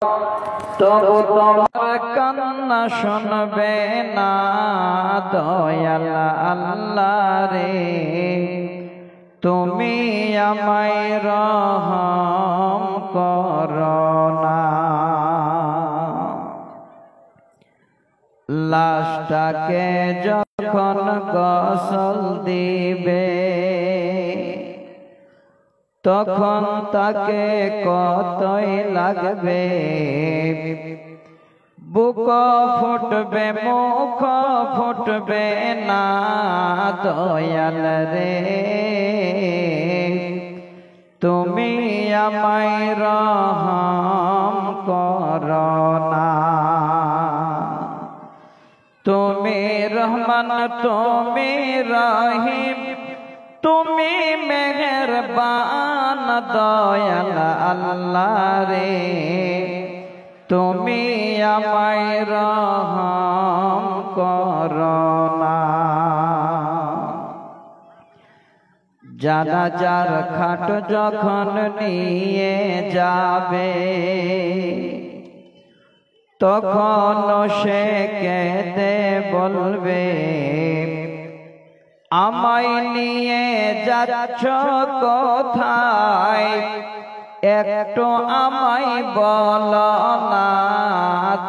তবু তোমার কান্না শুনবে না দয়াল আল্লাহ রে, তুমি আমায় রহম করো না। লাশটাকে যখন গোসল দিবে তখন তাকে কতই লাগবে, বুক ফুটবে মুখ ফুটবে না দয়াল রে, তুমি আমায় রহম করো না। তুমি রহমান তুমি রহিম তুমি মেহেরবান দয়াল আল্লাহ রে, তুমি আমায় রহম করো না। জানাজার খাট যখন নিয়ে যাবে তখন সে কেঁদে বলবে, আমায় নিয়ে যাচ্ছ কোথায়, একটু আমায় বলো না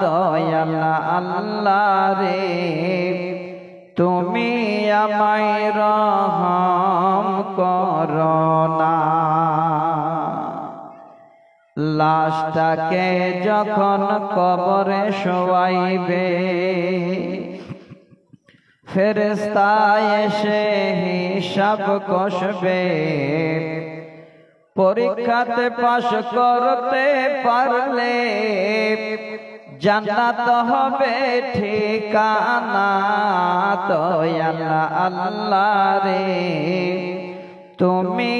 দয়াল আল্লাহ রে, তুমি আমায় রহম করো না। লাশটাকে যখন কবরে শোয়াইবে ফেরেশতা এসে হিসাব কষবে, পরীক্ষাতে পাশ করতে পারলে জান্নাত হবে ঠিকানা দয়াল আল্লাহ রে, তুমি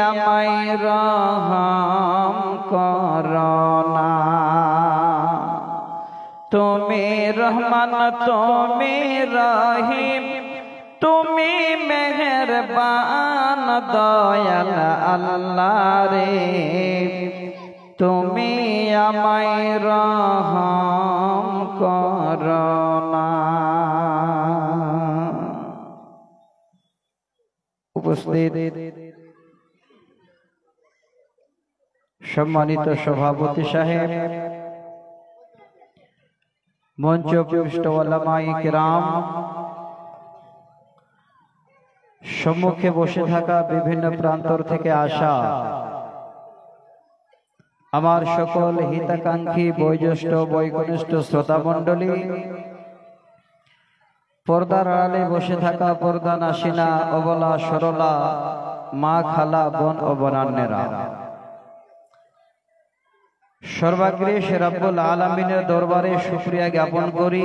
আমায় রহম করো না। তুমি রহমান তুমি রহিম তুমি মেহেরবান দয়াল আল্লাহ রে, তুমি আমায় রহম করো না। উপস্থিত সম্মানিত সভাপতি সাহেব, মঞ্চ পৃষ্ঠ ওলামায়ে কেরাম, সম্মুখে বসে থাকা বিভিন্ন প্রান্তর থেকে আসা আমার সকল হিতাকাঙ্ক্ষী বয়োজ্যেষ্ঠ বয়োকনিষ্ঠ শ্রোতা মণ্ডলী, পর্দার আড়ালে বসে থাকা পর্দা নাসিনা অবলা সরলা মা খালা বোন ও বোনান্নেরা, সর্বাগ্রে সে রব্বুল আলামিনের দরবারে শুকরিয়া জ্ঞাপন করি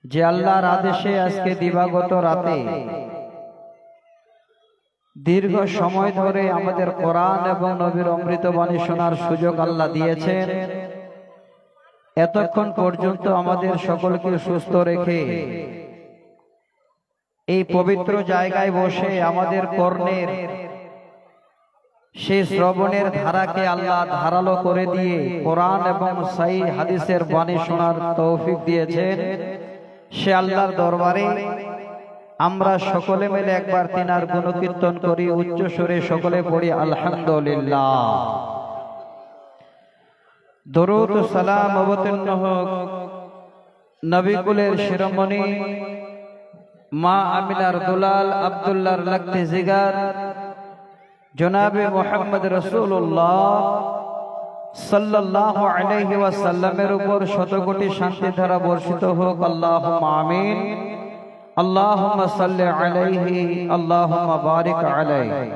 যে আল্লাহর আদেশে আজকে দিবাগত রাতে দীর্ঘ সময় ধরে আমাদের কোরআন এবং নবীর অমৃত বাণী শোনার সুযোগ আল্লাহ দিয়েছেন। এতক্ষণ পর্যন্ত আমাদের সকলকে সুস্থ রেখে এই পবিত্র জায়গায় বসে আমাদের কর্ণের সেই শ্রবণের ধারাকে আল্লাহ ধারালো করে দিয়ে কোরআন এবং সহিহ হাদিসের বাণী শোনার তৌফিক দিয়েছেন। সে আল্লাহর দরবারে আমরা সকলে মিলে একবার তিনার গুণকীর্তন করি, উচ্চ সুরে সকলে পড়ি আলহামদুলিল্লাহ। দরুদ ও সালাম অবতীর্ণ হোক নবী কুলের শিরোমণি মা আমিনার দুলাল আব্দুল্লাহর লখতে জিগার জনাবে মুহাম্মদ রাসূলুল্লাহ সাল্লাল্লাহু আলাইহি ওয়াসাল্লামের উপর শতকোটি শান্তি ধারা বর্ষিত হোক। আল্লাহুম্মা আমিন। আল্লাহুম্মা সাল্লি আলাইহি আল্লাহুম্মা বারিক আলাইহি।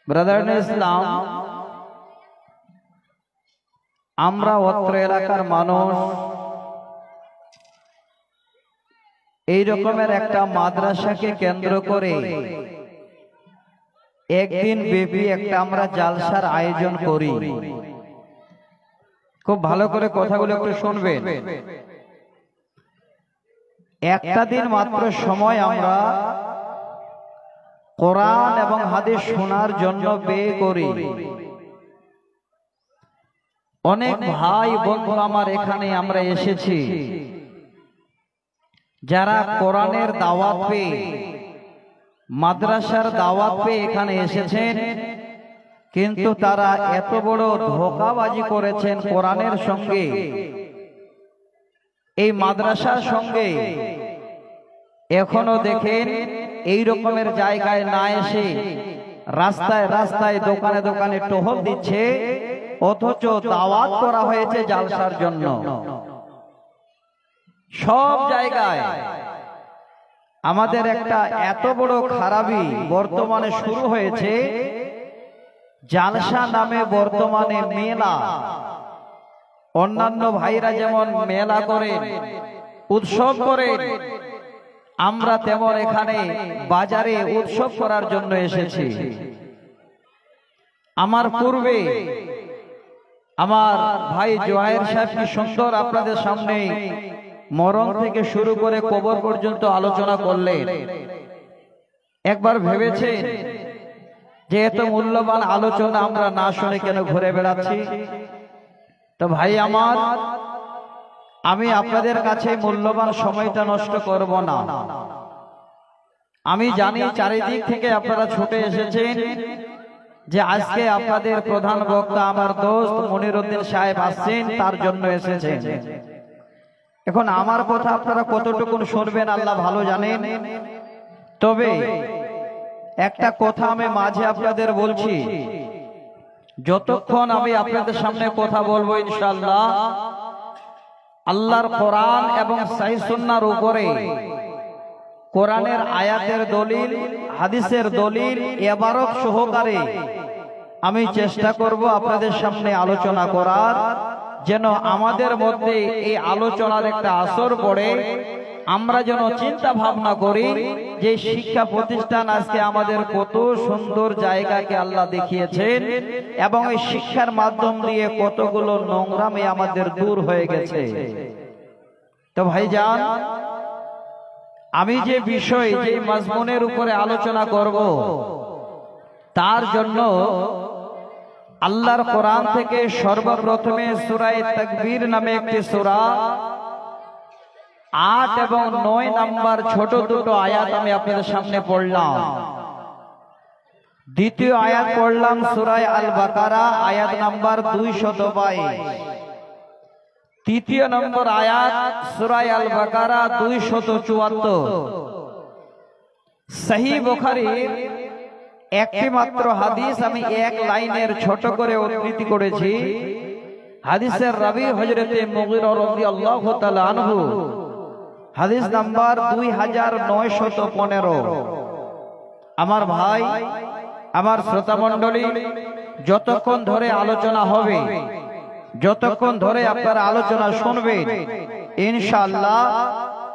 ব্রাদার ইন ইসলাম, আমরা অত্র এলাকার মানুষ এই রকমের একটা মাদ্রাসাকে কেন্দ্র করে একদিন ব্যাপী একটা আমরা জালসার আয়োজন করি। খুব ভালো করে কথাগুলো একটু শুনবেন। একটা দিন মাত্র সময় আমরা কোরআন এবং হাদিস শোনার জন্য ব্যয় করি। অনেক ভাই বন্ধু আমার এখানে আমরা এসেছি যারা কোরআনের দাওয়াত পেয়ে মাদ্রাসার দাওয়াত পেয়ে এখানে এসেছেন, কিন্তু তারা এত বড় ধোঁকাবাজি করেছেন কোরআনের সঙ্গে, এই মাদ্রাসার সঙ্গে। এখনো দেখেন এই রকমের জায়গায় না এসে রাস্তায় রাস্তায় দোকানে দোকানে টহল দিচ্ছে, অথচ দাওয়াত করা হয়েছে জালসার জন্য। সব জায়গায় আমাদের একটা এত বড় খারাপি বর্তমানে শুরু হয়েছে, জালসা নামে বর্তমানে মেলা। অন্যান্য ভাইরা যেমন মেলা করেন, উৎসব করেন, আমরা তেমন এখানে বাজারে উৎসব করার জন্য এসেছি। আমার পূর্বে আমার ভাই জোহায়ের সাহেব কি সুন্দর আপনাদের সামনে মরণ থেকে শুরু করে কবর পর্যন্ত আলোচনা করলেন। একবার ভেবেছেন যে এত মূল্যবান আলোচনা আমরা না শুনে কেন ঘুরে বেড়াচ্ছি? তো ভাই আমার, আমি আপনাদের কাছে মূল্যবান সময়টা নষ্ট করব না। আমি জানি চারিদিক থেকে আপনারা ছুটে এসেছেন যে আজকে আপনাদের প্রধান বক্তা আমার দোস্ত মনিরউদ্দিন সাহেব আসছেন, তার জন্য এসেছেন। এখন আমার কথা আপনারা কতটুকু শুনবেন আল্লাহ ভালো জানেন। তবে একটা কথা আমি মাঝে আপনাদের বলছি, যতক্ষণ আমি আপনাদের সামনে কথা বলবো ইনশাআল্লাহ আল্লাহর কোরআন এবং সহিহ সুন্নাহর উপরে কোরআনের আয়াতের দলিল, হাদিসের দলিল ইবারত সহকারে আমি চেষ্টা করব আপনাদের সামনে আলোচনা করার, যেন আমাদের মধ্যে এই আলোচনার একটা আসর পড়ে, আমরা যেন চিন্তা ভাবনা করি যে শিক্ষা প্রতিষ্ঠান আজকে আমাদের কত সুন্দর জায়গাকে আল্লাহ দেখিয়েছেন এবং এই শিক্ষার মাধ্যম দিয়ে কতগুলো নোংরামি আমাদের দূর হয়ে গেছে। তো ভাইজান, আমি যে বিষয়, যে মাজমুনের উপরে আলোচনা করব, তার জন্য আল্লাহর কোরআন থেকে সর্বপ্রথমে সূরা তাকবীর নামে একটি সূরা, ৮ এবং ৯ নাম্বার ছোট দুটো আয়াত আমি আপনাদের সামনে পড়লাম। দ্বিতীয় আয়াত পড়লাম সূরা আল বাকারা আয়াত নাম্বার 222। তৃতীয় নম্বর আয়াত সূরা আল বাকারা 274। সহিহ বুখারীর একটি মাত্র হাদিস আমি এক লাইনের ছোট করে উদ্ধৃতি করেছি। হাদিসের রাবী হযরতে মুগীরা রাদিয়াল্লাহু তাআলা আনহু, হাদিস নাম্বার 2915। আমার ভাই, আমার শ্রোতা মণ্ডলী, যতক্ষণ ধরে আলোচনা হবে, যতক্ষণ ধরে আপনারা আলোচনা শুনবেন, ইনশাআল্লাহ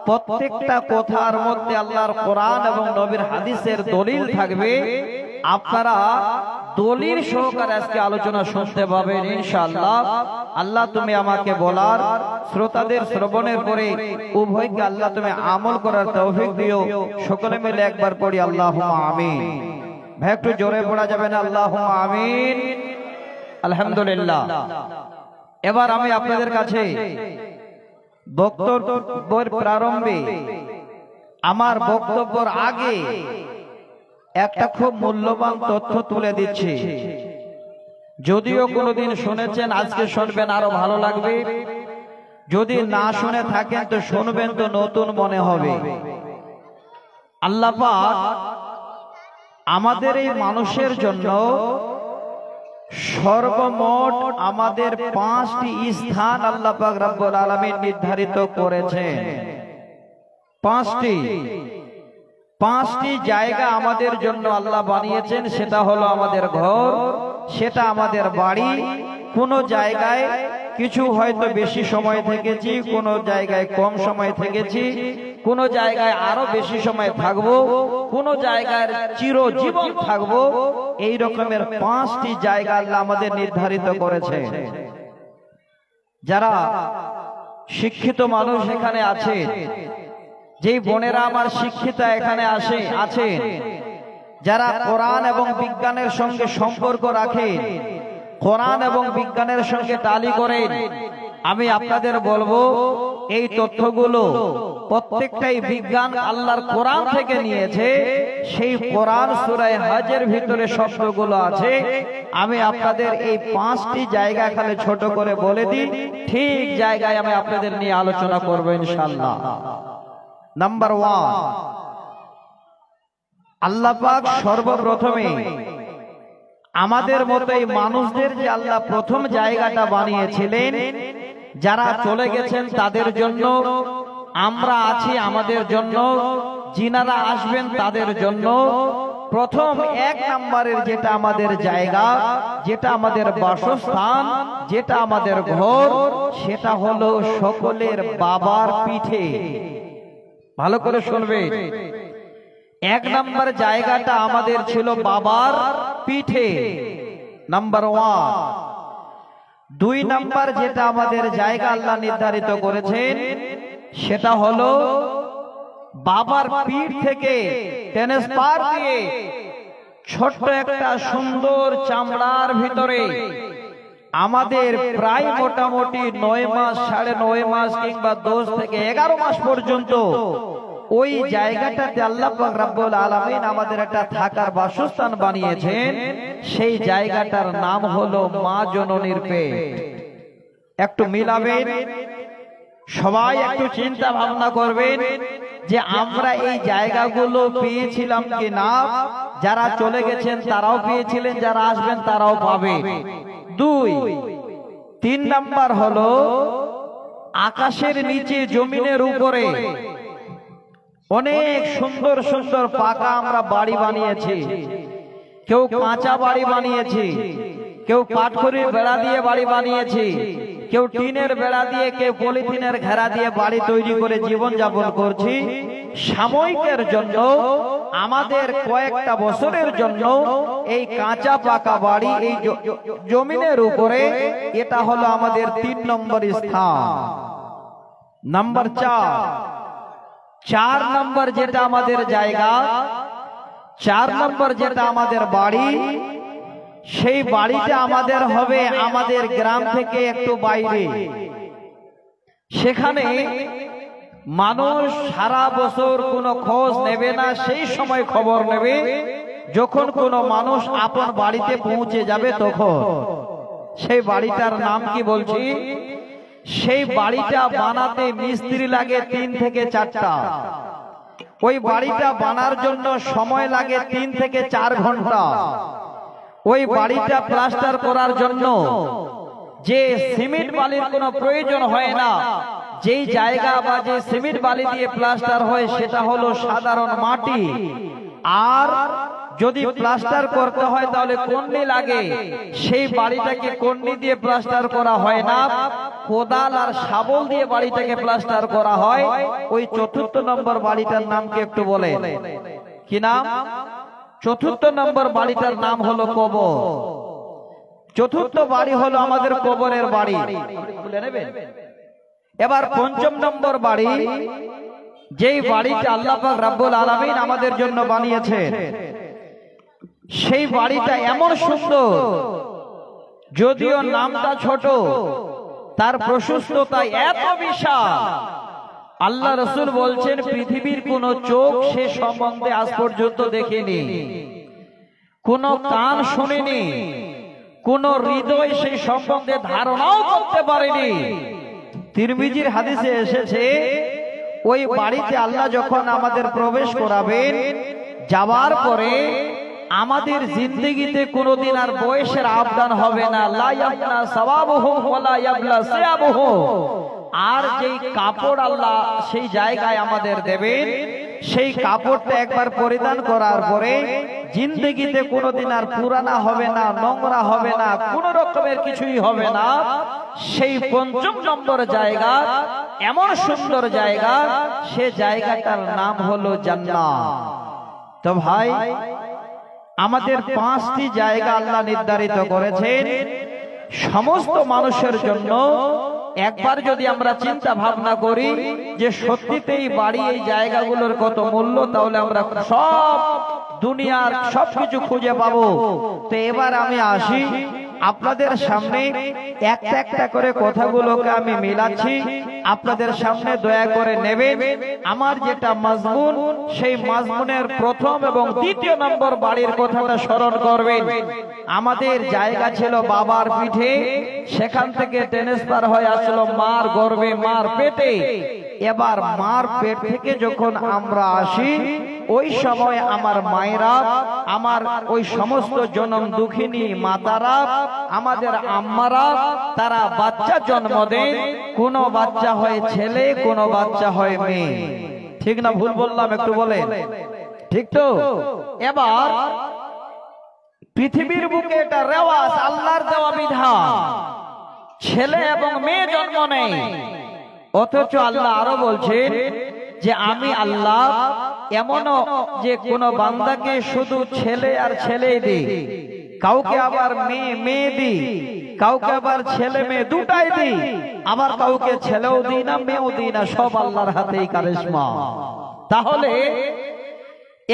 প্রত্যেকটা কথার মধ্যে আল্লাহর কোরআন এবং নবীর হাদিসের দলিল থাকবে। আপনারা দলিল সহকারে আজকে আলোচনা শুনতে পাবেন ইনশাআল্লাহ। আল্লাহ তুমি আমাকে বলার, শ্রোতাদের শ্রবণের পরে উভয়কে আল্লাহ তুমি আমল করার তৌফিক দিও। সকলে মিলে একবার পড়ি আল্লাহুম্মা আমিন। ভাই একটু জোরে পড়া যাবে না? আল্লাহুম্মা আমিন। আলহামদুলিল্লাহ। এবার আমি আপনাদের কাছে বক্তব্যের প্রারম্ভে, আমার বক্তব্যের আগে একটা খুব মূল্যবান তথ্য তুলে দিচ্ছি। যদিও কোনোদিন শুনেছেন, আজকে শুনবেন আরো ভালো লাগবে। যদি না শুনে থাকেন তো শুনবেন, তো নতুন মনে হবে। আল্লাহ পাক আমাদের এই মানুষের জন্য সর্বমোট আমাদের 5টি স্থান আল্লাহ পাক রব্বুল আলামিন নির্ধারিত করেছেন। 5টি জায়গা আমাদের জন্য আল্লাহ বানিয়েছেন। সেটা হলো আমাদের ঘর, সেটা আমাদের বাড়ি। কোন জায়গায় কিছু হয়তো বেশি সময় থেকেছি, কোন জায়গায় কম সময় থেকেছি, কোন জায়গায় আরো বেশি সময় থাকবো, কোন জায়গায় চিরজীবন থাকবো। এই রকমের 5টি জায়গা আল্লাহ আমাদের নির্ধারিত করেছে। যারা শিক্ষিত মানুষ এখানে আছে, যেই বোনেরা আমার শিক্ষিতা এখানে আছেন, যারা কোরআন এবং বিজ্ঞানের সঙ্গে সম্পর্ক রাখেন, কোরআন এবং বিজ্ঞানের সঙ্গে টালি করেন। আমি আপনাদের বলবো এই তথ্যগুলো প্রত্যেকটাই বিজ্ঞান আল্লাহর কোরআন থেকে নিয়েছে। সেই কোরআন সূরা হজের ভিতরে শব্দগুলো আছে। আমি আপনাদের এই 5টি জায়গা খালি ছোট করে বলে দিই, ঠিক জায়গায় আমি আপনাদের নিয়ে আলোচনা করব ইনশাআল্লাহ। নাম্বার 1, আল্লাহ পাক সর্বপ্রথমে আমাদের মতো এই মানুষদের যে আল্লাহ প্রথম জায়গাটা বানিয়েছিলেন, যারা চলে গেছেন তাদের জন্য, আমরা আছি আমাদের জন্য, যিনারা আসবেন তাদের জন্য, প্রথম 1 নম্বরের যেটা আমাদের জায়গা, যেটা আমাদের বাসস্থান, যেটা আমাদের ঘর, সেটা হলো সকলের বাবার পিঠে। ভালো করে শুনবেন, 1 নম্বর জায়গাটা আমাদের ছিল বাবার পিঠে, নাম্বার 1। 2 নম্বর যেটা আমাদের জায়গা আল্লাহ নির্ধারিত করেছেন, সেটা হলো বাবার পিঠ থেকে ট্রান্সফার দিয়ে ছোট্ট একটা সুন্দর চামড়ার ভিতরে আমাদের প্রায় মোটামুটি 9 মাস, 9.5 মাস কিংবা 10 থেকে 11 মাস পর্যন্ত ওই জায়গাটাতে আল্লাহ পাক রব্বুল আলামিন আমাদের একটা থাকার বাসস্থান বানিয়েছেন। সেই জায়গাটার নাম হলো মা জননীর পেট। একটু মিলাবেন, সবাই একটু চিন্তা ভাবনা করবেন যে আমরা এই জায়গাগুলো পেয়েছিলাম কি না। যারা চলে গেছেন তারাও পেয়েছিলেন, যারা আসবেন তারাও পাবে। 2, 3 নাম্বার হলো আকাশের নিচে জমিনের উপরে অনেক সুন্দর সুন্দর পাকা আমরা বাড়ি বানিয়েছি। কেউ কাঁচা বাড়ি বানিয়েছি, কেউ পাটখড়ির বেড়া দিয়ে বাড়ি বানিয়েছি, কেউ টিনের বেড়া দিয়ে, কেউ পলিথিনের ঘেরা দিয়ে বাড়ি তৈরি করে জীবন যাপন করছি। সাময়িকের জন্য, আমাদের কয়েকটা বছরের জন্য এই কাঁচা পাকা বাড়ি এই জমিনের উপরে, এটা হলো আমাদের 3 নম্বর স্থান। নাম্বার 4 নম্বর যেটা আমাদের জায়গা, 4 নম্বর যেটা আমাদের বাড়ি, সেই বাড়িটা আমাদের হবে আমাদের গ্রাম থেকে একটু বাইরে। সেখানে মানুষ সারা বছর কোনো খোঁজ নেবে না, সেই সময় খবর নেবে যখন কোনো মানুষ আপন বাড়িতে পৌঁছে যাবে তখন। সেই বাড়িটার নাম কি বলছি? সেই বাড়িটা বানাতে মিস্ত্রি লাগে 3 থেকে 4টা। ওই বাড়িটা বানার জন্য সময় লাগে 3 থেকে 4 ঘন্টা। ওই বাড়িটা প্লাস্টার করার জন্য যে সিমেন্ট বালির কোনো প্রয়োজন হয় না, যেই জায়গা বা যে সিমেন্ট বালি দিয়ে প্লাস্টার হয় সেটা হলো সাধারণ মাটি। আর যদি প্লাস্টার করতে হয় তাহলে কন্নি লাগে, সেই বাড়িটাকে কন্নি দিয়ে প্লাস্টার করা হয় না, কোদাল আর শাবল দিয়ে বাড়িটাকে প্লাস্টার করা হয়। ওই 4র্থ নম্বর বাড়িটার নাম কি একটু বলে? কি নাম? 4র্থ নম্বর বাড়িটার নাম হলো কবর। 4র্থ বাড়ি হলো আমাদের কবরের বাড়ি। এবার 5ম নম্বর বাড়ি, যেই বাড়িটা আল্লাহ পাক রব্বুল আলামিন আমাদের জন্য বানিয়েছেন, সেই বাড়িটা এমন সুন্দর, যদিও নামটা ছোট, তার প্রশস্ততা এত বিশাল, আল্লাহ রাসূল বলছেন পৃথিবীর কোন চোখ সে সম্বন্ধে আজ পর্যন্ত দেখেনি, কোন কান শুনেনি, কোন হৃদয় সেই সম্বন্ধে ধারণাও করতে পারেনি। তিরমিজির হাদিসে এসেছে, ওই বাড়িতে আল্লাহ যখন আমাদের প্রবেশ করাবেন, যাওয়ার পরে আমাদের জিন্দেগিতে কোনোদিন আর বয়সের আবদান হবে না। লা ইয়াবনা সাওয়াবুহু ওয়ালা ইয়াবলা সিয়াবুহু। আর যেই কাপড় আল্লাহ সেই জায়গায় আমাদের দেবেন, সেই কাপড়টা একবার পরিধান করার পরে জিন্দেগিতে কোনোদিন আর পুরানা হবে না, নোংরা হবে না, কোন রকমের কিছুই হবে না। সেই 5ম নম্বর জায়গা, এমন সুন্দর জায়গা, সে জায়গাটার নাম হলো জান্নাত। তো ভাই, আমাদের 5টি জায়গা আল্লাহ নির্ধারিত করেছেন সমস্ত মানুষের জন্য। একবার যদি আমরা চিন্তা ভাবনা করি যে সত্যিতেই বাড়ি এই জায়গাগুলোর কত মূল্য, তাহলে আমরা সব দুনিয়ার সবকিছু খুঁজে পাবো। তো এবার আমি আসি আপনাদের সামনে একটা একটা করে কথাগুলোকে আমি মিলাচ্ছি, আপনাদের সামনে দয়া করে নেবেন। আমার যেটা মাজমুন, সেই মাজমুনের প্রথম এবং দ্বিতীয় নম্বর বাড়ির কথাটা স্মরণ করবেন। আমাদের জায়গা ছিল বাবার পিঠে, সেখান থেকে ট্রান্সফার হয়ে আসলো মার গর্ভে, মার পেটে। এবার মার পেট থেকে যখন আমরা আসি, ওই সময় আমার মায়েরা, আমার ওই সমস্ত জনম দুঃখিনী মাতারা, আমাদের আম্মারা, তারা বাচ্চা জন্ম দেন। কোন বাচ্চা হয় ছেলে, কোন বাচ্চা হয় মেয়ে। ঠিক না ভুল বললাম? একটু বলেন, ঠিক তো? এবার পৃথিবীর বুকে এটা রেওয়াজ, আল্লাহর দেওয়া বিধান, ছেলে এবং মেয়ে জন্ম নেয়। অথচ আল্লাহ আরো বলছেন যে আমি আল্লাহ এমনও যে কোন বান্দাকে শুধু ছেলে আর ছেলে দিই, কাউকে আবার মেয়ে মেয়ে দিই, কাউকে আবার ছেলে মেয়ে দুটাই দিই, আবার কাউকে ছেলেও দিই না মেয়েও দিই না, সব আল্লাহর হাতেই কারিশমা। তাহলে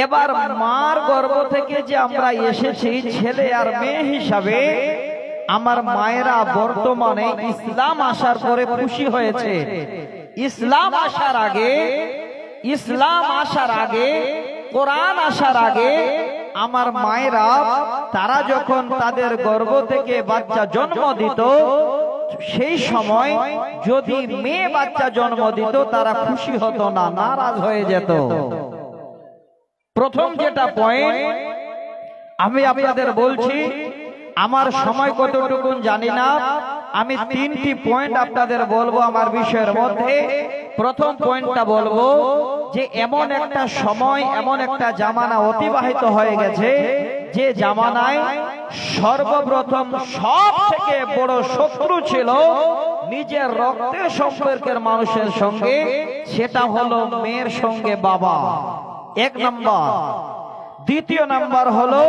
এবার মার গর্ভ থেকে যে আমরা এসেছি ছেলে আর মেয়ে হিসাবে, আমার মায়েরা বর্তমানে ইসলাম আসার পরে খুশি হয়েছে। ইসলাম আসার আগে, ইসলাম আসার আগে, কোরআন আসার আগে আমার মায়েরা, তারা যখন তাদের গর্ভ থেকে বাচ্চা জন্ম দিত, সেই সময় যদি মেয়ে বাচ্চা জন্ম দিত, তারা খুশি হতো না, নারাজ হয়ে যেত। প্রথম যেটা পয়েন্ট আমি আপনাদের বলছি, আমার সময় কতটুকু জানি না, আমি তিনটি পয়েন্ট আপনাদের বলবো আমার বিষয়ের মধ্যে। প্রথম পয়েন্টটা বলবো যে এমন একটা সময়, এমন একটা জামানা অতিবাহিত হয়ে গেছে, যে জামানায় সর্বপ্রথম সব থেকে বড় শত্রু ছিল নিজের রক্তের সম্পর্কের মানুষের সঙ্গে, সেটা হলো মেয়ের সঙ্গে বাবা, এক নাম্বার। দ্বিতীয় নাম্বার হলো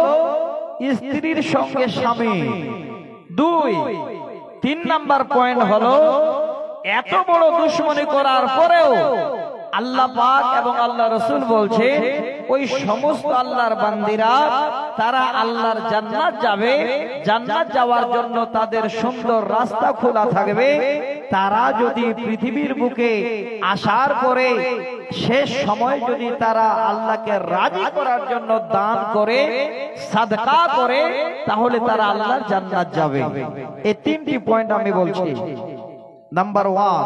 স্ত্রীর সঙ্গে স্বামী, দুই। তিন নাম্বার পয়েন্ট হলো এত বড় দুশ্মনী করার পরেও আল্লাহ পাক এবং আল্লাহ রসুল বলছে ওই সমস্ত আল্লাহর বান্দিরা তারা আল্লাহর জান্নাত যাবে, জান্নাত যাওয়ার জন্য তাদের সুন্দর রাস্তা খোলা থাকবে। তারা যদি পৃথিবীর বুকে আসার পরে শেষ সময় যদি তারা আল্লাহকে রাজি করার জন্য দান করে, সাদকা করে, তাহলে তারা আল্লাহর জান্নাত যাবে। এই তিনটি পয়েন্ট আমি বলছি। নাম্বার ওয়ান,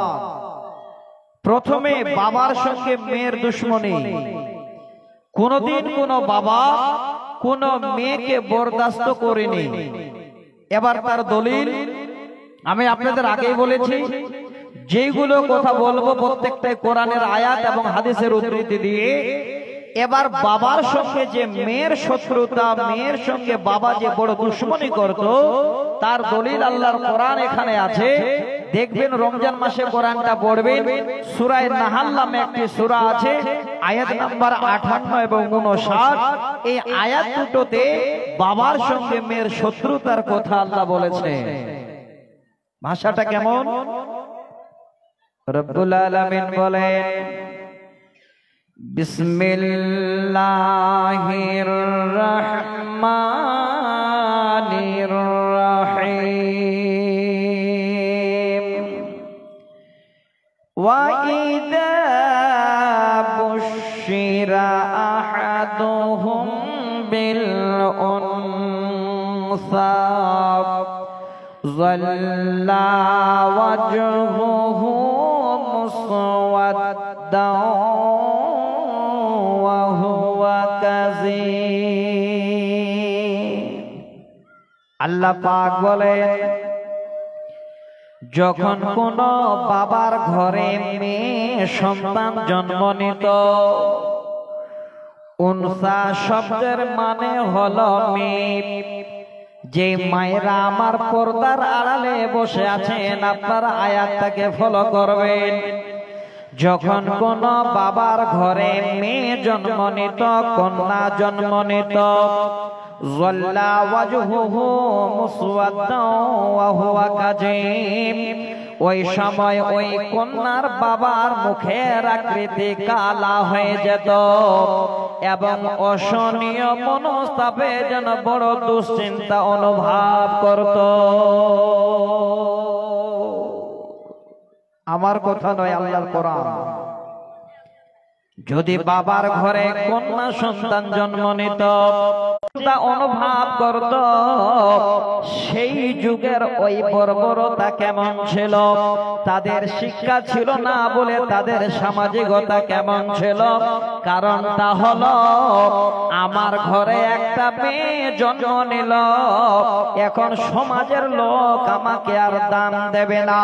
প্রথমে বাবার সঙ্গে মেয়ের দুশ্মনী। কোনদিন কোন বাবা কোন মেয়েকে বরদাস্ত করেনি। এবার তার দলিল আমি আপনাদের আগেই বলেছি, যেগুলো কথা বলবো প্রত্যেকটাই কোরআনের আয়াত এবং হাদিসের উদ্ধৃতি দিয়ে। এবার বাবার সঙ্গে যে মেয়ের শত্রুতা, মেয়ের সঙ্গে বাবা যে বড় দুশ্মনী করত, তার দলিল আল্লাহর কোরআন এখানে আছে। দেখবেন রমজান মাসে কোরআনটা পড়বেন, সূরা নাহাল নামে একটি সূরা আছে, আয়াত নাম্বার 58 এবং 59। এই আয়াত দুটোতে বাবার সঙ্গে মেয়ের শত্রুতার কথা আল্লাহ বলেছে। ভাষাটা কেমন? রব্বুল আলামিন বলেন, বিসমিল্লাহির রহমানির রহিম। ওয়া ইযা বুশিরা আহাদুহুম বিল উনসা যাল্লা ওয়াজহুহু মুসওয়াদ্দান ওয়া হুয়া কাযীম। আল্লাহ পাক বলেন, যখন কোন বাবার ঘরে মেয়ে সন্তান জন্ম নিত, উনসা শব্দের মানে হলো মেয়ে। যে মায়েরা আমার পর্দার আড়ালে বসে আছেন, আপনারা আয়াতটাকে ফলো করবেন। যখন কোন বাবার ঘরে মেয়ে জন্ম নিত, কন্যা জন্ম নিত, যাল্লা ওয়াজহুহু মুসওয়াদ্দান ওয়া হুয়া কাযীম, ওই সময় ওই কন্যার বাবার মুখের আকৃতি কালা হয়ে যেত এবং অসহনীয় মনস্তাপে যেন বড় দুশ্চিন্তা অনুভব করত। আমার কথা নয়, আল্লাহর কোরআন। যদি বাবার ঘরে কন্যা সন্তান জন্ম নিত, তা অনুভব করত সেই যুগের ওই বর্বরতা কেমন ছিল, তাদের শিক্ষা ছিল না বলে তাদের সামাজিকতা কেমন ছিল। কারণটা হলো আমার ঘরে একটা মেয়ে জন্ম নিল, এখন সমাজের লোক আমাকে আর দাম দেবে না,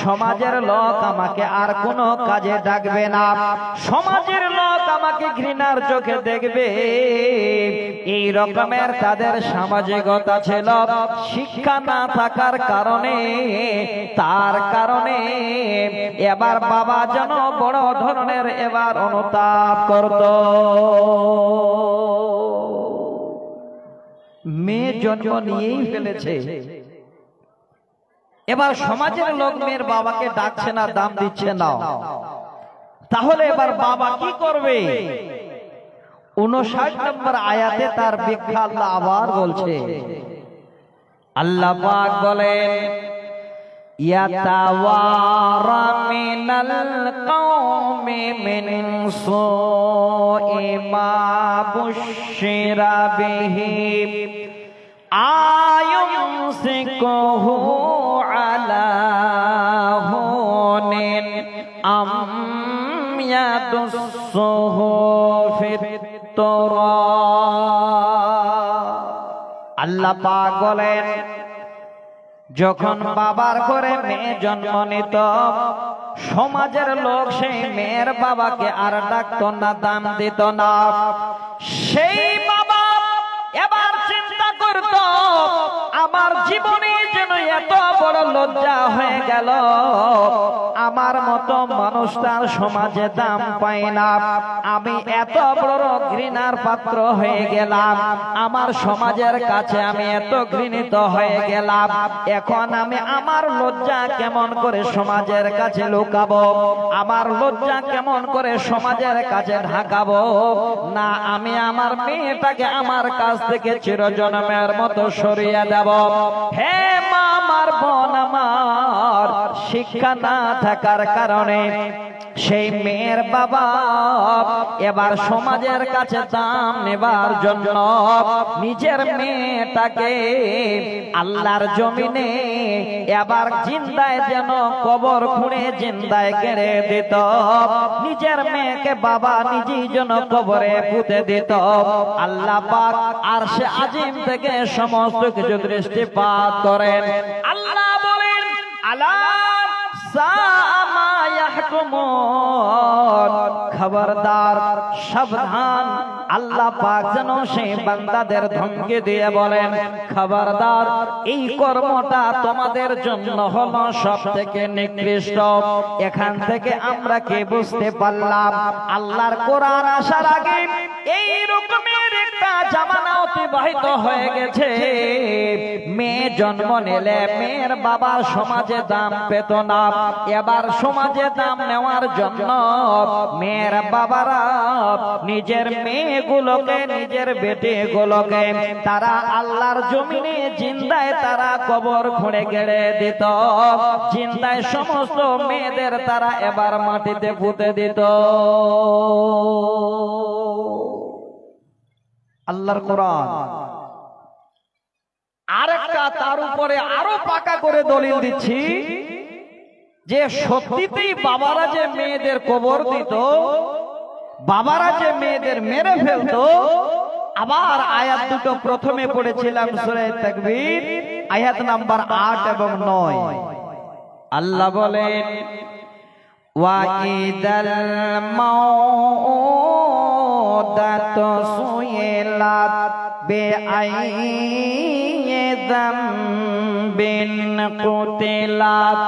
সমাজের লোক আমাকে আর কোনো কাজে ডাকবে না, সমাজের লোক আমাকে ঘৃণার চোখে দেখবে। এই রকমের তাদের সামাজিকতা ছিল। শিক্ষা না থাকার কারণে, তার কারণে এবার বাবা যেন বড় ধরনের এবার অনুতাপ করত। মেয়ে জন্ম নিয়েই ফেলেছে, এবার সমাজের লোক মেয়ের বাবাকে ডাকছে না, দাম দিচ্ছে না, তাহলে এবার বাবা কি করবে? 59 নম্বর আয়াতে তার ব্যাখ্যা আল্লাহ আবার বলছে। আল্লাহ পাক বলেন, ইয়াতাওয়ারা মিনাল কওমি মিন সুই মা বুশিরা বিহি আয়ুমসিকুহু আলা হুনিন আম ইয়াদুসসুহু ফিত তুরাব। আল্লাহ পাক বলেন, যখন বাবার ঘরে মেয়ে জন্ম নিত, সমাজের লোক সেই মেয়ের বাবাকে আর ডাকতো না, দাম দিত না। সেই বাবা এবার চিন্তা করত, আমার জীবনে যেন এত বড় লজ্জা হয়ে গেল, আমার মতো মানুষ তার সমাজে দাম পায় না, আমি এত বড় ঘৃণার পাত্র হয়ে গেলাম, আমার সমাজের কাছে আমি এত ঘৃণিত হয়ে গেলাম। এখন আমি আমার লজ্জা কেমন করে সমাজের কাছে লুকাবো, আমার লজ্জা কেমন করে সমাজের কাছে ঢাকাবো? না, আমি আমার মেয়েটাকে আমার কাছ থেকে চিরজন্মের মতো সরিয়ে দেব। হে মা, আমার বোন আমার, শিক্ষা না থাকার কারণে সেই মেয়ের বাবা এবার সমাজের কাছে দাম নেবার জন্য নিজের মেয়েটাকে আল্লাহর জমিনে এবার জিন্দায় যেন কবর খুঁড়ে জিন্দায় কেড়ে দিত। নিজের মেয়েকে বাবা নিজেই যেন কবরে পুঁতে দিত। আল্লাহ পাক আরশে আজিম থেকে সমস্ত কিছু দৃষ্টিপাত করেন। আল্লাহ বলেন, আলা খবরদার, সাবধান। আল্লাহ পাক যেন সেই বান্দাদের ধমকে দিয়ে বলেন, খবরদার, এই কর্মটা তোমাদের জন্য হলো সব থেকে নিকৃষ্ট। এখান থেকে আমরা কি বুঝতে পারলাম? আল্লাহর কোরআন আসার আগে এই রকমের একটা জামানা অতিবাহিত হয়ে গেছে। মেয়ে জন্ম নিলে মেয়ের বাবা সমাজে দাম পেত না। এবার সমাজে দাম নেওয়ার জন্য মেয়ের বাবারা নিজের মেয়েগুলোকে, নিজের বেটিগুলোকে তারা আল্লাহর জমিনে জিন্দায় তারা কবর খুঁড়ে গেড়ে দিত। জিন্দায় সমস্ত মেয়েদের তারা এবার মাটিতে পুঁতে দিত। আল্লাহর কোরআন আরেকটা তার উপরে আরো পাকা করে দলিল দিচ্ছি যে সত্যিতেই বাবারা যে মেয়েদের কবর দিত, বাবারা যে মেয়েদের মেরে ফেলতো। আবার আয়াত দুটো প্রথমে পড়েছিলাম সূরা তাকবীর, আয়াত নাম্বার 8 এবং 9। আল্লাহ বলেন, ওয়া ইদাল মাউদাতু সুইলাত বিআইয়ি যামবিন কুতিলাত।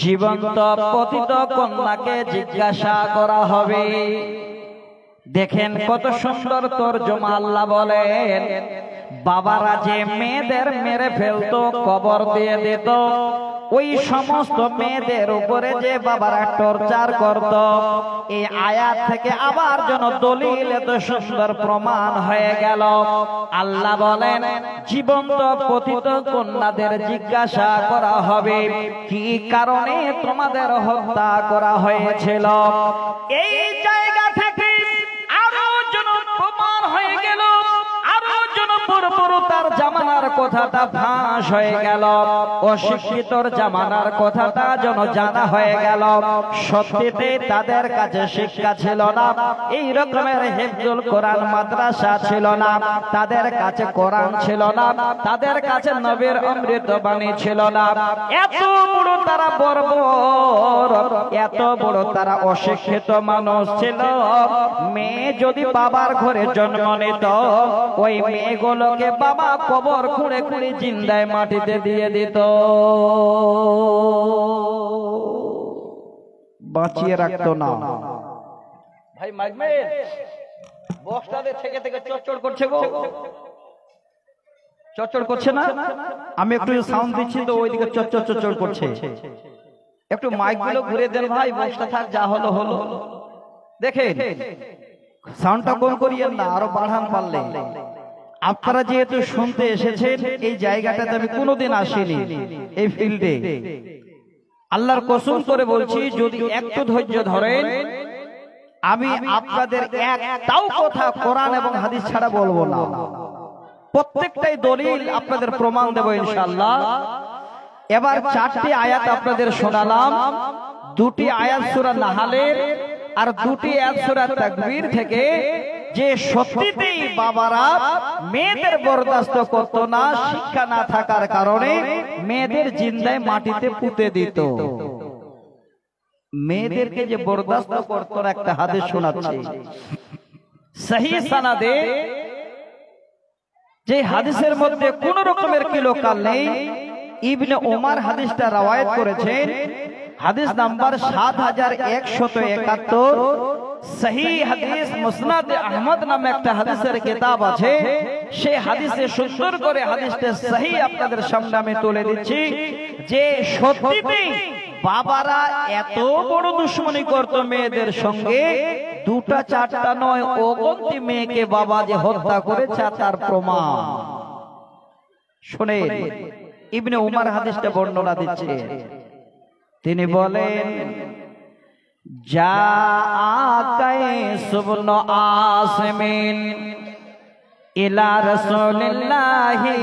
জীবন্ত পতিত কন্যাকে জিজ্ঞাসা করা হবে। দেখেন কত সুন্দর তরজমা। আল্লাহ বলেন, বাবারা যে মেয়েদের মেরে ফেলতো, কবর দিয়ে দিত, ওই সমস্ত মেয়েদের উপরে যে বাবারা টর্চার করত, এই আয়াত থেকে আবার যেন দলিল এত সুন্দর প্রমাণ হয়ে গেল। আল্লাহ বলেন জীবন্ত পতিত কন্যাদের জিজ্ঞাসা করা হবে কি কারণে তোমাদের হত্যা করা হয়েছিল। এই জায়গা থেকে আরো যেন প্রমাণ হয়ে গেল, আরো যেন পূর্বতার জামানার কথাটা ফাঁস হয়ে গেল, অশিক্ষিতর জামানার কথাটা যেন জানা হয়ে গেল। সত্যিতে তাদের কাছে শিক্ষা ছিল না, এই রকমের হিফজুল কোরআন মাদ্রাসা ছিল না, তাদের কাছে কোরআন ছিল না, তাদের কাছে নবীর অমৃত বাণী ছিল না। এত বড় তারা বর্বর, এত বড় তারা অশিক্ষিত মানুষ ছিল। মেয়ে যদি বাবার ঘরে জন্ম নিত, ওই মেয়েগুলোকে বাবা কবর খুঁড়ে খুঁড়ে জিন্দায় মাটিতে দিয়ে দিত, বাঁচিয়ে রাখতো না। ভাই মাইকমেল বক্সটাতে থেকে থেকে চড়চড় করছে গো, চড়চড় করছে না? আমি একটু সাউন্ড দিচ্ছি তো ওইদিকে চড়চড় চড়চড় করছে। একটু মাইক গুলো ঘুরে দেন ভাই, বক্সটা থাক, যা হলো হলো। দেখেন সাউন্ডটা কম করিয়েন না, আরো বাড়ান পারলে। আপনারা যেহেতু শুনতে এসেছেন, এই জায়গাটাতে আমি কোনোদিন আসিনি, এই ফিল্ডে আল্লাহর কসম করে বলছি, যদি একটু ধৈর্য ধরেন আমি আপনাদের একটাও কথা কোরআন এবং হাদিস ছাড়া বলবো না, প্রত্যেকটাই দলিল আপনাদের প্রমাণ দেব ইনশাআল্লাহ। এবার 4টি আয়াত আপনাদের শোনালাম, 2টি আয়াত সূরা নাহালের আর 2টি আয়াত সূরা তাকবীর থেকে, যে সত্যিতেই বাবারা মেয়েদের বরদাস্ত করতো না, শিক্ষা না থাকার কারণে মেয়েদের জিন্দায় মাটিতে পুঁতে দিত। মেয়েদেরকে যে বরদাস্ত করতো না, একটা হাদিস শোনাচ্ছি সহিহ সানাদে, যে হাদিসের মধ্যে কোন রকমের কিলোকাল নেই। ইবনে ওমর হাদিসটা রওয়ায়াত করেছেন, হাদিস নাম্বার 7171। সহিহ হাদিস মুসনাদ আহমদ নামে একটা হাদিসের কিতাব আছে, সেই হাদিসে সুন্দর করে হাদিসটা সহিহ আপনাদের সামনে আমি তুলে দিচ্ছি, যে সত্যিতেই বাবারা এত বড় দুশমনি করত মেয়েদের সঙ্গে, 2টা 4টা নয়, অগন্তি মেয়েকে বাবা যে হত্যা করেছে তার প্রমাণ। শুনে ইবনে উমর হাদিসটা বর্ণনা দিচ্ছে, তিনি বলেন যা কায়স ইবনে আসিমিন ইলা রাসূলিল্লাহি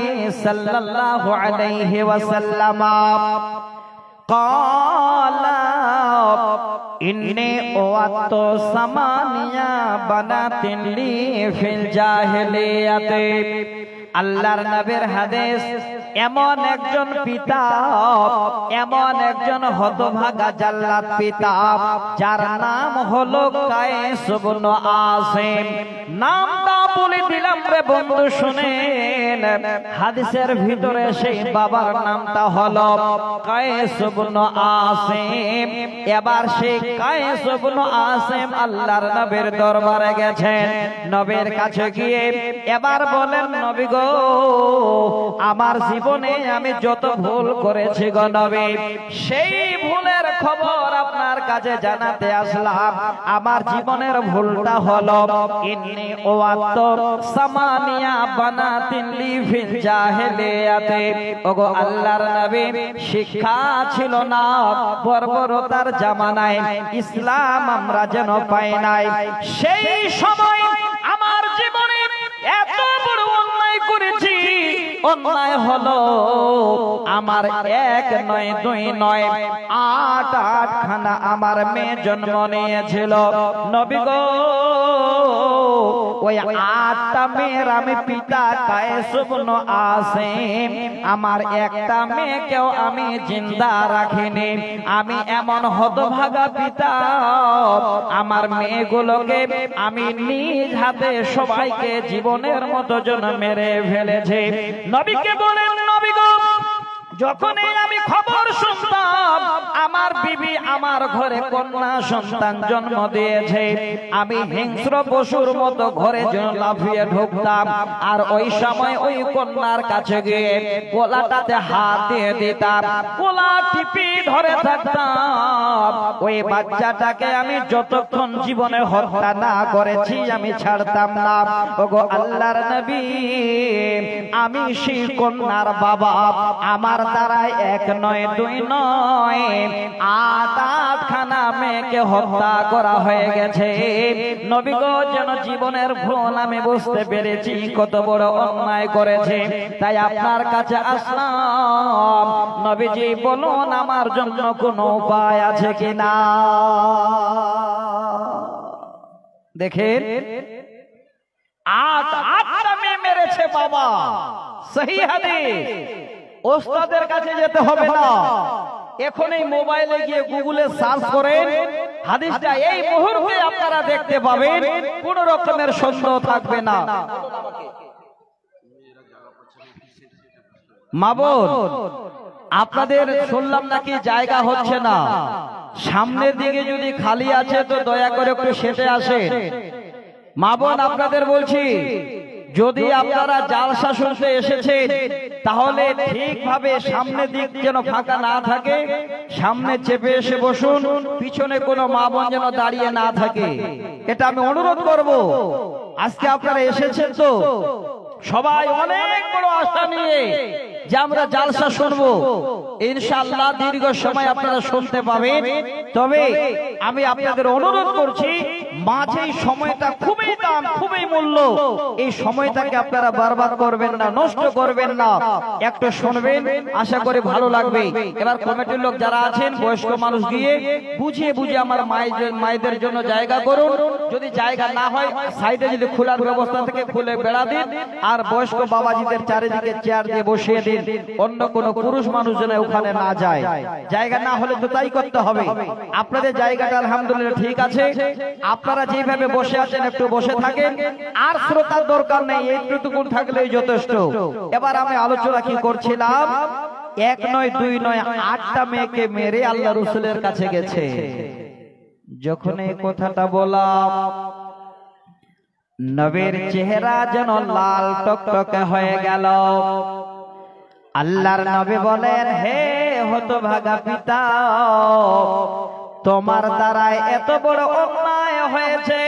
সাল্লাল্লাহু আলাইহি ওয়াসাল্লাম ক্বালা ইন্নী ওয়াতু সামানিয়া বানাতিন লি ফিল জাহিলিয়াতি। আল্লাহর নবীর হাদিস, এমন একজন পিতা, এমন একজন হতভাগা জাল্লাদ পিতা, যার নাম হলো কায়েস ইবনে আসিম। নামটা বলে দিলাম রে বন্ধু, শুনেন, হাদিসের ভিতরে সেই বাবার নামটা হলো কায়েস ইবনে আসিম। এবার সেই কায়েস ইবনে আসিম আল্লাহর নবীর দরবারে গেছেন, নবীর কাছে গিয়ে এবার বলেন, নবী গো, আমার জীবনে আমি যত ভুল করেছি গো নবী, সেই ভুলের খবর আপনার কাছে জানাতে আসলাম। আমার জীবনের ভুলটা হলো ইন্নী ওয়াতু সামানিয়া বানাতিন লি ফিল জাহিলিয়াতি। ওগো আল্লাহর নবী, শিক্ষা ছিল না, বর্বরতার জামানায় ইসলাম আমরা যেন পাই নাই, সেই সময় আমার জীবনে এত বড় অন্যায় করেছি। অন্যায় হলো আমার 1 নয় 2 নয় 8 খানা আমার মেয়ে জন্ম নিয়েছিল। নবী গো, ওই 8টা মেয়ের আমি পিতা কায়েস ইবনে আসিম, আমার একটা মেয়েকেও আমি জিন্দা রাখিনি। আমি এমন হতভাগা পিতা, আমার মেয়েগুলোকে আমি নিজ হাতে সবাইকে জীবনের মতো যেন মেরে ফেলেছে। নবীকে বলেন, নবী গো, যখনই আমি খবর শুনতাম আমার বিবি আমার ঘরে কন্যা সন্তান জন্ম দিয়েছে, আমি হিংস্র পশুর মতো ঘরে লাফিয়ে ঢুকতাম, আর ওই সময় ওই কন্যার কাছে গিয়ে কোলাটাতে হাত দিয়ে দিতাম, কোলা টিপি ধরে থাকতাম। ওই বাচ্চাটাকে আমি যতক্ষণ জীবনে হত্যা না করেছি আমি ছাড়তাম না। ওগো আল্লাহর নবী, আমি সেই কন্যার বাবা, আমার দ্বারাই এক নয় দুই নয় আটখানা মেয়েকে হত্যা করা হয়ে গেছে। নবী গো, যেন জীবনের ভুল আমি বুঝতে পেরেছি কত বড় অন্যায় করেছে, তাই আপনার কাছে আসলাম। নবীজি বলুন আমার জন্য কোনো উপায় আছে কিনা। দেখেন, আটটা মেয়ে মেরেছে বাবা, সহি হাদিস। ওস্তাদের কাছে যেতে হবে না, এখন এই মোবাইলে গিয়ে গুগলে সার্চ করেন, হাদিসটা এই মুহূর্তে আপনারা দেখতে পাবেন, কোন রকমের সন্দেহ থাকবে না। মা বোন, আপনাদের শুনলাম নাকি জায়গা হচ্ছে না, সামনের দিকে যদি খালি আছে তো দয়া করে একটু সেটে আসেন। মা বোন, আপনাদের বলছি, যদি আপনারা জালসা শুনতে এসেছেন তাহলে ঠিকভাবে সামনের দিক যেন ফাঁকা না থাকে, সামনে চেপে এসে বসুন, পিছনে কোনো মা বোন যেন দাঁড়িয়ে না থাকে, এটা আমি অনুরোধ করব। আজকে আপনারা এসেছেন তো সবাই অনেক বড় আশা নিয়ে যে আমরা জালসা শুনবো, ইনশাআল্লাহ দীর্ঘ সময় আপনারা শুনতে পাবেন। তবে আমি আপনাদের অনুরোধ করছি, মাঝে সময়টা খুবই দাম, খুবই মূল্য, এই সময়টাকে আপনারা বরবাদ করবেন না, নষ্ট করবেন না, একটু শুনবেন, আশা করি ভালো লাগবে। এবার কমিটির লোক যারা আছেন, বয়স্ক মানুষ গিয়ে বুঝিয়ে বুঝিয়ে আমার মায়েদের জন্য জায়গা করুন, যদি জায়গা না হয় সাইডে যদি খোলার ব্যবস্থা থেকে খুলে বেড়া দিন, আর বয়স্ক বাবাজিদের চারিদিকে চেয়ার দিয়ে বসিয়ে দিন, অন্য কোন পুরুষ মানুষ যেন ওখানে না যায়। জায়গা না হলে তো তাই করতে হবে। আপনাদের জায়গাটা আলহামদুলিল্লাহ ঠিক আছে, আপনারা যেভাবে বসে আছেন একটু বসে থাকেন, আর শ্রোতার দরকার নেই, এইটুকু থাকলেই যথেষ্ট। এবার আমি আলোচনা কি করছিলাম, এক নয় দুই নয় আটটা মেয়েকে মেরে আল্লাহ রাসূলের কাছে গেছে। যখন এই কথাটা বললাম, নবীর চেহারা যেন লাল টকটকে হয়ে গেল। আল্লাহর নবী বলেন, হে হতভাগা পিতা, তোমার দ্বারাই এত বড় অন্যায় হয়েছে।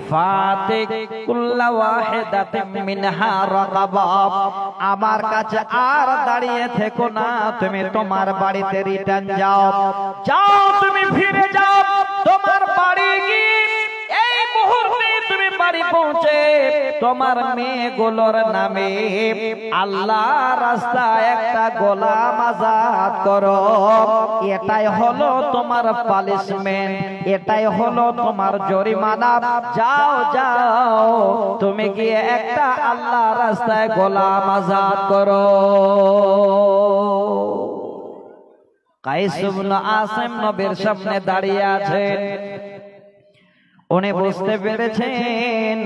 ফাতিক কুল্লা ওয়াহিদাতিন মিনহা রাকাবা, আমার কাছে আর দাঁড়িয়ে থেকো না, তুমি তোমার বাড়িতে রিটার্ন যাও, যাও তুমি ফিরে যাও তোমার বাড়ি গিয়ে এই মুহূর্তে তুমি বাড়ি পৌঁছে তোমার মেয়েগুলোর নামে আল্লাহর রাস্তায় একটা গোলাম আজাদ করো। এটাই হলো তোমার পানিশমেন্ট, এটাই হলো তোমার জরিমানা। যাও যাও তুমি গিয়ে একটা আল্লাহর রাস্তায় গোলাম আজাদ করো। কাইস ইবনে আসিম নবীর সামনে দাঁড়িয়ে আছেন, উনি বুঝতে পেরেছেন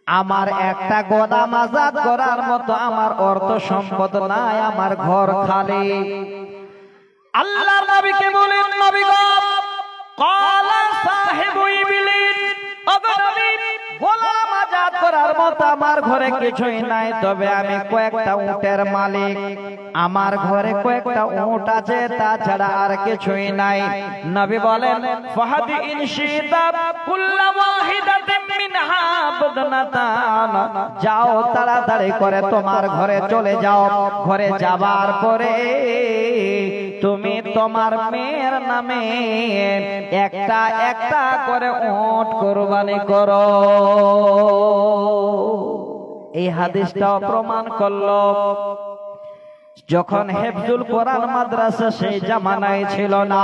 আমার একটা গোদাম আজাদ করার মতো আমার অর্থ সম্পদ নাই, আমার ঘর খালি। আল্লাহর নবীকে বলেন, নবী গো, ক্বালা সাহিবু ইবলিস, ওগো নবী, গোলাম আজাদ করার মতো আমার ঘরে কিছুই নাই, তবে আমি কয়েকটা উটের মালিক, আমার ঘরে কয়েকটা উট আছে, তাছাড়া আর কিছুই নাই। নবী বলেন, ফাহাদি ইনশিতা কুল্লা ওয়াহিদাতিন মিনহা বুদনাতান, যাও তাড়াতাড়ি করে তোমার ঘরে চলে যাও। ঘরে যাবার পরে তুমি তোমার মেয়ের নামে একটা একটা করে উট কুরবানি করো। এই হাদিসটাও প্রমাণ করলো, যখন হেফজুল কোরআন মাদ্রাসা সেই জামানায় ছিল না,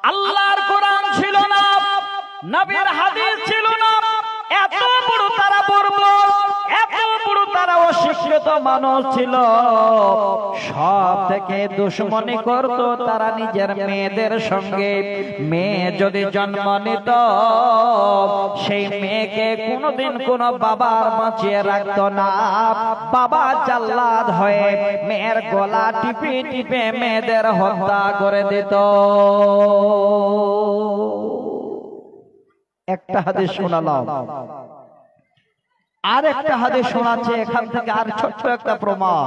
আল্লাহর কোরআন ছিল না, নবীর হাদিস ছিল না, এত বড় তারা পড়বো, এত বড় তারা যারা অশিক্ষিত মানুষ ছিল সব থেকে দুশমনি করত তারা নিজের মেয়েদের সঙ্গে। মেয়ে যদি জন্ম নিত সেই মেয়েকে কোনোদিন কোনো বাবার বাঁচিয়ে রাখতো না। বাবা জাল্লাদ হয়ে মেয়ের গলা টিপে টিপে মেয়েদের হত্যা করে দিত। একটা হাদিস শোনালাম, আর একটা হাদিস শোনাচ্ছে এখান থেকে আর ছোট্ট একটা প্রমাণ।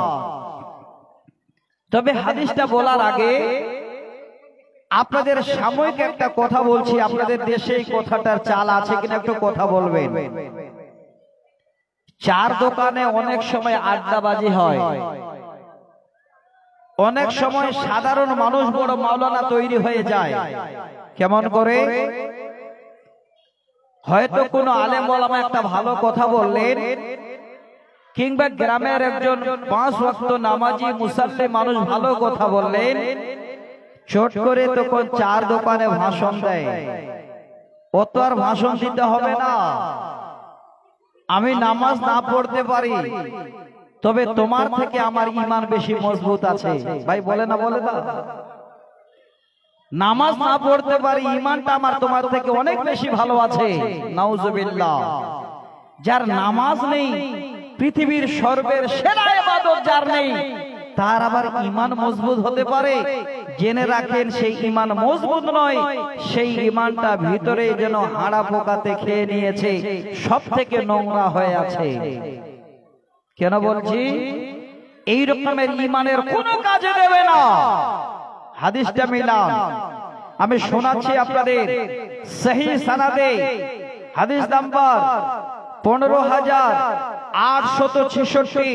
তবে হাদিসটা বলার আগে আপনাদের সাময়িক একটা কথা বলছি। আপনাদের দেশে এই কথাটার চাল আছে কিনা একটু কথা বলবেন। চার দোকানে অনেক সময় আড্ডাবাজি হয়, অনেক সময় সাধারণ মানুষ বড় মাওলানা তৈরি হয়ে যায়। কেমন করে? হয়তো কোনো আলেম ওলামা একটা ভালো কথা বললেন, কিংবা গ্রামের একজন 5 ওয়াক্ত নামাজি মুসাল্লি মানুষ ভালো কথা বললেন, চট করে তখন চার দোকানে ভাষণ দেয়। অত আর ভাষণ দিতে হবে না, আমি নামাজ না পড়তে পারি, তবে তোমার থেকে আমার ঈমান বেশি মজবুত আছে। ভাই বলে না, বলে না? নামাজ না পড়তে পারি, ঈমানটা আমার তোমার থেকে অনেক বেশি ভালো আছে। নাউজুবিল্লাহ। যার নামাজ নেই, পৃথিবীর সর্বের সেরা ইবাদত যার নেই, তার আবার ঈমান মজবুত হতে পারে? জেনে রাখেন সেই ঈমান মজবুত নয়, সেই ঈমানটা ভিতরে যেন হাড়া পোকাতে খেয়ে নিয়েছে, সব থেকে নোংরা হয়ে আছে। কেন বলছি? এই রকমের ঈমানের কোনো কাজে দেবে না। হাদিসটা মিলান, আমি শোনাচ্ছি আপনাদের সহিহ সনদে। হাদিস নাম্বার 15866।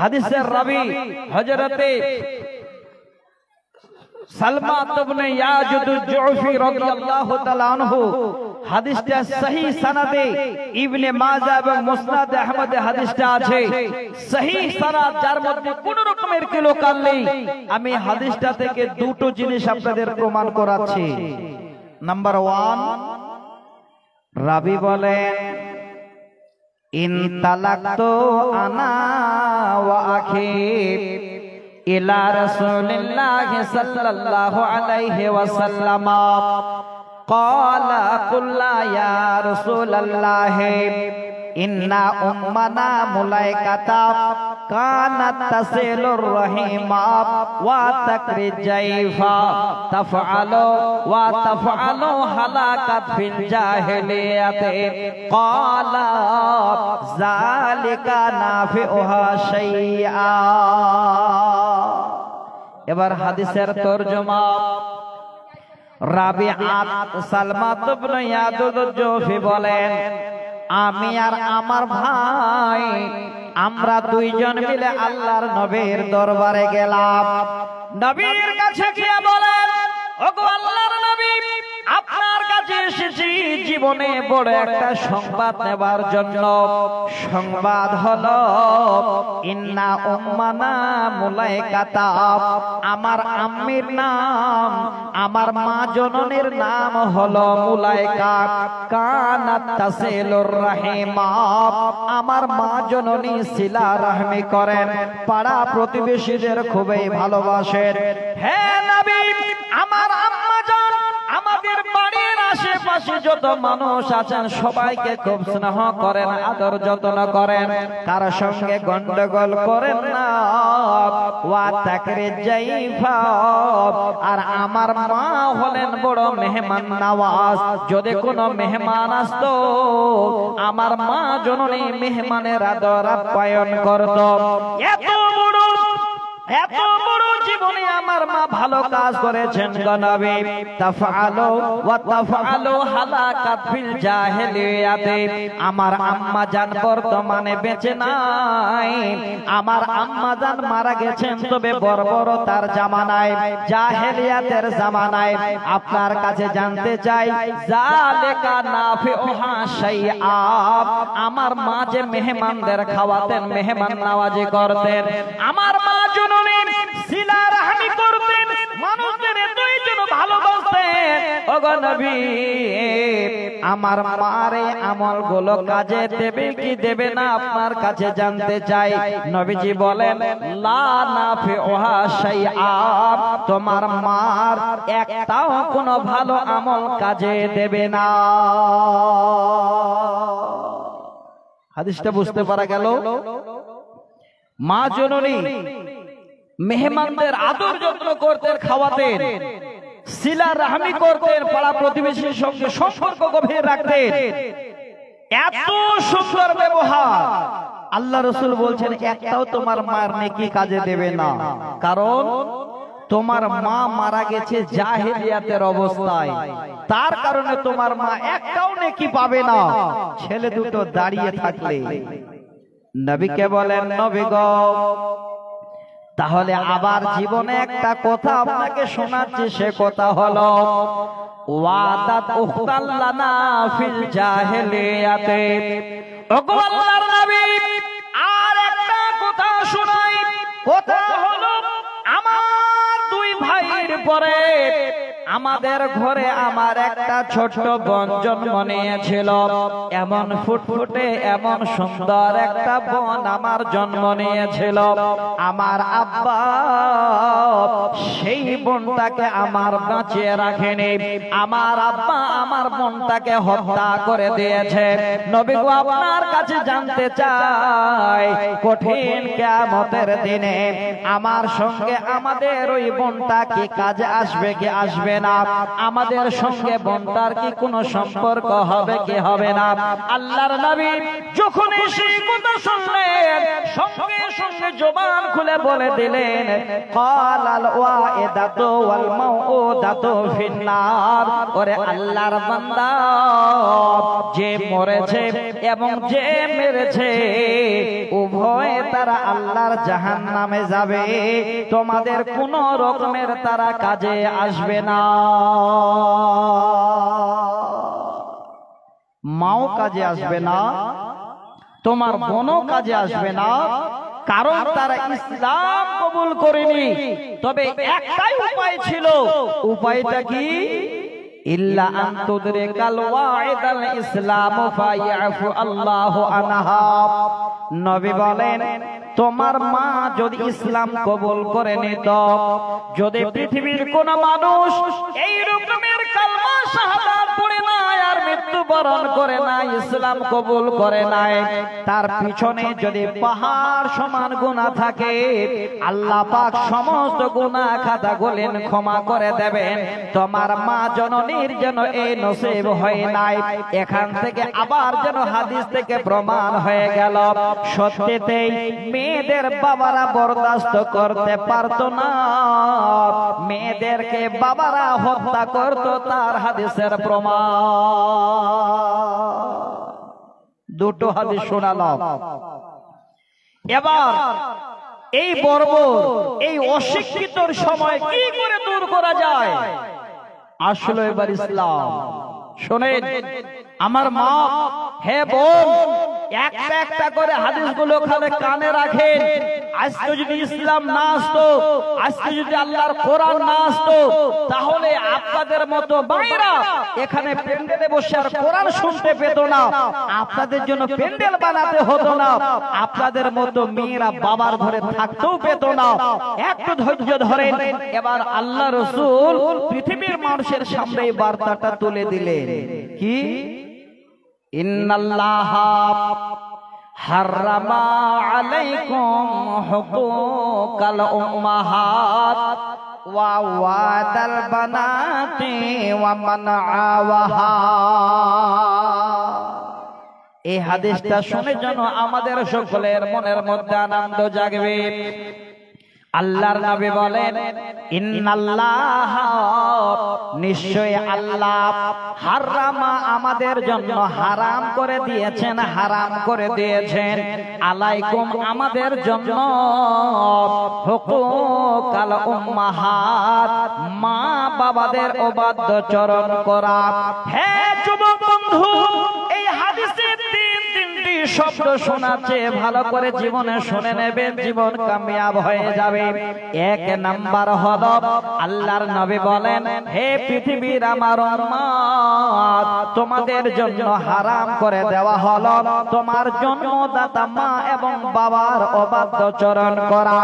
হাদিসের রাবি হযরতে সালমা ইবনে ইয়াজুদ আল-জুফি রাদিয়াল্লাহু তাআলা আনহু। হাদিসটা সহিহ সনদে ইবনে মাজাহ এবং মুসনাদ আহমদে হাদিসটা আছে। সহিহ সনদ, যার মধ্যে কোনো রকমের কিলোকাল নেই। আমি হাদিসটা থেকে দুটো জিনিস আপনাদের প্রমাণ করাচ্ছি। নাম্বার 1, রাবি বলেন, ইন তালাকতু আনা ওয়া আখি ইলা রাসূলিল্লাহ সাল্লাল্লাহু আলাইহি ওয়াসাল্লাম ক্বালা কুল্লা ইয়া রাসূলাল্লাহ ইন্না উম্মানা মুলাইকাতা কানাত তাসিলুর রহিমা ওয়া তাকরিজাইফা তাফআলু হালাকাত ফিল জাহিলিয়াতি ক্বালা যালিকা নাফিউহা শাইআ। এবার হাদিসের তরজমা। রাবিআত সালমা ইবনে ইয়াজুদ আল-জুফি বলেন, আমি আর আমার ভাই আমরা দুইজন মিলে আল্লাহর নবীর দরবারে গেলাম। নবীর কাছে গিয়ে বলেন, ওগো আল্লাহর নবী, আপনার কাছে এসেছি জীবনে বড় একটা সংবাদ নেবার জন্য। সংবাদ হলো, ইন্না উম্মানা মুলাইকাতা, আমার আম্মির নাম, আমার মা জননীর নাম হলো মুলাইকা। কানাত তাসিলুর রাহিমা, আমার মা জননী সিলা রাহমি করেন, পাড়া প্রতিবেশীদের খুবই ভালোবাসেন। হে নবী, আমার আম্মা জান আমাদের বাড়ির আশেপাশে যত মানুষ আছেন সবাইকে খুব স্নেহ করেন, আদর যত্ন করেন, কার সঙ্গে গন্ডগোল করেন না। ওয়া তাকরিজাইফা, আর আমার মা হলেন বড় মেহমান নওয়াজ। যদি কোনো মেহমান আসতো, আমার মা জননী মেহমানের আদর আপ্যায়ন করত। এত বড় জীবনে আমার মা ভালো কাজ করেছেন গো নবী। তাফআলু হালাকাত ফিল জাহিলিয়াতি, আমার আম্মা জান বর্তমানে বেঁচে নাই, আমার আম্মা জান মারা গেছেন তবে বর্বরতার জামানায়, জাহেলিয়াতের জামানায়। আপনার কাছে জানতে চাই, যালিকা নাফিউহা শাইআ, আমার মা যে মেহমানদের খাওয়াতেন, মেহমান নওয়াজি করতেন, আমার মা জননী সিলা রাহমি করতেন, মানুষদের দুইজন ভালোবাসতেন। ওগো নবী আমার মারে আমল গুলো কাজে দেবে কি দেবে না আপনার কাছে জানতে চাই। নবীজি বলেন লা নাফিউহা শাইআ, তোমার মার একটাও কোনো ভালো আমল কাজে দেবে না। হাদিসটা বুঝতে পারা গেল? মা জননী মেহমানদের আদর যত্ন করতেন, খাওয়াতেন, সিলা রাহমি করতেন, পাড়া প্রতিবেশীর সঙ্গে সম্পর্ক গভীর রাখতেন। এত সুন্দর ব্যবহার, আল্লাহ রাসূল বলছেন একটাও তোমার মার নেকি কাজে দেবে না। কারণ তোমার মা মারা গেছে জাহেলিয়াতের অবস্থায়, তার কারণে তোমার মা একটাও নেকি পাবে না। ছেলে দুটো দাঁড়িয়ে থাকলে নবীকে বলেন নবী গো, তাহলে আবার জীবনে একটা কথা আপনাকে শোনাচ্ছি, সে কথা হলো ওয়াদাত উখতাল লানা ফিল জাহেলিয়াতে। ওগো আল্লাহর নবী, আর একটা কথা শোনাই। কথা হলো আমার দুই ভাইয়ের পরে আমাদের ঘরে আমার একটা ছোট বোন জন্ম নিয়েছিল। এমন ফুটফুটে এমন সুন্দর একটা বোন আমার জন্ম নিয়েছিল। আমার আব্বা সেই বোনটাকে আমার বাঁচিয়ে রাখেনি। আমার আব্বা আমার বোনটাকে হত্যা করে দিয়েছে। নবী গো, আপনার কাছে জানতে চাই, কঠিন কিয়ামতের দিনে আমার সঙ্গে আমাদের ওই বোনটা কি কাজে আসবে কি আসবে না? আমাদের সঙ্গে বোনটার কি কোনো সম্পর্ক হবে কি হবে না? আল্লাহর নবী যখন সেই কথা শুনলেন, সঙ্গে সঙ্গে জবান খুলে বলে দিলেন ক্বালাল ওয়াইদাতু ওয়াল মাউউদাতু ফিন্নার। ওরে আল্লাহর বান্দা, যে মরেছে এবং যে মেরেছে উভয় তারা আল্লাহর জাহান্নামে যাবে। তোমাদের কোনো রকমের তারা কাজে আসবে না। মাও কাজে আসবে না, তোমার বোনও কাজে আসবে না, কারণ তারা ইসলাম কবুল করেনি। তবে একটাই উপায় ছিল। উপায়টা কি? ইল্লা আন তুদরিকাল ওয়াইদাল ইসলাম ফায়াফু আল্লাহু আনহা। নবী বলেন তোমার মা যদি ইসলাম কবুল করে নিত, যদি পৃথিবীর কোন মানুষ এই রকমের কালমা শাহাদাত পড়ে না আর মৃত্যুবরণ করে না, ইসলাম কবুল করে নাই, তার পিছনে যদি পাহাড় সমান গুনাহ থাকে, আল্লাহ পাক সমস্ত গুনাহ খাতা গুলেন ক্ষমা করে দেবেন। তোমার মা জননীর যেন এই নসিব হয় নাই। এখান থেকে আবার যেন হাদিস থেকে প্রমাণ হয়ে গেল, সত্যিতেই মেয়েদের বাবারা বরদাস্ত করতে পারতো না, মেয়েদেরকে বাবারা হত্যা করতো। তার হাদিসের প্রমাণ, দুটো হাদিস শোনালাম। এবার এই বর্বর এই অশিক্ষিতর সময় কি করে দূর করা যায়? আসলে এবার ইসলাম শোনেন আমার মা, হে বোন, একটা একটা করে হাদিসগুলো খালে কানে রাখেন। আজকে যদি ইসলাম না আসতো, আজকে যদি আল্লাহর কোরআন না আসতো, তাহলে আপনাদের মতো মায়েরা এখানে প্যান্ডেলে বসে আর কোরআন শুনতে পেত না, আপনাদের জন্য প্যান্ডেল বানাতে হতো না, আপনাদের মতো মেয়েরা বাবার ঘরে থাকতেও পেত না। একটু ধৈর্য ধরেন। এবার আল্লাহ রাসূল পৃথিবীর মানুষের সামনে এই বার্তাটা তুলে দিলেন। কি? ইন্নাল্লাহা হারামা আলাইকুম হুকুকাল উম্মাহাত ওয়া ওয়াদাল বানাতি ওয়া মানআওয়াহা। এই হাদিসটা শুনে যেন আমাদের সকলের মনের মধ্যে আনন্দ জাগবে। আল্লাহর নবী বলেন ইন্নাল্লাহ, নিশ্চয় আল্লাহ, হারামা আমাদের জন্য হারাম করে দিয়েছেন, হারাম করে দিয়েছেন, আলাইকুম আমাদের জন্য, হুকুকাল উম্মাহাত মা বাবাদের অবাধ্যচরণ করা। হে যুবক বন্ধু, এই হাদিসে তিনটি শব্দ শোনাচ্ছে, ভালো করে জীবনে শুনে নেবেন, জীবন কামিয়াব হয়ে যাবে। এক নাম্বার হলো আল্লাহর নবী বলেন, হে পৃথিবীর আমার উম্মত, তোমাদের জন্য হারাম করে দেওয়া হলো তোমার জন্মদাতা মা এবং বাবার অবাধ্যচরণ করা।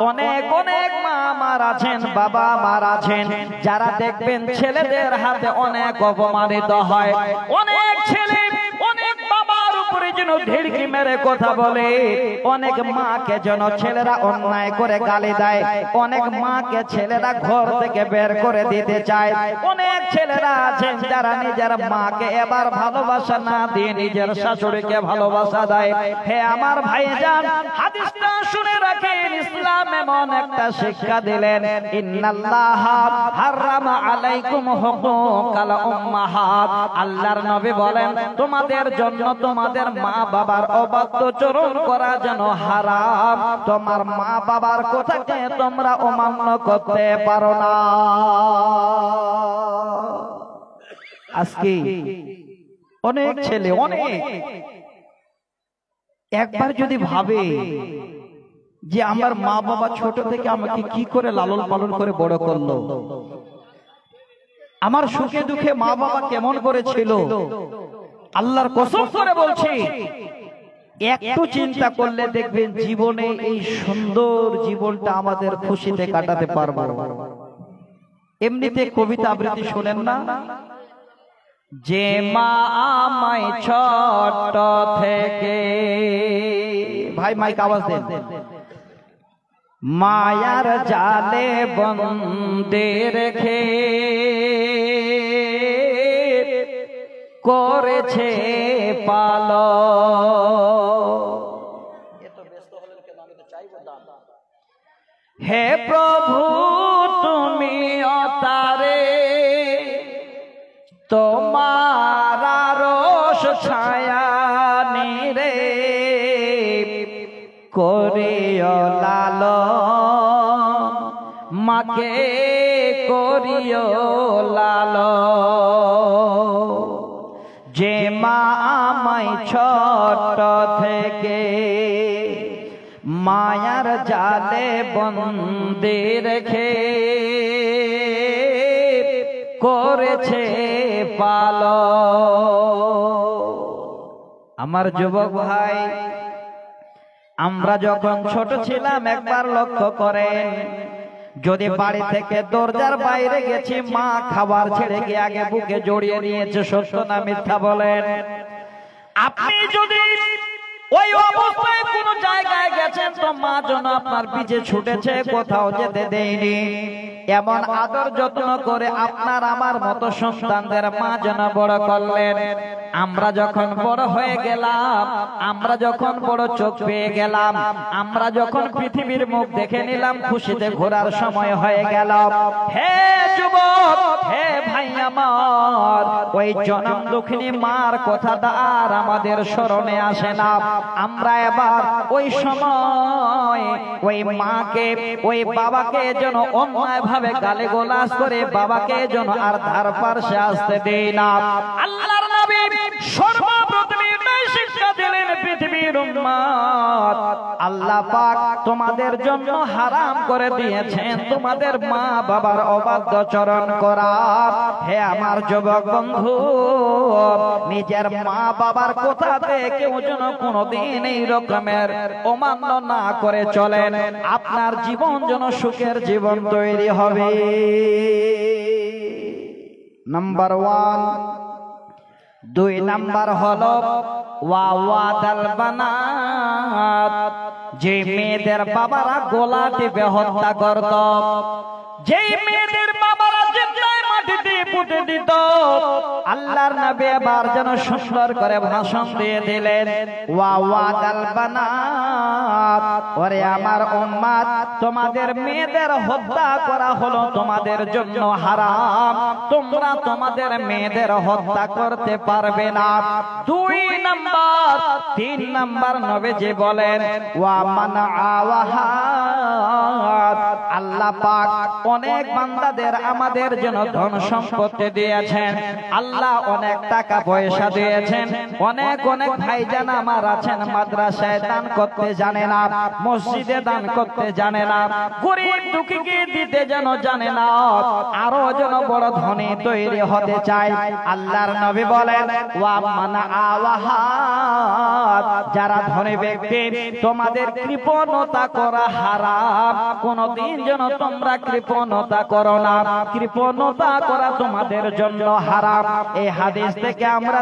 অনেক অনেক মা আমার আছেন, বাবা আমার আছেন, যারা দেখবেন ছেলেদের হাতে অনেক অপমানিত হয়। অনেক ছেলে অনেক বাবার উপরে যেন ঢিড়কি মেরে কথা বলে, অনেক মাকে যেন ছেলেরা অন্যায় করে গালি দেয়, অনেক মাকে ছেলেরা ঘর থেকে বের করে দিতে চায়। অনেক ছেলেরা আছেন যারা নিজের মাকে এবার ভালোবাসা না দিয়ে নিজের শাশুড়িকে ভালোবাসা দেয়। হে আমার ভাইজান, হাদিসটা শুনে রাখেন, ইসলাম এমন একটা শিক্ষা দিলেন, ইন্নাল্লাহা হারামা আলাইকুম হুকুকাল উম্মাহাত। আল্লাহর নবী বলেন, তোমাদের জন্য তোমাদের মা বাবার অবাধ্যচরণ করা যেন হারাম। তোমার মা বাবার কথাকে তোমরা অমান্য করতে পারো না। আজকে অনেক ছেলে অনেক একবার যদি ভাবে যে আমার মা বাবা ছোট থেকে আমাকে কি করে লালন পালন করে বড় করলো, আমার সুখে দুঃখে মা বাবা কেমন করেছিল, আল্লাহর কসম করে বলছি, একটু চিন্তা করলে দেখবেন জীবনে এই সুন্দর জীবনটা আমাদের খুশিতে কাটাতে পারবো। এমনিতে কবিতা আবৃত্তি শোনেন না, যে মা আমায় ছোট থেকে, ভাই মাইক আওয়াজ দেন, মায়ার জালে বন্দে রেখে করেছে পালন। হে প্রভু তুমি অতারে তোমার রোষ ছায়া নিরে করিও লালন, মাকে করিও লালন। যে মা আমায় ছোট থেকে মায়ার জালে বন্দী রেখে করেছে পালন। আমার যুবক ভাই, আমরা যখন ছোট ছিলাম একবার লক্ষ্য করেন, যদি বাড়ি থেকে দরজার বাইরে গেছি, মা খাবার ছেড়ে গিয়ে আগে বুকে জড়িয়ে নিয়েছে, সত্য না মিথ্যা বলেন? আপনি যদি ওই অবস্থায় কোন জায়গায় গেছেন তো মা যেন আপনার পিছে ছুটেছে, কোথাও যেতে দেয়নি। এমন আদর যত্ন করে আপনার আমার মতো সন্তানদের মা যেন বড় করলেন। আমরা যখন বড় হয়ে গেলাম, আমরা যখন বড় চোখ পেয়ে গেলাম, আমরা যখন পৃথিবীর মুখ দেখে নিলাম, খুশিতে ঘোরার সময় হয়ে গেল। হে যুবক, হে ভাই আমার, ওই জনম দুঃখিনী মার কথাটা আর আমাদের স্মরণে আসে না। আমরা এবার ওই সময় ওই মাকে ওই বাবাকে যেন অন্যায় ভাবে গালিগালাজ করে বাবাকে যেন আর ধার পাশে আসতে দেই না। আল্লাহর নবী সর্বপ্রথম শিক্ষা দিলেন পৃথিবীর উম্মত, আল্লাহ পাক তোমাদের জন্য হারাম করে দিয়েছেন তোমাদের মা বাবার অবাধ্যচরণ করা। হে আমার যুবক বন্ধু, নিজের মা বাবার কথাতে কেউ যেন কোনোদিন এই রকমের অমান্য না করে চলেন, আপনার জীবন যেন সুখের জীবন তৈরি হবে। নাম্বার 1। 2 নাম্বার হলো ওয়াওয়াদাল বানাত, যে মেয়েদের বাবারা গলা টিপে হত্যা করত, যেই মেয়েদের বাবারা জিন্দায় মাটিতে পুঁতে দিত, আল্লাহর নবী এবার যেন সুন্দর করে ভাষণ দিয়ে দিলেন, ওয়াওয়াদাল বানাত, ওরে আমার উম্মত, তোমাদের মেয়েদের হত্যা করা হলো তোমাদের জন্য হারাম, তোমরা তোমাদের মেয়েদের হত্যা করতে পারবে না। 2 নাম্বার 3 নাম্বার নবীজি বলেন, ওয়া মান আওয়াহাত, আল্লাহ পাক অনেক বান্দাদের আমাদের জন্য ধন সম্পত্তি দিয়েছেন, আল্লাহ অনেক টাকা পয়সা দিয়েছেন, অনেক অনেক ভাইজান আমার আছেন মাদ্রাসায় দান করতে জানে না, মসজিদে দান করতে জানে না, গরিব দুঃখীকে দিতে যেন জানে না, আরো যেন বড় ধনী তৈরি হতে চায়। আল্লাহর নবী বলেন ওয়া মানা আওয়াহাত, যারা ধনী ব্যক্তি তোমাদের কৃপণতা করা হারাম, কোনদিন যেন তোমরা কৃপণতা করো না, কৃপণতা করা তোমাদের জন্য হারাম। এই হাদিস থেকে আমরা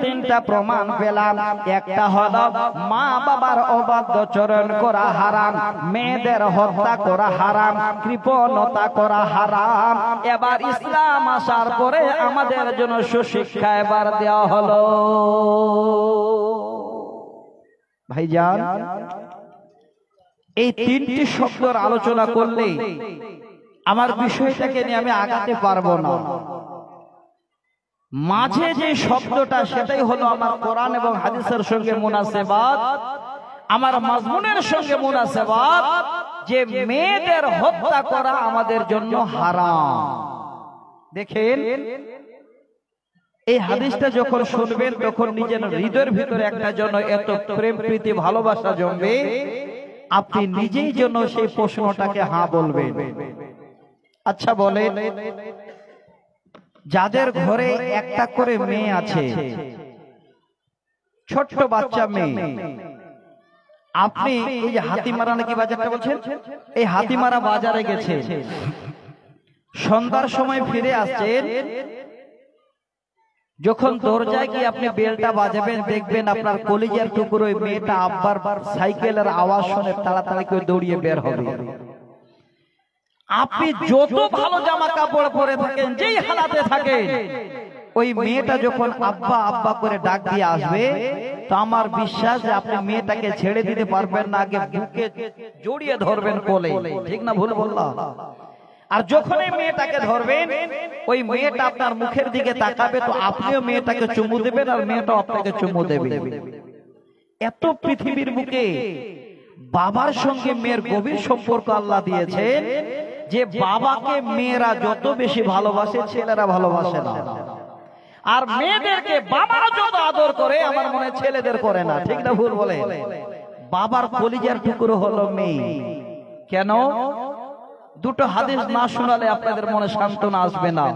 তিনটা প্রমাণ পেলাম। একটা হলো মা বাবার অবাধ্যচরণ করা হারাম, মেয়েদের হত্যা করা হারাম, কৃপণতা করা হারাম। এবার ইসলাম আসার পরে আমাদের জন্য সুশিক্ষা এবার দেওয়া হলো। ভাইজান, এই তিনটি শব্দের আলোচনা করলে আমার বিষয়টাকে নিয়ে আমি আগাতে পারবো না। মাঝে যে শব্দটা সেটাই হলো আমার কোরআন এবং হাদিসের সঙ্গে মুনাসেবাত, আমার মাজমুনের সঙ্গে মুনাসেবাত, যে মেয়েদের হত্যা করা আমাদের জন্য হারাম। দেখেন, এই হাদিসটা যখন শুনবেন তখন নিজের হৃদয়ের ভিতরে একটা জন্য এত প্রেম প্রীতি ভালোবাসা জমবে, আপনি নিজেই জন্য সেই প্রশ্নটাকে হ্যাঁ বলবেন। আচ্ছা বলেন, যাদের ঘরে একটা করে মেয়ে আছে, ছোট্ট বাচ্চা মেয়ে, আপনি এই যে হাতিমারা নাকি বাজারটা বলছেন, এই হাতিমারা বাজারে গেছে, সন্ধ্যার সময় ফিরে আসছেন, যখন দরজায় গিয়ে আপনি বেলটা বাজাবেন, দেখবেন আপনার কলিজার টুকরো ওই মেয়েটা আব্বার সাইকেলের আওয়াজ শুনে তাড়াতাড়ি করে দৌড়িয়ে বের হবে। আপনি যত ভালো জামা কাপড় পরে থাকেন, যেই হালাতে থাকেন, ওই মেয়েটা যখন আব্বা আব্বা করে ডাক দিয়ে আসবে, তো আমার বিশ্বাস যে আপনি মেয়েটাকে ছেড়ে দিতে পারবেন না, আগে বুকে জড়িয়ে ধরবেন কোলে। ঠিক না ভুল বললাম? আর যখন এই মেয়েটাকে ধরবেন, ওই মেয়েটা আপনার মুখের দিকে তাকাবে, তো আপনিও মেয়েটাকে চুমু দেবেন আর মেয়েটাও আপনাকে চুমু দেবে। এত পৃথিবীর বুকে বাবার সঙ্গে মেয়ের গভীর সম্পর্ক আল্লাহ দিয়েছেন যে বাবাকে মেয়েরা যত বেশি ভালোবাসে ছেলেরা ভালোবাসে না, আর মেয়েদেরকে বাবারা যত আদর করে আমার মনে হয় ছেলেদের করে না। ঠিক না ভুল বলে? বাবার কলিজার টুকরো হলো মেয়ে। কেন? দুটো হাদিস না শোনালে আপনাদের মনে সান্ত্বনা আসবে না,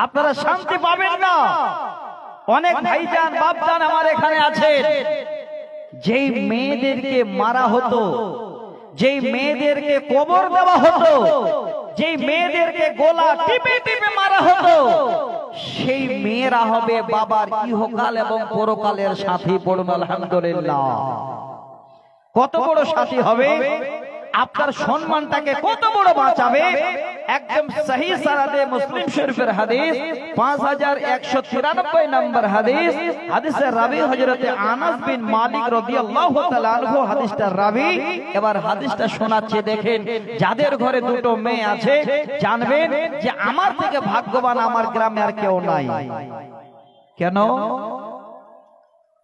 আপনারা শান্তি পাবেন না। অনেক ভাইজান বাপজান আমার এখানে আছে, যেই মেয়েদেরকে মারা হতো, যেই মেয়েদেরকে কবর দেওয়া হতো, যেই মেয়েদেরকে গলা টিপে টিপে মারা হতো, সেই মেয়েরা হবে বাবার ইহকাল এবং পরকালের সাথী। পড়ুন আলহামদুলিল্লাহ। কত বড় সাথী হবে, আপনার সম্মানটাকে কত বড় বাঁচাবে। একদম সহি সারাদে মুসলিম শরীফের হাদিস 5193 নম্বর হাদিস, হাদিসের রাবি হযরতে আনাস বিন মালিক রাদিয়াল্লাহু তাআলা আনহু হাদিসটার রাবি। এবার হাদিসটা শোনাচ্ছে, দেখেন, যাদের ঘরে দুটো মেয়ে আছে জানবেন যে আমার থেকে ভাগ্যবান আমার গ্রামে আর কেউ নাই। কেন?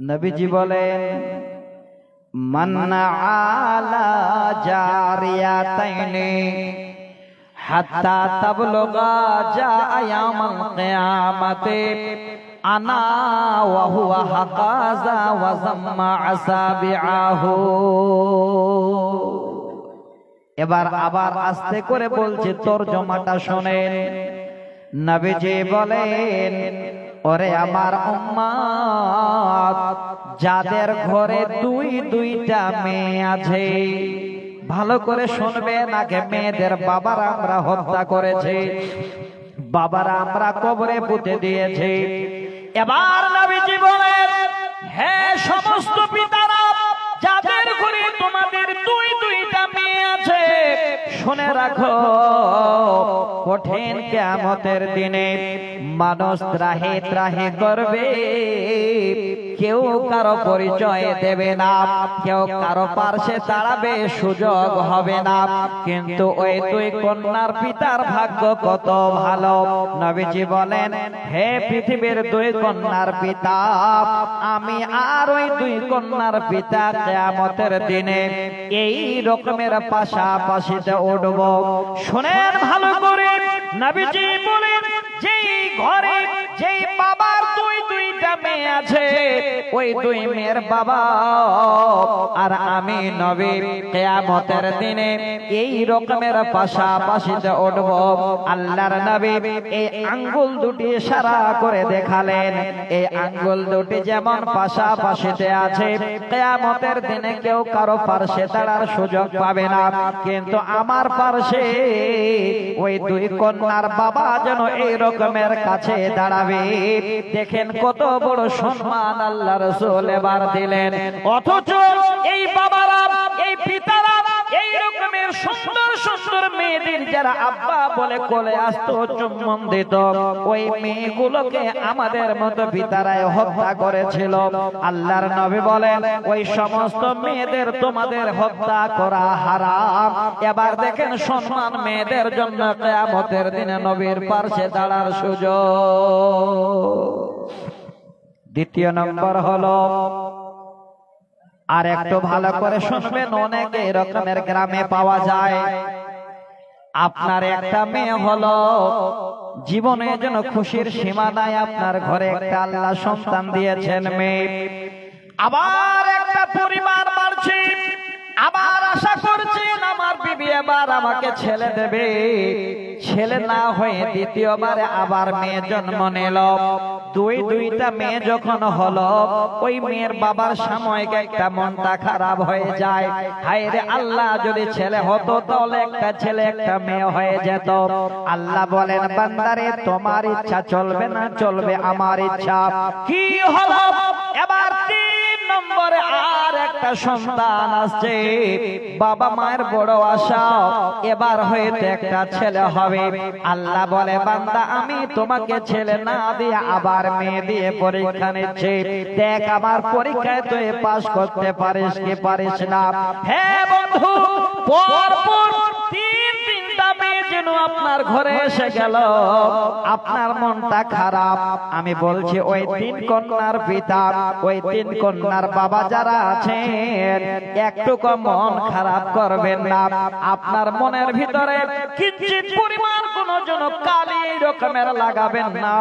নবীজি বলেন মান আলা জারিয়াতাইনি হাত্তা তাবলুগা জায়ামাল কিয়ামাতে আনা ওয়া হুয়া হাকাযা ওয়া জাম্মা আসাবিআহু। এবার আবার আস্তে করে বলছে, তরজমাটা শুনেন। নবীজি বলেন, ওরে আমার উম্মত, যাদের ঘরে দুইটা মেয়ে আছে, ভালো করে শুনবেন। আগে মেয়েদের বাবারা আমরা হত্যা করেছে, বাবারা আমরা কবরে পুঁতে দিয়েছে। এবার নবীজি বলেন, হে সমস্ত পিতারা, যাদের ঘরে তোমাদের দুইটা মেয়ে আছে, শুনে রাখো, কঠিন কিয়ামতের দিনে মানুষ ত্রাহি ত্রাহি করবে, কেউ কারো পরিচয় দেবে না, কেউ কারো পার্শ্বে দাঁড়াবে সুযোগ হবে না। কিন্তু ওই দুই কন্যার পিতার ভাগ্য কত ভালো। নবীজি বলেন, হে পৃথিবীর দুই কন্যার পিতা, আমি আর ওই দুই কন্যার পিতা কিয়ামতের দিনে এই রকমের পাশাপাশিতে উঠব। শুনেন ভালো করে, নবীজি বলেন, যেই ঘরে যেই বাবা মেয়ে আছে, ওই দুই মেয়ের বাবা আর আমি নবী কিয়ামতের দিনে এই রকমের পাশাপাশিতে উঠব। আল্লাহর নবী এই আঙ্গুল দুটি ইশারা করে দেখালেন, এই আঙ্গুল দুটি যেমন পাশাপাশিতে আছে, কিয়ামতের দিনে কেউ কারো পাশে দাঁড়ার সুযোগ পাবে না, কিন্তু আমার পাশে ওই দুই কন্যার বাবা যেন এই রকমের কাছে দাঁড়াবে। দেখেন কত বড় সম্মান আল্লাহ রাসূল এবার দিলেন। অথচ এই বাবারা, এই পিতারা এই রকমের সুন্দর সুন্দর মেয়েদের যারা আব্বা বলে কোলে আসতো, চুম্বন দিত, ওই মেয়েগুলোকে আমাদের মতো পিতারাই হত্যা করেছিল। আল্লাহর নবী বলেন ওই সমস্ত মেয়েদের তোমাদের হত্যা করা হারাম। এবার দেখেন সম্মান মেয়েদের জন্য কিয়ামতের দিনে নবীর পাশে দাঁড়ার সুযোগ। দ্বিতীয় নম্বর হলো, আর একটু ভালো করে শুনবেন, অনেক এরকমের গ্রামে পাওয়া যায়। আপনার একটা মেয়ে হলো, জীবনে যেন খুশির সীমা নাই, আপনার ঘরে একটা আল্লাহ সন্তান দিয়েছেন মেয়ে, আবার একটা পরিবার বাড়ছে, আবার আশা করছেন আমার বিবি এবার আমাকে ছেলে দেবে, ছেলে না হয়ে দ্বিতীয়বারে আবার মেয়ে জন্ম নিল। দুইটা মেয়ে যখন হলো, ওই মেয়ের বাবার সাময়িক একটা মনটা খারাপ হয়ে যায়, হায় রে আল্লাহ যদি ছেলে হতো তাহলে একটা ছেলে একটা মেয়ে হয়ে যেত। আল্লাহ বলেন বান্দারে তোমার ইচ্ছা চলবে না, চলবে আমার ইচ্ছা। কি হলো এবার? 3 নম্বরে আর একটা সন্তান আসছে, বাবা মায়ের বড় আশা এবার হয়তো একটা ছেলে হবে। আল্লাহ বলে বান্দা আমি তোমাকে ছেলে না দিয়ে আবার মেয়ে দিয়ে পরীক্ষা নিচ্ছি, দেখ আমার পরীক্ষায় তুই পাস করতে পারিস কি পারিস না। হ্যাঁ বন্ধু, পরপর তিনটা মেয়ে যেন আপনার ঘরে এসে গেল, আপনার মনটা খারাপ। আমি বলছি ওই 3 কন্যার পিতা, ওই 3 কন্যার বাবা যারা আছেন, একটুকু মন খারাপ করবেন না। আপনার মনের ভিতরে কিঞ্চিত পরিমাণ কোন যেন কালি রকমের লাগাবেন না।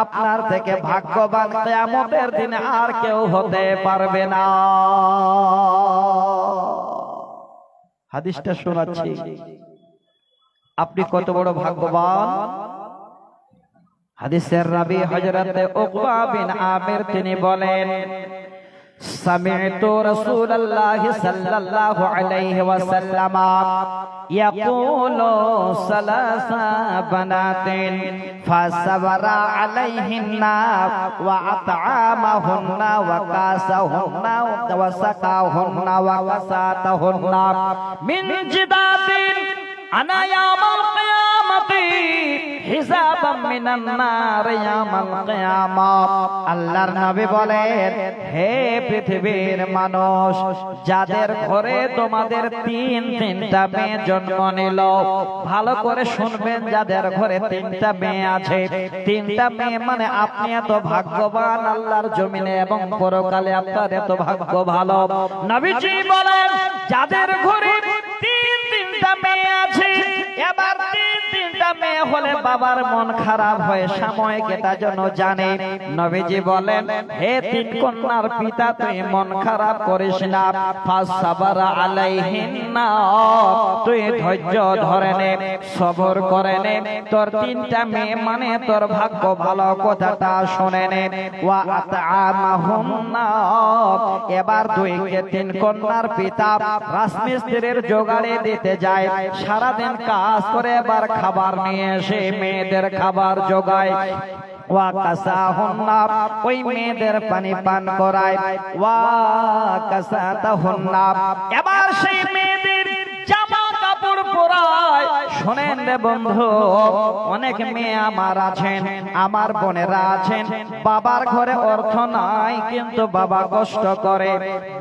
আপনার থেকে ভাগ্যবান কিয়ামতের দিনে আর কেউ হতে পারবে না। হাদিসটা শোনাচ্ছি, আপনি কত বড় ভাগ্যবান। হাদিসের রাবি হযরত উকবা বিন আমির তিনি বলেন, সামি'তু রাসূলুল্লাহ সাল্লাল্লাহু আলাইহি ওয়াসাল্লাম ইয়াকুলু সালাসা বানাতিন ফাসাবারা আলাইহিন্না ওয়া আত'আমাহুন্না ওয়া কাসাহুন্না ওয়া সাকাহুন্না ওয়া কাসাতাহুন্না মিন জিদাতিন আনা ইয়াউমাল কিয়ামাতি হিসাবাম মিনান নার ইয়াউমাল কিয়ামাহ। আল্লাহর নবী বলেন, হে পৃথিবীর মানুষ, যাদের ঘরে তোমাদের 3টা মেয়ে জন্ম নিল, ভালো করে শুনবেন, যাদের ঘরে 3টা মেয়ে আছে, 3টা মেয়ে মানে আপনি এত ভাগ্যবান আল্লাহর জমিনে এবং পরকালে আপনার এত ভাগ্য ভালো। নবীজি বলেন যাদের ঘরে 3টা মেয়ে আছে, এবার 3টা মেয়ে হলে বাবার মন খারাপ হয়, সাময়িক এটা যেন জানে। নবীজি বলেন, হে 3 কন্যার পিতা তুই মন খারাপ করিস না, ফাসাবারা আলাইহিন্না, তুই ধৈর্য ধরে নে, সবর করে নে, তোর 3টা মেয়ে মানে তোর ভাগ্য ভালো, কথাটা শুনে নে। ওয়া আত'আমাহুন্না, এবার 3 কন্যার পিতা রাজমিস্ত্রির জোগাড়ে দিতে যায়, সারাদিন কাজ করে এবার খাবার নিয়ে এসে মেয়েদের খাবার জোগায়। ওয়া কাসাহুন্না, ওই মেয়েদের পানি পান করায়। ওয়া কাসাতাহুন্না, এবার সেই মেয়েদের জামা কাপড় পরায়। শোনেন রে বন্ধু, অনেক মেয়ে আমার আছেন, আমার বোনেরা আছেন, বাবার ঘরে অর্থ নাই কিন্তু বাবা কষ্ট করে।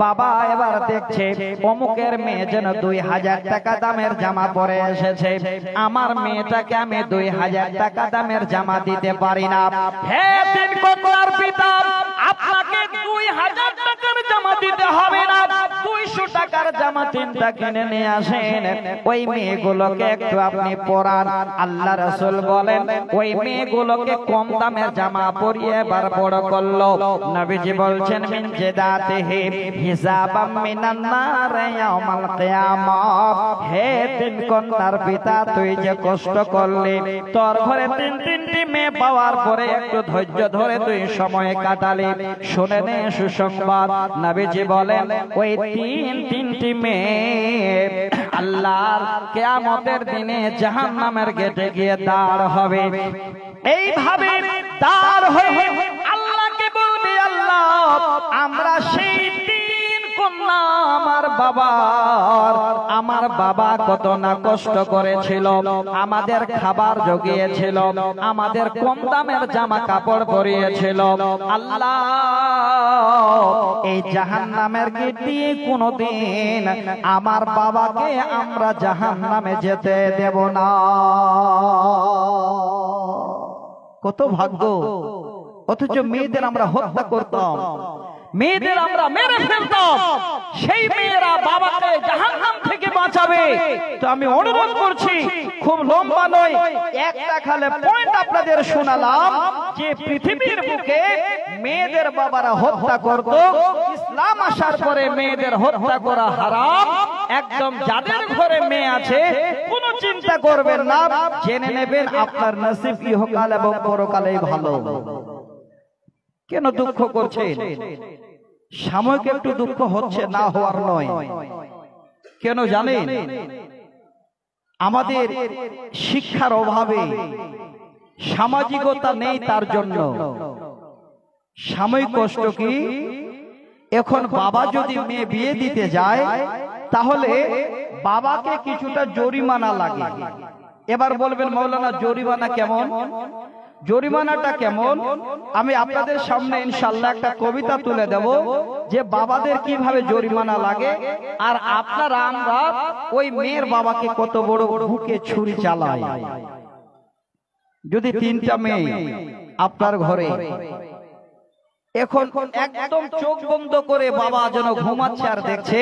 বাবা এবার দেখছে অমুকের মেয়ে যেন 2000 টাকা দামের জামা পরে এসেছে, আমার মেয়েটাকে আমি 2000 টাকা দামের জামা দিতে পারি না। হে 3 কন্যার পিতা, আপনাকে 2000 টাকার জামা দিতে হবে না, 200 টাকার জামা 3টা কিনে নিয়ে আসেন। ওই মেয়েগুলোকে একটু আপনি পরান। আল্লাহ রাসূল বলেন ওই মেয়েগুলোকে কম দামের জামা পরিয়ে এবার বড় করলো। নবীজি বলছেন মিন জিদাতিহি হিসাবাম মিনান নার ইয়াউমাল কিয়ামাহ। হে তিন কন্যার পিতা, তুই যে কষ্ট করলি, তোর ঘরে তিনটি মেয়ে পাওয়ার পরে একটু ধৈর্য ধরে তুই সময় কাটালি। শুনে নে সুসংবাদ, নবীজি বলেন ওই তিনটি মেয়ে আল্লাহর কিয়ামতের দিনে জাহান্নামের গেটে গিয়ে দাঁড় হবে। এইভাবে দাঁড় হয়ে আল্লাহকে বলবে, আল্লাহ আমরা সেই আমার বাবা কত না কষ্ট করেছিল, আমাদের খাবার জুগিয়েছিল, আমাদের কম দামের জামা কাপড় পরিয়েছিল। আল্লাহ এই জাহান্নামের গেট দিয়ে কোনদিন আমার বাবাকে আমরা জাহান্নামে যেতে দেব না। কত ভাগ্য! অথচ মেয়েদের আমরা হত্যা করতাম, মেয়েদের আমরা মেরে ফেলতাম। সেই মেয়েরা বাবাকে জাহান্নাম থেকে বাঁচাবে। তো আমি অনুরোধ করছি, খুব লম্বা নয়, একটা খালে পয়েন্ট আপনাদের শোনালাম যে পৃথিবীর বুকে মেয়েদের বাবারা হত্যা করত। ইসলাম আসার পরে মেয়েদের হত্যা করা হারাম। একদম যাদের ঘরে মেয়ে আছে কোনো চিন্তা করবেন না, জেনে নেবেন আপনার নসিব ইহকাল এবং পরকালেই ভালো। কেন দুঃখ করছেন? সাময়িক একটু দুঃখ হচ্ছে, না হওয়ার নয়। কেন জানেন? আমাদের শিক্ষার অভাবে, সামাজিকতা নেই, তার জন্য সাময়িক কষ্ট কি, এখন বাবা যদি মেয়ে বিয়ে দিতে যায় তাহলে বাবাকে কিছুটা জরিমানা লাগে। এবার বলবেন মাওলানা জরিমানা কেমন? জরিমানাটা কেমন? আমি আপনাদের সামনে ইনশাআল্লাহ একটা কবিতা তুলে দেব যে বাবাদের কিভাবে জরিমানা লাগে, আর আপনারা আমরা ওই মেয়ের বাবাকে কত বড় বুকে ছুরি চালাই। যদি তিনটা মেয়ে আপনার ঘরে, এখন একদম চোখ বন্ধ করে বাবা যেন ঘুমাচ্ছে আর দেখছে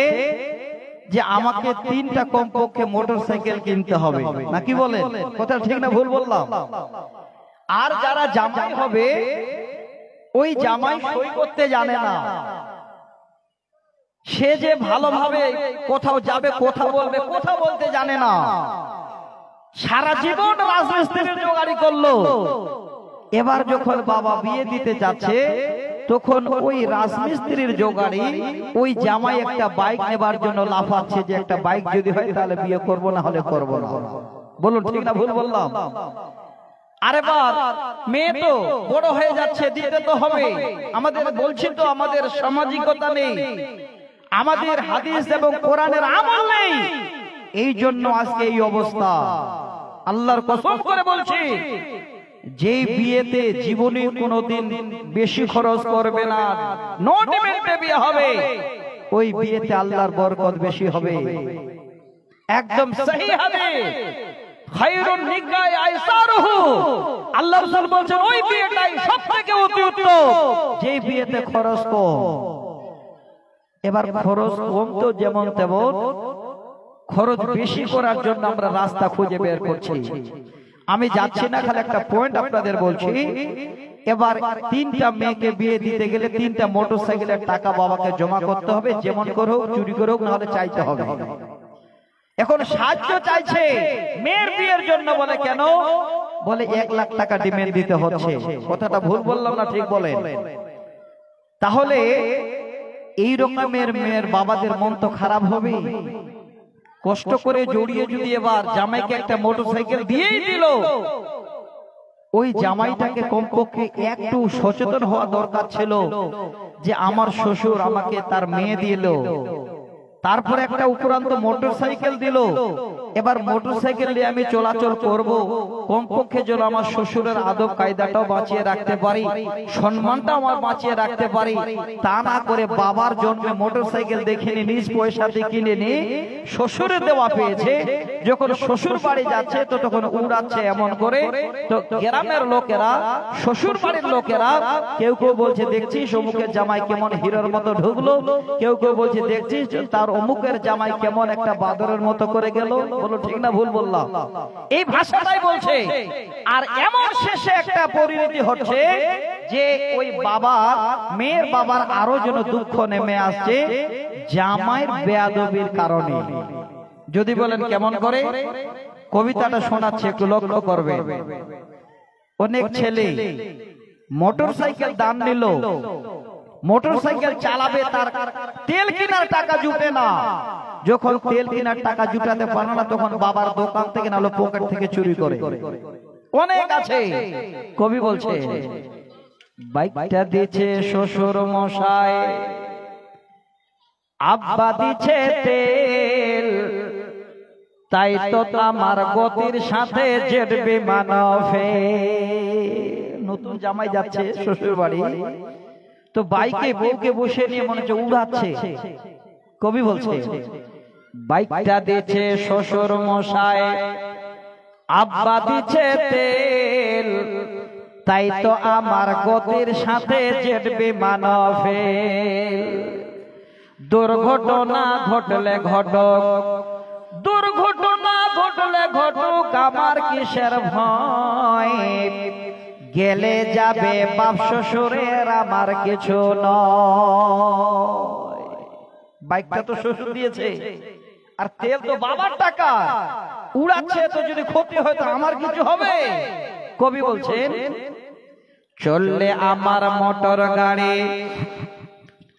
যে আমাকে তিনটা কমপক্ষে মোটরসাইকেল কিনতে হবে, নাকি বলেন? কথা ঠিক না ভুল বললাম? আর যারা জামাই হবে, ওই জামাই সই করতে জানে না। সে যে ভালোভাবে কোথাও যাবে, কথা বলবে, কথা বলতে জানে না। সারা জীবন রাজমিস্ত্রির জোগাড়ি করলো। এবার যখন বাবা বিয়ে দিতে যাচ্ছে, তখন ওই রাজমিস্ত্রির জোগাড়ি ওই জামাই একটা বাইক নেবার জন্য লাফাচ্ছে যে একটা বাইক যদি হয় তাহলে বিয়ে করব, না হলে করব না। বলুন ঠিক না ভুল বললাম? আরে বার মেয়ে তো বড় হয়ে যাচ্ছে, দিতে তো হবে। আমাদের বলছি তো আমাদের সামাজিকতা নেই, আমাদের হাদিস এবং কোরআনের আমল নেই। এই জন্য আজকে এই অবস্থা। আল্লাহর কসম করে বলছি, যেই বিয়েতে জীবনে কোনোদিন বেশি খরচ করবে না, নো ডিমেন্টে বিয়ে হবে, ওই বিয়েতে আল্লাহর বরকত বেশি হবে। একদম সহি হাদিস, খায়রুন নিকাহ আইসারুহু। আল্লাহর রাসূল বলেন ওই বিয়েটাই সবথেকে অতি উত্তম যেই বিয়েতে খরচ কম। এবার খরচ কম তো যেমন তেমন, খরচ বেশি করার জন্য আমরা রাস্তা খুঁজে বের করছি। আমি যাচ্ছি না, খালি একটা পয়েন্ট আপনাদের বলছি। এবার তিনটা মেয়েকে বিয়ে দিতে গেলে তিনটা মোটরসাইকেলের টাকা বাবাকে জমা করতে হবে, যেমন করে হোক, চুরি করে হোক, নাহলে চাইতে হবে। এখন সাহায্য চাইছে মেয়ের বিয়ের জন্য, বলে কেন? বলে 1 লাখ টাকা ডিমান্ড দিতে হচ্ছে। কথাটা ভুল বললাম না ঠিক বলেন? তাহলে এই রকমের মেয়ের বাবাদের মন তো খারাপ হবে। কষ্ট করে জড়িয়ে যদি এবার জামাইকে একটা মোটরসাইকেল দিয়েই দিল, ওই জামাইটাকে কমপক্ষে একটু সচেতন হওয়া দরকার ছিল যে আমার শ্বশুর আমাকে তার মেয়ে দিল, তারপরে একটা উপরান্ত মোটরসাইকেল দিল। এবার মোটরসাইকেল নিয়ে আমি চলাচল করব, কমপক্ষে যেন আমার শ্বশুরের আদব কায়দাটাও বাঁচিয়ে রাখতে পারি, সম্মানটা আমার বাঁচিয়ে রাখতে পারি। তা না করে বাবার জন্মে মোটরসাইকেল দেখিনি, নিজ পয়সা দিয়ে কিনে নি, শ্বশুরের দেওয়া পেয়েছে, যখন শ্বশুর বাড়ি যাচ্ছে তো তখন উড়াচ্ছে এমন করে। তো গ্রামের লোকেরা, শ্বশুর বাড়ির লোকেরা, কেউ কেউ বলছে দেখছিস অমুকের জামাই কেমন হিরোর মতো ঢুকলো, কেউ কেউ বলছে দেখছিস তার অমুকের জামাই কেমন একটা বাদরের মতো করে গেল। হলো, ঠিক না ভুল বললাম? এই ভাষাটাই বলছে। আর এমন শেষে একটা পরিণতি হচ্ছে যে ওই বাবা, মেয়ের বাবার আরো যেন দুঃখ নেমে আসছে জামাইয়ের বেয়াদবির কারণে। যদি বলেন কেমন করে, কবিতাটা শোনাচ্ছে, একটু লক্ষ্য করবে। অনেক ছেলে মোটরসাইকেল দাম নিল, মোটরসাইকেল চালাবে, তার তেল কেনার টাকা জুটে না। যখন তেল কেনার টাকা জুটাতে পারে না, তখন বাবার দোকান থেকে নাহলে পকেট থেকে চুরি করে। অনেক আছে। কবি বলছে, বাইকটা দিচ্ছে শ্বশুর মশাই, আব্বা দিচ্ছে তেল, তাই তো আমার গতির সাথে জেট বিমান ফেল। নতুন জামাই যাচ্ছে শ্বশুর বাড়ি, তো বাইকে বউকে বসে নিয়ে মনে হচ্ছে উড়াচ্ছে। কবি বলছে, বাইকটা দিচ্ছে শ্বশুর মশাই, আব্বা দিচ্ছে তেল, তাই তো আমার গতির সাথে জেট বিমান ফেল। দুর্ঘটনা ঘটলে ঘটক, দুর্ঘটনা ঘটলে ঘটুক, আমার কিসের ভয়, গেলে যাবে বাপ শ্বশুরের, আমার কিছু নয়। বাইকটা তো শ্বশুর দিয়েছে, আর তেল তো বাবার টাকা, উড়াচ্ছে, তো যদি ক্ষতি হয় তো আমার কিছু হবে। কবি বলছেন, চললে আমার মোটর গাড়ি,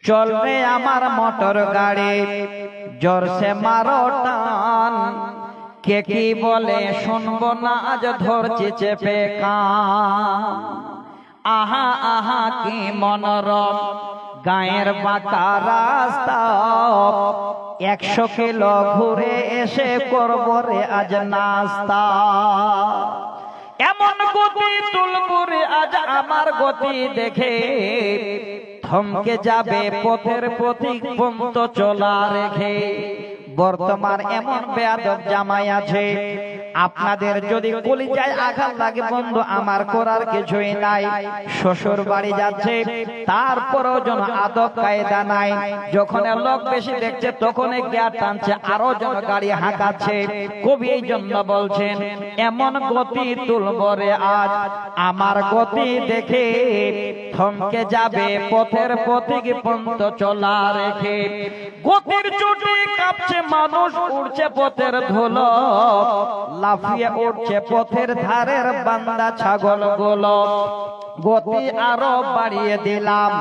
চলবে আমার মোটর গাড়ি, জোরসে মারো টান, কে কি বলে শুনবো না, আজ ধরছি চেপে কান। আহা আহা কি মনোরম গায়ের বাঁকা রাস্তা, 100 কিলো ঘুরে এসে করবো রে আজ নাস্তা। এমন গতি তুলবুরে আজ আমার গতি দেখে, থমকে যাবে পথের পথিক পন্ত চলা রেখে। বর্তমান এমন বেয়াদব জামাই আছে, আপনাদের যদি কলিজায় আঘাত লাগে বন্ধু, আমার করার কিছুই নাই। শ্বশুর বাড়ি যাচ্ছে, তারপরেও যেন আদব কায়দা নাই। যখন লোক বেশি দেখছে তখন গিয়ার টানছে, আরো যেন গাড়ি হাঁকাচ্ছে। কবি এই জন্য বলছেন, এমন গতি তুলব রে আজ আমার গতি দেখে, থমকে যাবে পথের পথিক পন্ত চলা রেখে। গতির চোটে কাঁপছে মানুষ, উড়ছে পথের ধুলো, লাফিয়ে উঠছে পথের ধারের বান্দা ছাগল গুলো। গতি আরো বাড়িয়ে দিলাম,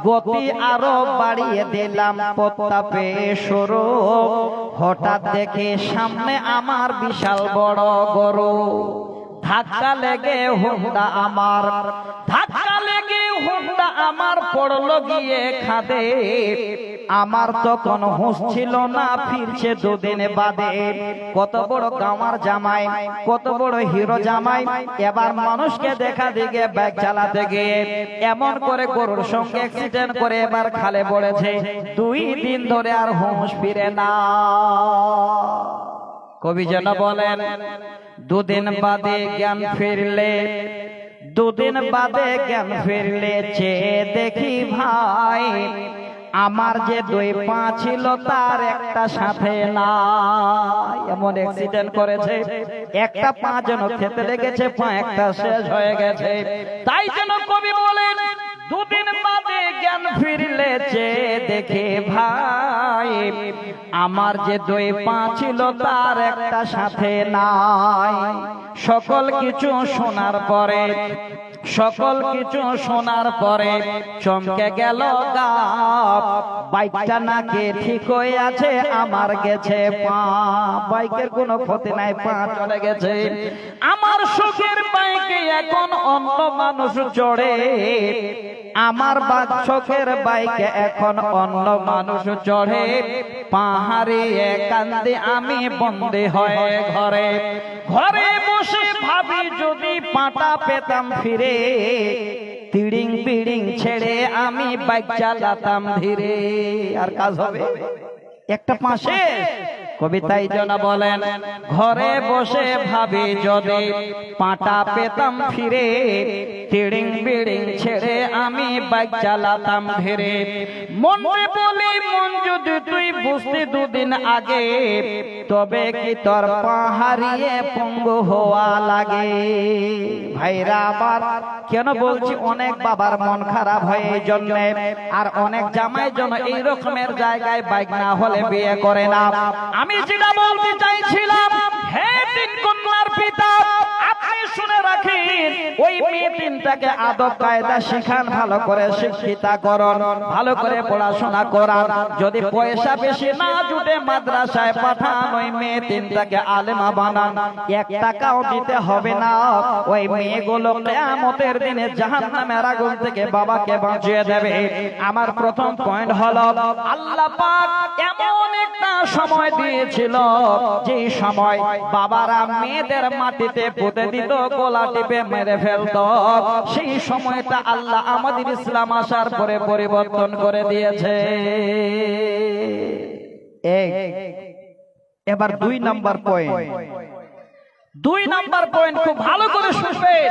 গতি আরো বাড়িয়ে দিলাম, পথটা পেয়ে সরু, হঠাৎ দেখে সামনে আমার বিশাল বড় গরু। ধাক্কা লেগে হুন্ডা আমার, ধাক্কা লেগে হুন্ডা আমার পড়লো গিয়ে খাদে। আমার তখন হুঁশ ছিল না, ফিরছে দুদিন বাদে। কত বড় গামার জামাই, কত বড় হিরো জামাই, এবার মানুষকে দেখা দিকে বাইক চালাতে গিয়ে এমন করে গরুর সঙ্গে অ্যাক্সিডেন্ট করে এবার খালে পড়েছে। 2 দিন ধরে আর হুঁশ ফিরে না। কবি যেন বলেন, 2 দিন বাদে জ্ঞান ফিরলে, 2 দিন বাদে জ্ঞান ফিরলে, চেয়ে দেখি ভাই আমার যে 2 পা ছিল তার একটা সাথে না। এমন অ্যাক্সিডেন্ট করেছে, একটা পা যেন খেতে লেগেছে, পা একটা শেষ হয়ে গেছে। তাই যেন কবি বলেন, 2 দিন বাদে জ্ঞান ফিরলে, চেয়ে দেখে ভাই আমার যে 2 পা ছিল তার একটা সাথে নাই। সকল কিছু শোনার পরে, সকল কিছু শোনার পরে চমকে গেল গাপ, বাইকটা নাকি ঠিক হয়ে আছে, আমার গেছে পা। বাইকের কোনো ক্ষতি নাই, পা চলে গেছে। আমার সুখের বাইকে এখন অন্য মানুষ চড়ে, আমার শখের বাইকে এখন অন্য মানুষ চড়ে। পাহাড়িয়ে কান্দে আমি বন্দী হয়ে ঘরে, ঘরে বসে ভাবি যদি পাটা পেতাম ফিরে, তিড়িং পিড়িং ছেড়ে আমি বাইক চালাতাম ধীরে। আর কাজ হবে, একটা পাশে কবিতায় জন বলেন, ঘরে বসে ভাবি যদি পাটা পেতাম ফিরে, টিড়িং বিড়িং ছেড়ে আমি বাইক চালাতাম ধীরে। মনে বলি মন যদি তুই বুঝতি দুদিন আগে, তবে কি তোর পা হারিয়ে পঙ্গু হওয়া লাগে। ভাইরা আবার কেন বলছি, অনেক বাবার মন খারাপ হয় এই জন্য, আর অনেক জামাই জন এই রকমের জায়গায় বাইক না হলে বিয়ে করে না। আমি যেটা বলতে চাইছিলাম, হে তিন কন্যার পিতা, আপনি শুনে রাখেন, ওই মেয়ে তিনটাকে আদব কায়দা শিখান, ভালো করে শিক্ষিতা করুন, ভালো করে পড়াশোনা করান। যদি পয়সা বেশি না জুটে মাদ্রাসায় পাঠান, ওই মেয়ে তিনটাকে আলেমা বানান, 1 টাকাও দিতে হবে না। ওই মেয়েগুলো কিয়ামতের দিনে জাহান্নামের আগুন থেকে বাবাকে বাঁচিয়ে দেবে। আমার প্রথম পয়েন্ট হলো, আল্লাহ পাক এমন একটা সময় দিয়েছিল, যে সময় বাবারা মেয়েদের মাটিতে পুঁতে দিত, গলা টিপে মেরে ফেলতো। সেই সময়টা আল্লাহ আমাদের ইসলাম আসার পরে পরিবর্তন করে দিয়েছে। এবার 2 নাম্বার পয়েন্ট খুব ভালো করে শুনবেন।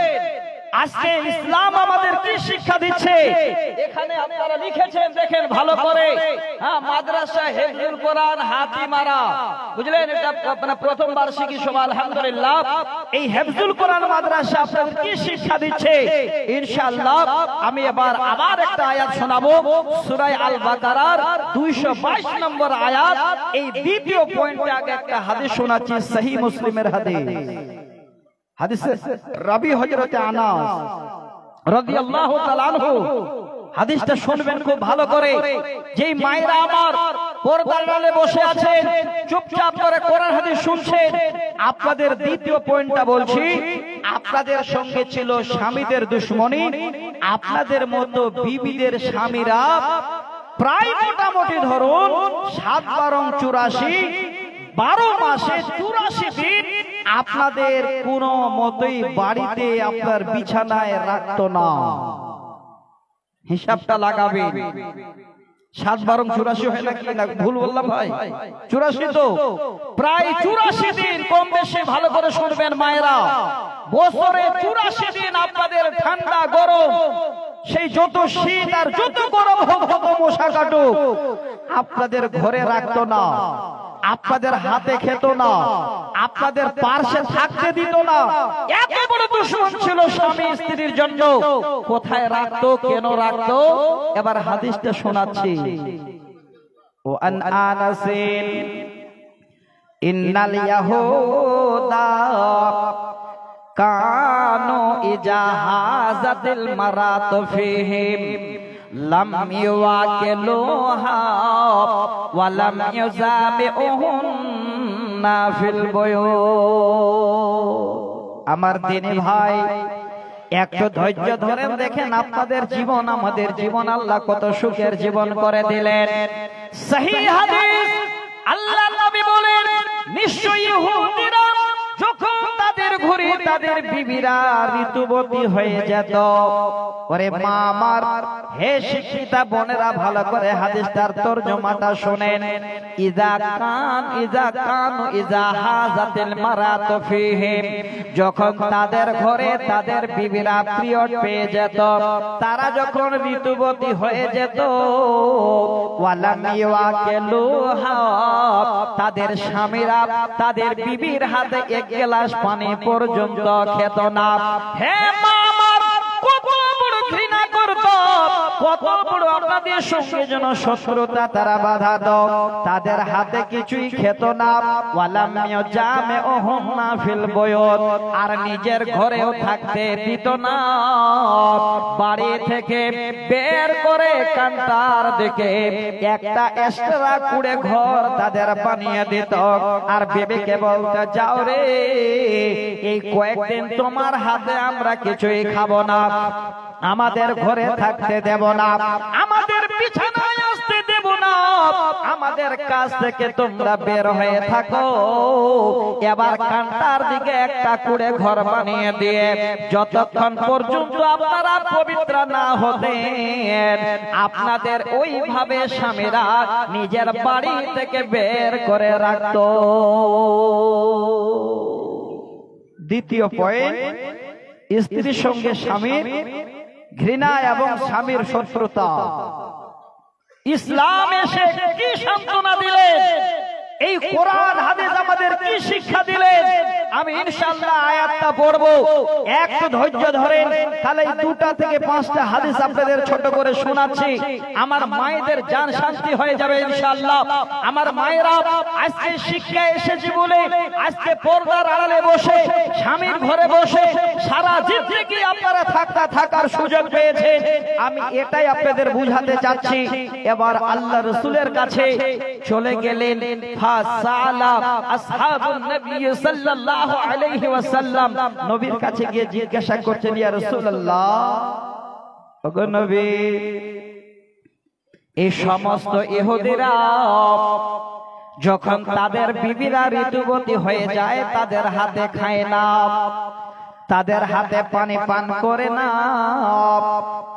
আজকে ইসলাম আমাদের কি শিক্ষা দিচ্ছে, এখানে আপনারা লিখেছেন, দেখেন ভালো করে। মাদ্রাসা হেফজুল কোরআন হাতিমারা, বুঝলেন, এটা মানে প্রথম বার্ষিকী সভা, আলহামদুলিল্লাহ। এই হেফজুল কোরআন মাদ্রাসা আপনাদের কি শিক্ষা দিচ্ছে, ইনশাআল্লাহ আমি আবার একটা আয়াত শোনাবো, সূরা আল বাকারার 222 নম্বর আয়াত। এই দ্বিতীয় পয়েন্টে আগে একটা হাদিস শোনাচ্ছি, সহিহ মুসলিমের হাদিস। হাদিসে রাবি হযরত আনাস রাদিয়াল্লাহু তাআলা আনহু, হাদিসটা শুনবেন খুব ভালো করে। যেই মায়েরা আমার পর্দার আড়ালে বসে আছেন, চুপচাপ করে কোরআন হাদিস শুনছেন, আপনাদের দ্বিতীয় পয়েন্টটা বলছি। আপনাদের সঙ্গে ছিল স্বামীদের দুশমনী, আপনাদের মতো বিবিদের স্বামীরা প্রায় মোটামুটি ধরুন 7 বারং 84, 12 মাসে 84 দিন আপনাদের কোন মতই বাড়িতে আপনার বিছানায় রাখতো না। হিসাবটা লাগাবেন, 7 বারং 84 হয় নাকি, না ভুল বললাম ভাই? 84 তো, প্রায় 84 দিন, কম বেশি ভালো করে শুনবেন মায়েরা। বছরে 84 দিন আপনাদের ঠান্ডা গরম, সেই যত শীত আর যত গরম হোক, যত মশা কাটুক, আপনাদের ঘরে রাখতো না, আপনাদের হাতে খেত না, আপনাদের পার্শ্বে থাকতে দিত না। এত বড় দুশমন ছিল স্বামী স্ত্রীর জন্য। কোথায় রাখতো, কেন রাখতো, এবার হাদিসটা শোনাচ্ছি। ও আন আনাসিন ইন্নাল ইয়াহুদা কানু ইজাহাজাতিল মারাত ফিহিম লাম ইওয়াকিলুহা ওয়া লাম ইউজামিউহুন্না ফিল বুয়ুত। আমার দিনী ভাই, একটু ধৈর্য ধরেন, দেখেন আপনাদের জীবন, আমাদের জীবন আল্লাহ কত সুখের জীবন করে দিলেন। সহিহ হাদিস, আল্লাহ নবী বলেন, নিশ্চয়ই ইহুদিরা যখন তাদের ঘরে তাদের বিবিরা ঋতুবতী হয়ে যেত, ওরে মা আমার, হে শিক্ষিতা বোনেরা, ভালো করে হাদিসটার তরজমাটা শুনেন। ইজা হাজাতিল মারাতু ফিহিম, যখন তাদের ঘরে তাদের বিবিরা পিরিয়ড পেয়ে যেত, তারা যখন ঋতুবতী হয়ে যেত, ওয়ালাম ইয়াকিলুহা, তাদের স্বামীরা তাদের বিবির হাতে 1 গ্লাস পানি পর্যন্ত খেত না। হে মা আমার, কত বড় ঘৃণা করত, কত বড় আপনাদের সঙ্গে যেন শত্রুতা তারা বাধা দাও, তাদের হাতে কিছুই খেত না। ওয়ালাম ইয়াজামিউহুন্না ফিল বুয়ুত, আর নিজের ঘরেও থাকতে দিত না। বাড়ি থেকে বের করে কান্তার দিকে একটা এক্সট্রা কুড়ে ঘর তাদের বানিয়ে দিত, আর বেবিকে বলতে, যাও রে, এই কয়েকদিন তোমার হাতে আমরা কিছুই খাবো না, আমাদের ঘরে থাকতে দেব না, আমাদের বিছানায় আসতে দেব না, আমাদের আমাদের কাছ থেকে তোমরা বের হয়ে থাকো। এবার কান্তার দিকে একটা কুড়ে ঘর বানিয়ে দিয়ে যতক্ষণ পর্যন্ত আপনারা পবিত্র না হতেন আপনাদের ওইভাবে স্বামীরা নিজের বাড়ি থেকে বের করে রাখত। দ্বিতীয় পয়েন্ট, স্ত্রীর সঙ্গে স্বামীর ঘৃণা এবং স্বামীর শত্রুতা। ইসলাম এসে কি সান্ত্বনা দিলেন, এই কোরআন হাদিস আমাদের কি শিক্ষা দিলেন, আমি ইনশাআল্লাহ আয়াতটা পড়বো, একটু ধৈর্য ধরেন। তাহলে 2টা থেকে 5টা হাদিস আপনাদের ছোট করে শোনাচ্ছি, আমার মায়েদের জান শান্তি হয়ে যাবে ইনশাআল্লাহ। আমার মায়েরা আজকে শিক্ষা এসেছে বলে আজকে পর্দার আড়ালে বসে স্বামীর ঘরে বসে সারা জিন্দেগি আপনারা থাকার সুযোগ পেয়েছেন। আমি এটাই আপনাদের বুঝাতে চাচ্ছি। এবার আল্লাহ রাসূলের কাছে চলে গেলেন। ফাসালা আসহাবুন নবী সাল্লাল্লাহু আলাইহি ওয়াসাল্লাম নবীর কাছে গিয়ে জিজ্ঞাসা করছেন, ইয়া রাসূলুল্লাহ, ওগো নবী, এই সমস্ত ইহুদিরা যখন তাদের বিবিরা ঋতুবতী হয়ে যায় তাদের হাতে খায় না, তাদের হাতে পানি পান করে না,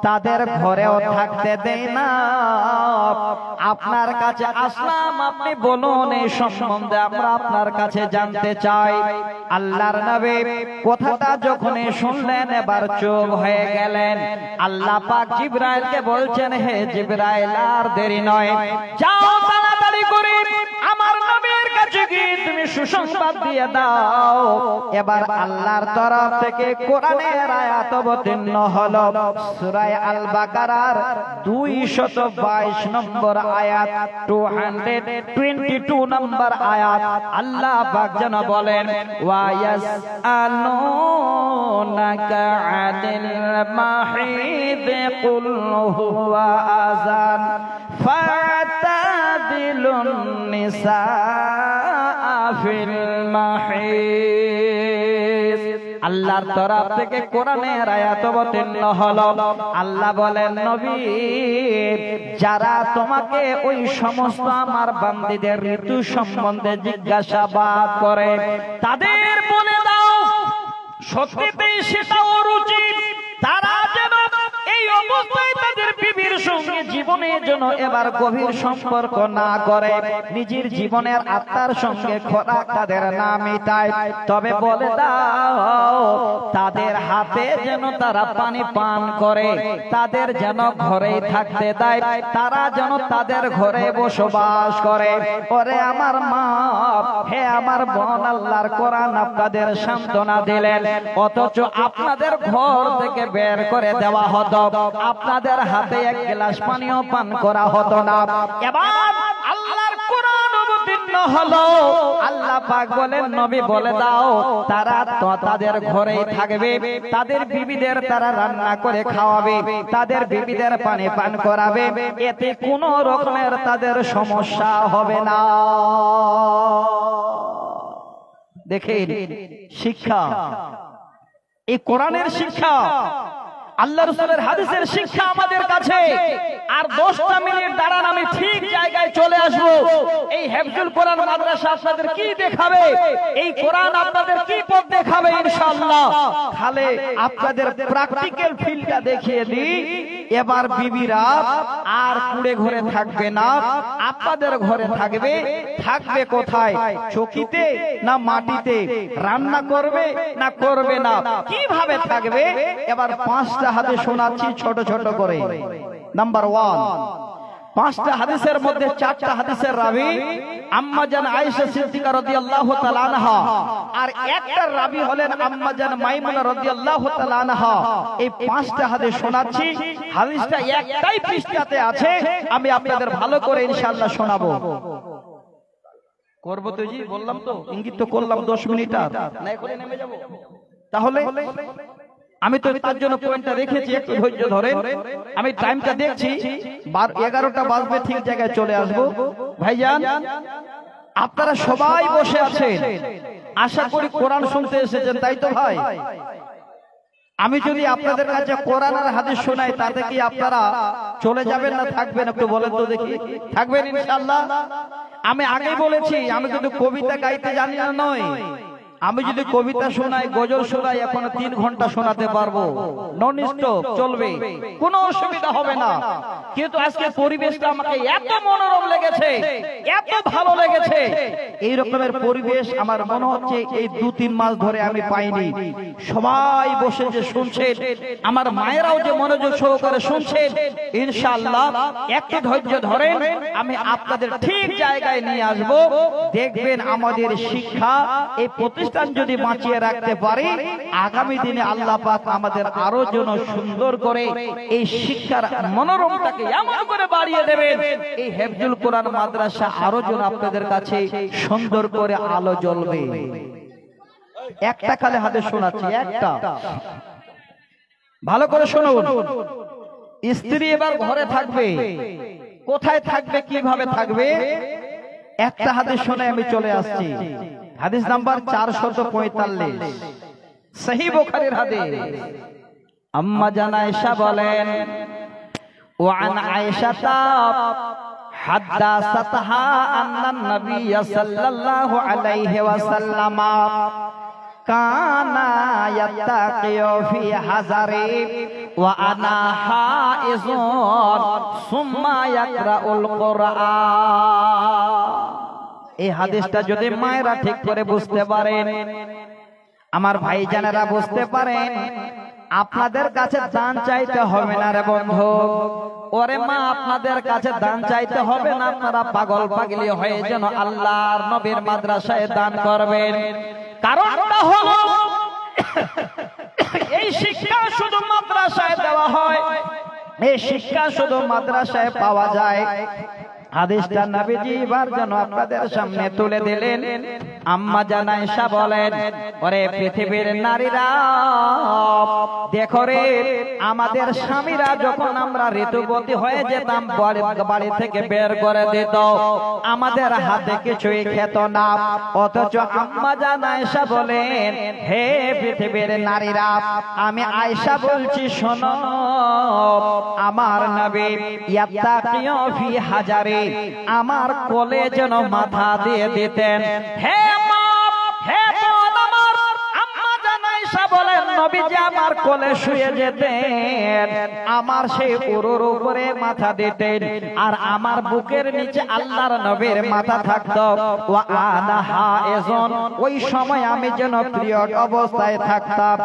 তাদের ঘরেও থাকতে দেয় না। আপনার কাছে আসলাম, আপনি বলুন এই সম্বন্ধে আমরা আপনার কাছে জানতে চাই। আল্লাহর নবী কথাটা যখন শুনলেন এবার চুপ হয়ে গেলেন। আল্লাহ পাক জিবরাইলকে বলছেন, হে জিবরাইল, আর দেরি নয়, যাও তাড়াতাড়ি করে আমার নবীর কাছে গিয়ে তুমি সুসংবাদ দিয়ে দাও। এবার আল্লাহর তরফ থেকে কোরআনের আয়াত অবতীর্ণ হলো, সূরা আল বাকারার 222 নম্বর আয়াত, 222 নম্বর আয়াত। আল্লাহ পাক যেন বলেন, ওয়া ইয়াসআলুনাকা আনিল মাহিদ কুল হুয়া আযান ফাতাদিলুন নিসা ফিল মাহিদ। আল্লাহর তরফ থেকে কোরআনের আয়াত অবতীর্ণ হলো। আল্লাহ বলেন, নবী, যারা তোমাকে ওই সমস্ত আমার বান্দীদের ঋতু সম্বন্ধে জিজ্ঞাসাবাদ করে তাদের বলে দাও, সত্যিতেই সেটা অনুচিত। তারা যেন এই অবস্থায় তাদের বিবির সঙ্গে জীবনের জন্য এবার গভীর সম্পর্ক না করে, নিজের জীবনের আত্মার সঙ্গে খোরাক তাদের না মেটায়। তবে বলে দাও, তাদের হাতে যেন তারা পানি পান করে, তাদের যেন ঘরেই থাকতে দেয়, তারা যেন তাদের ঘরে বসবাস করে। ওরে আমার মা, হে আমার বোন, আল্লাহর কোরআন আপনাদের সান্ত্বনা দিলেন, অথচ আপনাদের ঘর থেকে বের করে দেওয়া হতো, আপনাদের হাতে এক গ্লাস পানিও পান করা হতো না। এবার আল্লাহর কোরআন অবতীর্ণ হলো। আল্লাহ পাক বলেন, নবী বলে দাও, তারা তো তাদের ঘরেই থাকবে, তাদের বিবিদের তারা রান্না করে খাওয়াবে, তাদের বিবিদের পানি পান করাবে, এতে কোনো রকমের তাদের সমস্যা হবে না। দেখেন শিক্ষা, এই কোরআনের শিক্ষা, আল্লাহ রাসূলের হাদিসের শিক্ষা আমাদের কাছে। আর 10টা মিনিট দাঁড়ান, আমি ঠিক জায়গায় চলে আসব। এই হেফজুল কোরআন মাদ্রাসা আপনাদের কি দেখাবে, এই কোরআন আপনাদের কি পথ দেখাবে ইনশাআল্লাহ। খালে আপনাদের প্র্যাকটিক্যাল ফিল্ডটা দেখিয়ে দিই। এবার বিবিরা আর কুড়ে ঘরে থাকবে না, আপনাদের ঘরে থাকবে। থাকবে কোথায়? চকিতে না মাটিতে? রান্না করবে না করবে না? কিভাবে থাকবে? এবার 5টা হাদিস শোনাচ্ছি ছোট ছোট করে। নাম্বার 1, 5টা হাদিসের মধ্যে 4টা হাদিসের রাবি আম্মা জান আয়েশা সিদ্দিকা রাদিয়াল্লাহু তাআলা আনহা, আর একটা রাবি হলেন আম্মা জান মাইমুনা রাদিয়াল্লাহু তাআলা আনহা। এই 5টা হাদিস শোনাচ্ছি। হাদিসটা একটাই পৃষ্ঠাতে আছে, আমি আপনাদের ভালো করে ইনশাআল্লাহ শোনাবো। করব তো জি, বললাম তো, ইঙ্গিত তো করলাম 10 মিনিট, আর না করে নেমে যাব। তাহলে আমি তো তার জন্য পয়েন্টটা রেখেছি, একটু ধৈর্য ধরেন। আমি টাইমটা দেখছি, 11টা বাজবে, ঠিক জায়গায় চলে আসবো। ভাইজান, আপনারা সবাই বসে আছেন, আশা করি কোরআন শুনতে এসেছেন, তাই তো ভাই? আমি যদি আপনাদের কাছে কোরআন আর হাদিস শোনাই তাতে কি আপনারা চলে যাবেন না থাকবেন? একটু বলেন তো দেখি। থাকবেন ইনশাআল্লাহ? আমি আগেই বলেছি আমি কিন্তু কবিতা গাইতে জানি না নয়। আমি যদি কবিতা শোনাই, গজল শোনাই, এখন 3 ঘন্টা শোনাতে পারবো, নন স্টপ চলবে, কোনো অসুবিধা হবে না। কিন্তু আজকে পরিবেশটা আমাকে এত মনোরম লেগেছে, এত ভালো লেগেছে, এই রকমের পরিবেশ আমার মনে হচ্ছে এই 2-3 মাস ধরে আমি পাইনি। সবাই বসে যে শুনছেন, আমার মায়েরাও যে মনোযোগ সহকারে শুনছেন, ইনশাআল্লাহ একটু ধৈর্য ধরেন, আমি আপনাদের ঠিক জায়গায় নিয়ে আসব। দেখবেন আমাদের শিক্ষা এই প্রতিষ্ঠান যদি বাঁচিয়ে রাখতে পারি, আগামী দিনে আল্লাহ পাক আমাদের আরো যেন সুন্দর করে এই শিক্ষার মনোরমটাকে এমন করে বাড়িয়ে দেবেন, এই হেফজুল কোরআন মাদ্রাসা আরো যেন আপনাদের কাছে সুন্দর করে আলো জ্বলবে। একটা কালে হাতে শোনাচ্ছি, একটা ভালো করে শুনুন। স্ত্রী এবার ঘরে থাকবে, কোথায় থাকবে, কিভাবে থাকবে, একটা হাতে শুনে আমি চলে আসছি। হাদিস নাম্বার 445, সহিহ বুখারীর হাদিস। আম্মা জান আয়েশা বলেন, ওয়ান আয়েশাতা হাদাসাতহা আন্নান নবী সাল্লাল্লাহু আলাইহি ওয়াসাল্লাম কানা ইয়াত্তাকিউ ফি হাজারি ওয়া আনা হাইজুন সুম্মা ইয়াকরাউল কুরআন। এই হাদিসটা যদি মায়েরা ঠিক করে বুঝতে পারেন, আমার ভাইজানেরা বুঝতে পারেন, আপনাদের কাছে দান চাইতে হবে না রে বন্ধু। ওরে মা, আপনাদের কাছে দান চাইতে হবে না, আপনারা পাগল পাগলি হয়ে যেন আল্লাহর নবীর মাদ্রাসায় দান করবেন। কারণটা হলো এই শিক্ষা শুধু মাদ্রাসায় দেওয়া হয়, এই শিক্ষা শুধু মাদ্রাসায় পাওয়া যায়। হাদিসটা নবীজি এবার যেন আপনাদের সামনে তুলে দিলেন। আম্মা জান আয়েশা বলেন, ওরে পৃথিবীর নারীরা দেখো রে, আমাদের স্বামীরা যখন আমরা ঋতুবতী হয়ে যেতাম, বাড়ি থেকে বের করে দিত, আমাদের হাতে কিছুই খেত না। অথচ আম্মা জান আয়েশা বলেন, হে পৃথিবীর নারীরা, আমি আয়েশা বলছি শোনো, আমার নবী ইয়াত্তাকিউ ফি হাজারি, আমার কোলে যেন মাথা দিয়ে দিতেন। হে মা, হে বোন আমার, আম্মা জান আয়েশা বলেন, নবীজি আমার কোলে শুয়ে যেতেন, আমার সেই উরুর উপরে মাথা দিতেন, আর আমার বুকের নিচে আল্লাহর নবীর মাথা থাকতো। ওয়া আনা হাইজুন, ওই সময় আমি যেন পিরিয়ড অবস্থায় থাকতাম,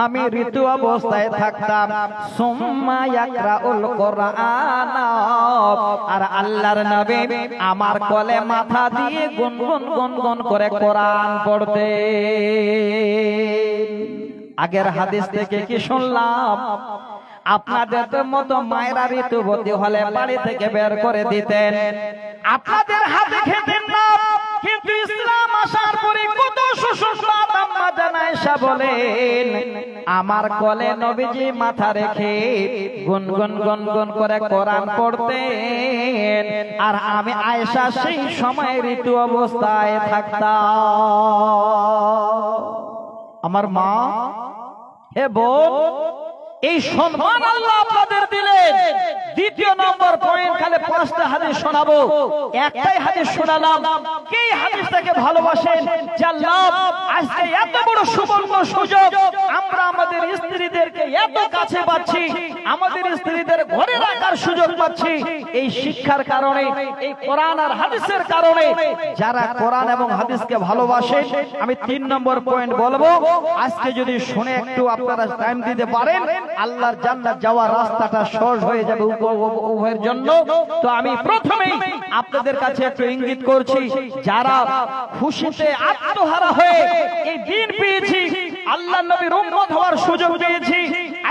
আমি ঋতু অবস্থায় থাকতাম। সুম্মা ইয়াকরাউল কুরআন, আর আল্লাহর নবী আমার কোলে মাথা দিয়ে গুনগুন গুনগুন করে কোরআন পড়তেন। আগের হাদিস থেকে কি শুনলাম? আপনাদের মতো মায়েরা ঋতুবতী হলে বাড়ি থেকে বের করে দিতেন, আপনাদের হাতে খেতেন না। কিন্তু ইসলাম আসার পরে কত সুসংবাদ। আম্মা জান আয়েশা বলেন, আমার কোলে নবীজি মাথা রেখে গুনগুন গুনগুন করে কোরআন পড়তেন, আর আমি আয়েশা সেই সময় ঋতু অবস্থায় থাকতাম। আমার মা, হে বোন, এই সম্মান আল্লাহ আপনাদের দিলেন। দ্বিতীয় নম্বর পয়েন্ট, খালি 5টা হাদিস শোনাবো, একটাই হাদিস শোনালাম। কে হাদিসটাকে ভালোবাসেন? আল্লাহ আজকে এত বড় সুবর্ণ সুযোগ, আমরা আমাদের স্ত্রীদেরকে এত কাছে পাচ্ছি, আমাদের স্ত্রীদের ঘরে রাখার সুযোগ পাচ্ছি এই শিক্ষার কারণে, এই কোরআন আর হাদিসের কারণে। যারা কোরআন এবং হাদিসকে ভালোবাসে, আমি 3 নম্বর পয়েন্ট বলবো, আজকে যদি শুনে একটু আপনারা টাইম দিতে পারেন, আল্লাহর জান্নাত যাওয়ার রাস্তাটা সহজ হয়ে যাবে উভয়ের জন্য। তো আমি প্রথমেই আপনাদের কাছে একটু ইঙ্গিত করছি, যারা খুশিতে আত্মহারা হয়ে এই দিন পেয়েছি, আল্লাহর নবীর উম্মত হওয়ার সুযোগ পেয়েছি,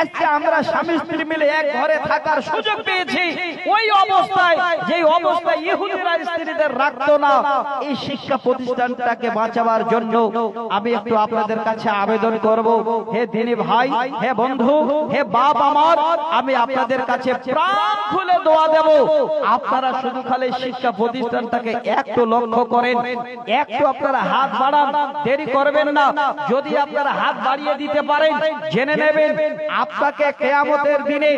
আজকে আমরা স্বামী স্ত্রী মিলে এক ঘরে থাকার সুযোগ পেয়েছি, ওই অবস্থায় যে অবস্থায় ইহুদিরা স্ত্রীদের রাখতো না, এই শিক্ষা প্রতিষ্ঠানটাকে বাঁচাবার জন্য আমি একটু আপনাদের কাছে আবেদন করব। হে দিনী ভাই, হে বন্ধু, হে বাপ আমার, আমি আপনাদের কাছে প্রাণ খুলে দোয়া দেব, আপনারা শুধু খালি শিক্ষা প্রতিষ্ঠানটাকে একটু লক্ষ্য করেন, একটু আপনারা হাত বাড়ান, দেরি করবেন না। যদি আপনারা হাত বাড়িয়ে দিতে পারেন, জেনে নেবেন আপনাকে কিয়ামতের দিনে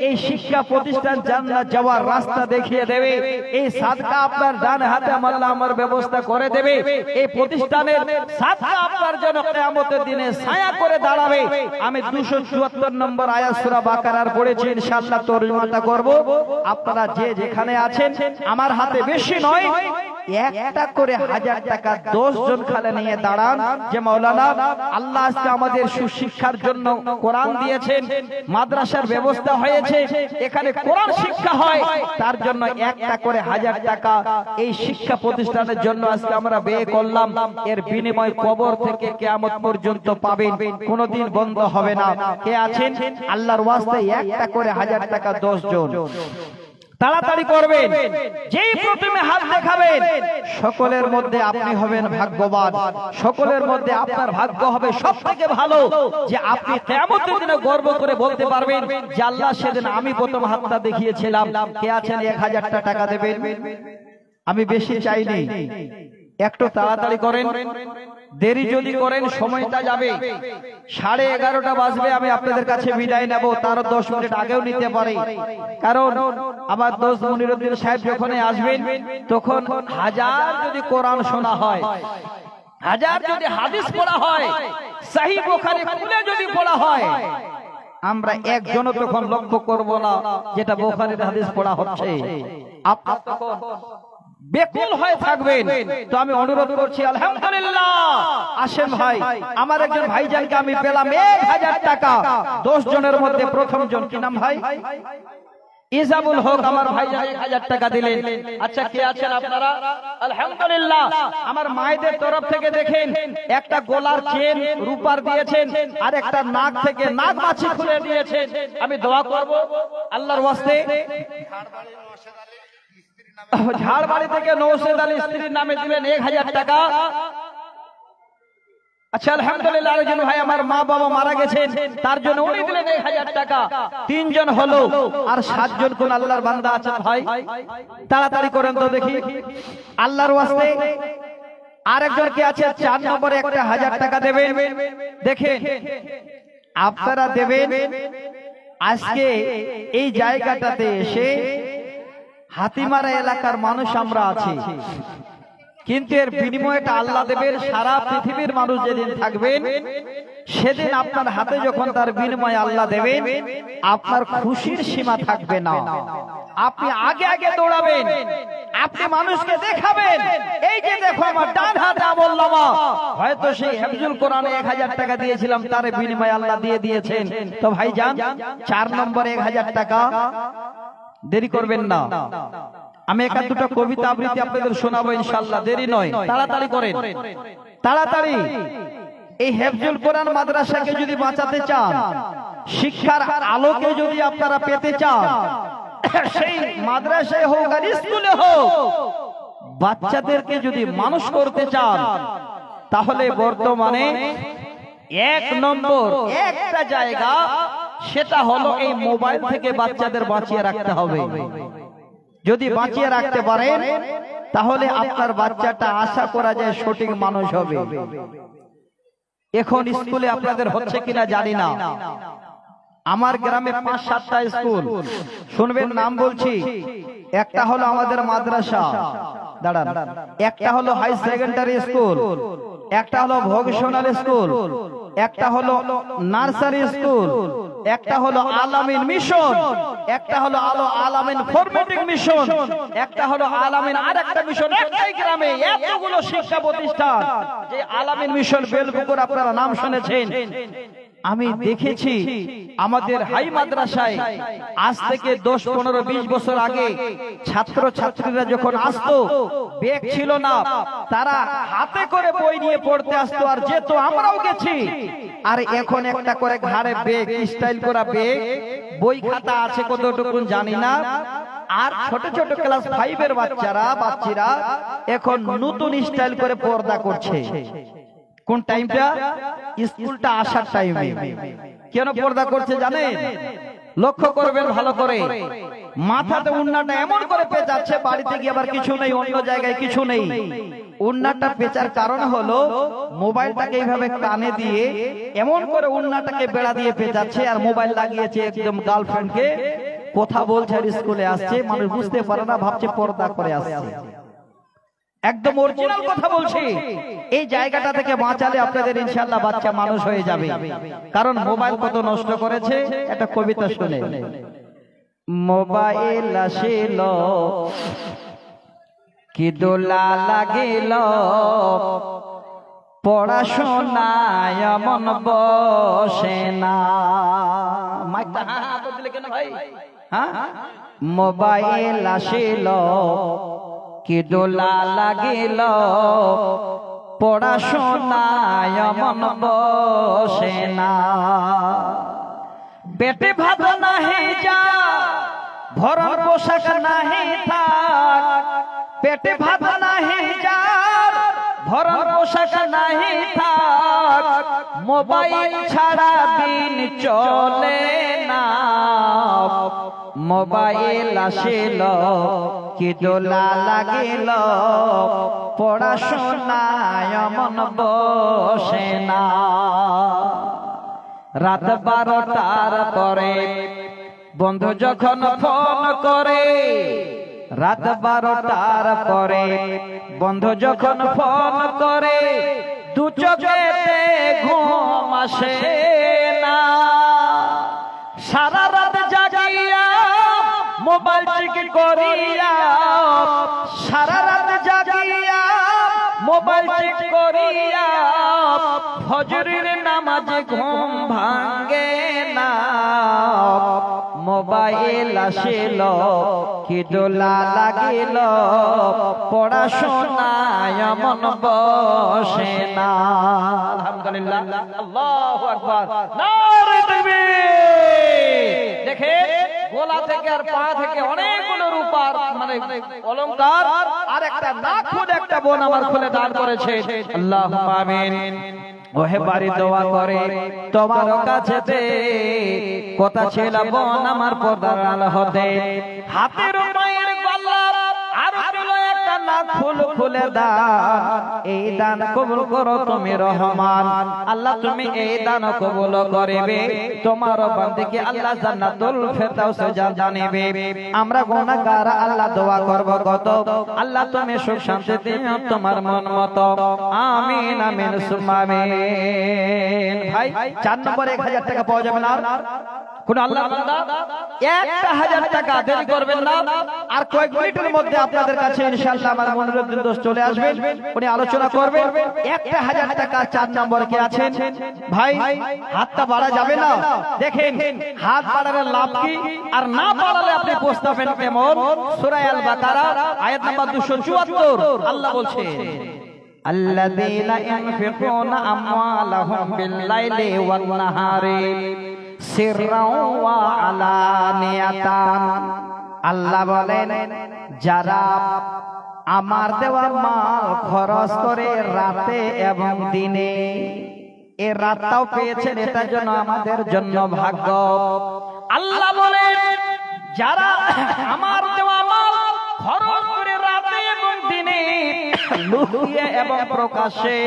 এই শিক্ষা প্রতিষ্ঠান জান্নাত যাওয়ার রাস্তা দেখিয়ে দেবে। এই সাদকা আপনার ডান হাতে আল্লাহ আমার ব্যবস্থা করে দেবে। এই প্রতিষ্ঠানের সাদকা আপনার জন্য কিয়ামতের দিনে ছায়া করে দাঁড়াবে। আমি 274 নম্বর আয়াত সূরা বাকারার পড়েছি, ইনশাআল্লাহ তরজমাটা করব। আপনারা যে যেখানে আছেন, আমার হাতে বেশি নয়, একটা করে 1000 টাকা 10 জন খালে নিয়ে দাঁড়ান, যে মাওলানা আল্লাহ আজকে আমাদের সুশিক্ষার জন্য কোরআন দিয়েছেন, মাদ্রাসার ব্যবস্থা হয়েছে, এখানে কোরআন শিক্ষা হয়, তার জন্য একটা করে 1000 টাকা এই শিক্ষা প্রতিষ্ঠানের জন্য আজকে আমরা ব্যয় করলাম। এর বিনিময় কবর থেকে কিয়ামত পর্যন্ত পাবেন, কোনোদিন বন্ধ হবে না। কে আছেন আল্লাহর ওয়াস্তে একটা করে 1000 টাকা 10 জন? তাড়াতাড়ি করবেন, যেই প্রথমে হাত দেখাবেন সকলের মধ্যে আপনি হবেন ভাগ্যবান, সকলের মধ্যে আপনার ভাগ্য হবে সবথেকে ভালো, যে আপনি কিয়ামতের দিনে গর্ব করে বলতে পারবেন যে আল্লাহ সেদিন আমি প্রথম হাতটা দেখিয়েছিলাম। কে আছেন 1000 টাকা দেবেন? আমি বেশি চাইনি, একটু তাড়াতাড়ি করেন, দেরি যদি করেন সময়টা যাবে, 11:30 বাজবে, আমি আপনাদের কাছে বিদায় নেব, তার 10 মিনিট আগেও নিতে পারি, কারণ আমার দোস্ত মনিরুদ্দিন সাহেব যখন আসবেন তখন 1000 যদি কোরআন শোনা হয়, 1000 যদি হাদিস পড়া হয়, সহিহ বুখারী খুলে যদি পড়া হয়, আমরা একজনও তখন লক্ষ্য করব না যেটা বুখারীর হাদিস পড়া হচ্ছে। আপনারা তখন বেকুল হয়ে থাকবেন। তো আমি অনুরোধ করছি, আলহামদুলিল্লাহ, আসেন ভাই, আমার একজন ভাইজানকে আমি পেলাম 1000 টাকা 10 জনের মধ্যে প্রথম জন, কি নাম ভাই? ইজাবুল হক, আমার ভাইজান 1000 টাকা দিলেন। আচ্ছা, কে আছেন আপনারা? আলহামদুলিল্লাহ। আমার মায়েদের তরফ থেকে দেখেন একটা গলার চেন রূপার দিয়েছেন, আর একটা নাক থেকে নাক মাছি খুলে দিয়েছেন। আমি দোয়া করব আল্লাহর ওয়াস্তে, ঝাড়বাড়ি থেকে নওশেদ আলী স্ত্রীর নামে দিলেন 1000 টাকা। আচ্ছা, আলহামদুলিল্লাহ। আরেকজন ভাই আমার মা বাবা মারা গেছেন, তার জন্য উনি দিলেন 1000 টাকা। 3 জন হলো, আর 7 জন কোন আল্লাহর বান্দা আছেন ভাই? তাড়াতাড়ি করেন তো দেখি আল্লাহর ওয়াস্তে। আরেকজন কে আছে 4 নম্বরে একটা 1000 টাকা দেবেন? দেখেন আপনারা দেবেন। আজকে এই জায়গাটাতে এসে হাতিমারা এলাকার মানুষ আমরা আছি, কিন্তু এর বিনিময়টা আল্লাহ দেবেন। সারা পৃথিবীর মানুষ যেদিন থাকবেন সেদিন আপনার হাতে যখন তার বিনিময় আল্লাহ দেবেন, আপনার খুশির সীমা থাকবে না। আপনি আগে আগে দৌড়াবেন, আপনি মানুষকে দেখাবেন, এই যে দেখো আমার ডান হাতে আমলনামা, হয়তো সেই হিফজুল কোরআনে 1000 টাকা দিয়েছিলাম, তার বিনিময় আল্লাহ দিয়ে দিয়েছেন। তো ভাইজান 4 নম্বরে 1000 টাকা, দেরি করবেন না। আমি একটা দুটো কবিতা আবৃত্তি আপনাদের শোনাবো ইনশাআল্লাহ, দেরি নয়, তাড়াতাড়ি করেন, তাড়াতাড়ি। এই হিফজুল কোরআন মাদ্রাসাকে যদি বাঁচাতে চান, শিক্ষার আলোকে যদি আপনারা পেতে চান, সেই মাদ্রাসায় হোক আর স্কুলে হোক, বাচ্চাদেরকে যদি মানুষ করতে চান, তাহলে বর্তমানে 1 নম্বর একটা জায়গা, সেটা হলো এই মোবাইল থেকে বাচ্চাদের বাঁচিয়ে রাখতে হবে। যদি বাঁচিয়ে রাখতে পারেন, তাহলে আপনার বাচ্চাটা আশা করা যায় সঠিক মানুষ হবে। এখন স্কুলে আপনাদের হচ্ছে কিনা জানি না, আমার গ্রামে 5-7টা স্কুল, শুনবেন নাম বলছি। একটা হলো আমাদের মাদ্রাসা, দাঁড়ান, একটা হলো হাই সেকেন্ডারি স্কুল, একটা হলো ভোকেশনাল স্কুল, একটা হলো নার্সারি স্কুল, একটা হলো আলামিন মিশন, একটা হলো আলামিন ফরমেটিং মিশন, একটা হলো আলামিন আরেকটা মিশন। একটাই গ্রামে এতগুলো শিক্ষা প্রতিষ্ঠান। যে আলামিন মিশন বেলপুকুর আপনারা নাম শুনেছেন, আমি দেখেছি আমাদের হাই মাদ্রাসায় আজ থেকে 10-15-20 বছর আগে ছাত্র ছাত্রীরা যখন আসতো ব্যাগ ছিল না, তারা হাতে করে বই নিয়ে পড়তে আসতো আর যেত, আমরাও গেছি। আর এখন একটা করে ঘাড়ে ব্যাগ, স্টাইল করা ব্যাগ, বই খাতা আছে কতটুকু জানি না। আর ছোট ছোট ক্লাস 5 এর বাচ্চারা এখন নতুন স্টাইল করে পর্দা করছে। কোন টাইমটা? স্কুলটা আসার টাইমে। কেন পর্দা করছে জানেন? লক্ষ্য করবেন ভালো করে। মাথাতে উন্নাটা এমন করে পেঁচাচ্ছে, বাড়িতে গিয়ে আবার কিছু নেই, অন্য জায়গায় কিছু নেই। উন্নাটা পেঁচার কারণ হলো মোবাইলটাকে এইভাবে কানে দিয়ে এমন করে উন্নাটাকে বেড়া দিয়ে পেঁচাচ্ছে, আর মোবাইল লাগিয়েছে একদম গার্লফ্রেন্ডকে কথা বলছে আর স্কুলে আসছে। মানুষ বুঝতে পারে না, ভাবছে পর্দা করে আসছে। একদম অরিজিনাল কথা বলছি। এই জায়গাটা থেকে বাঁচালে আপনাদের ইনশাআল্লাহ বাচ্চা মানুষ হয়ে যাবে। কারণ মোবাইল কত নষ্ট করেছে। একটা কবিতা শুনে। মোবাইল আসিল কি দোলা লাগিল, পড়াশোনায় মন বসে না। মাইকটা হ্যাঁ তো দিলে কেন ভাই? হ্যাঁ, মোবাইল আসিল কি দোলা লাগিল, পড়াশোনায় মন বসে না। পেটে ভাত নাহি যা, ভরণ পোশাক নাহি থাক। পেটে ভাত নাহি যা, ভরণ পোশাক নাহি থাক। মোবাইল ছাড়া দিন চলে না। মোবাইল আসিল কি দোলা লাগিল, পড়াশোনায় মন বসে না। রাত 12টার পরে বন্ধু যখন ফোন করে, রাত 12টার পরে বন্ধু যখন ফোন করে, দু চোখেতে ঘুম আসে না। সারা রাত জাগিয়া মোবাইল চেক করিয়া, সারা রাত জাগিয়া মোবাইল চেক করিয়া, ফজরের নামাজে ঘুম ভাঙে না। মোবাইল আসিল কি দোলা লাগিল, পড়াশোনায় মন বসে না। আলহামদুলিল্লাহ, আল্লাহু আকবার, নারে তাকবীর। দেখেন গোলা থেকে আর পা থেকে অনেকগুলো রূপার মানে অলংকার, আর একটা নাখুন একটা বোন আমার খুলে দান করেছে। আল্লাহুম্মা আমিন। ওহে বাড়ি দোয়া করে তোমার কাছেতে, কথা ছিল বোন আমার পর্দার আলো হতে। হাতের মায়ের গলা আর ছিল একটা নাখুন খুলে দান। এই দান কবুল করো তুমি রহমান। আল্লাহ তুমি এই দান কবুল করিবে, তোমার বান্দাকে আল্লাহ জান্নাতুল ফেরদাউসে জানিবে। আমরা গুনাহগার আল্লাহ দোয়া করব কত, আল্লাহ তুমি সুখ শান্তি দিও তোমার মন মতো। আমিন আমিন সুম্মা আমিন। ভাই 4 নম্বরে 1000 টাকা পাওয়া যাবে না। কোন আল্লাহ বান্দা 1000 টাকা দেরি করবেন না। আর কয়েক মিনিটের মধ্যে আপনাদের কাছে ইনশাআল্লাহ আমার মনিরুদ্দিন দোস্ত চলে আসবেন, উনি আলোচনা করবেন। 1000 টাকা 4 নম্বরে কে আছেন ভাই? হাতটা বাড়া যাবে না। দেখেন হাত বাড়ালে লাভ কি আর না বাড়ালে আপনি পস্তাবেন কেমন। সূরা আল বাকারা আয়াত নাম্বার 274 আল্লাহ বলছে, আল্লাযীনা ইনফিকুনা আমওয়ালাহুম বিল-লাইলি ওয়ান-নাহারি সিররাও ওয়া আলানিয়াতান। আল্লাহ বলেন যারা আমার দেওয়া মাল খরচ করে রাতে এবং দিনে, এই রাতটাও পেয়েছেন, এটার জন্য আমাদের জন্য ভাগ্য। আল্লাহ বলেন যারা আমার দেওয়া মাল খরচ করে রাতে এবং দিনে, লুকিয়ে এবং প্রকাশ্যে,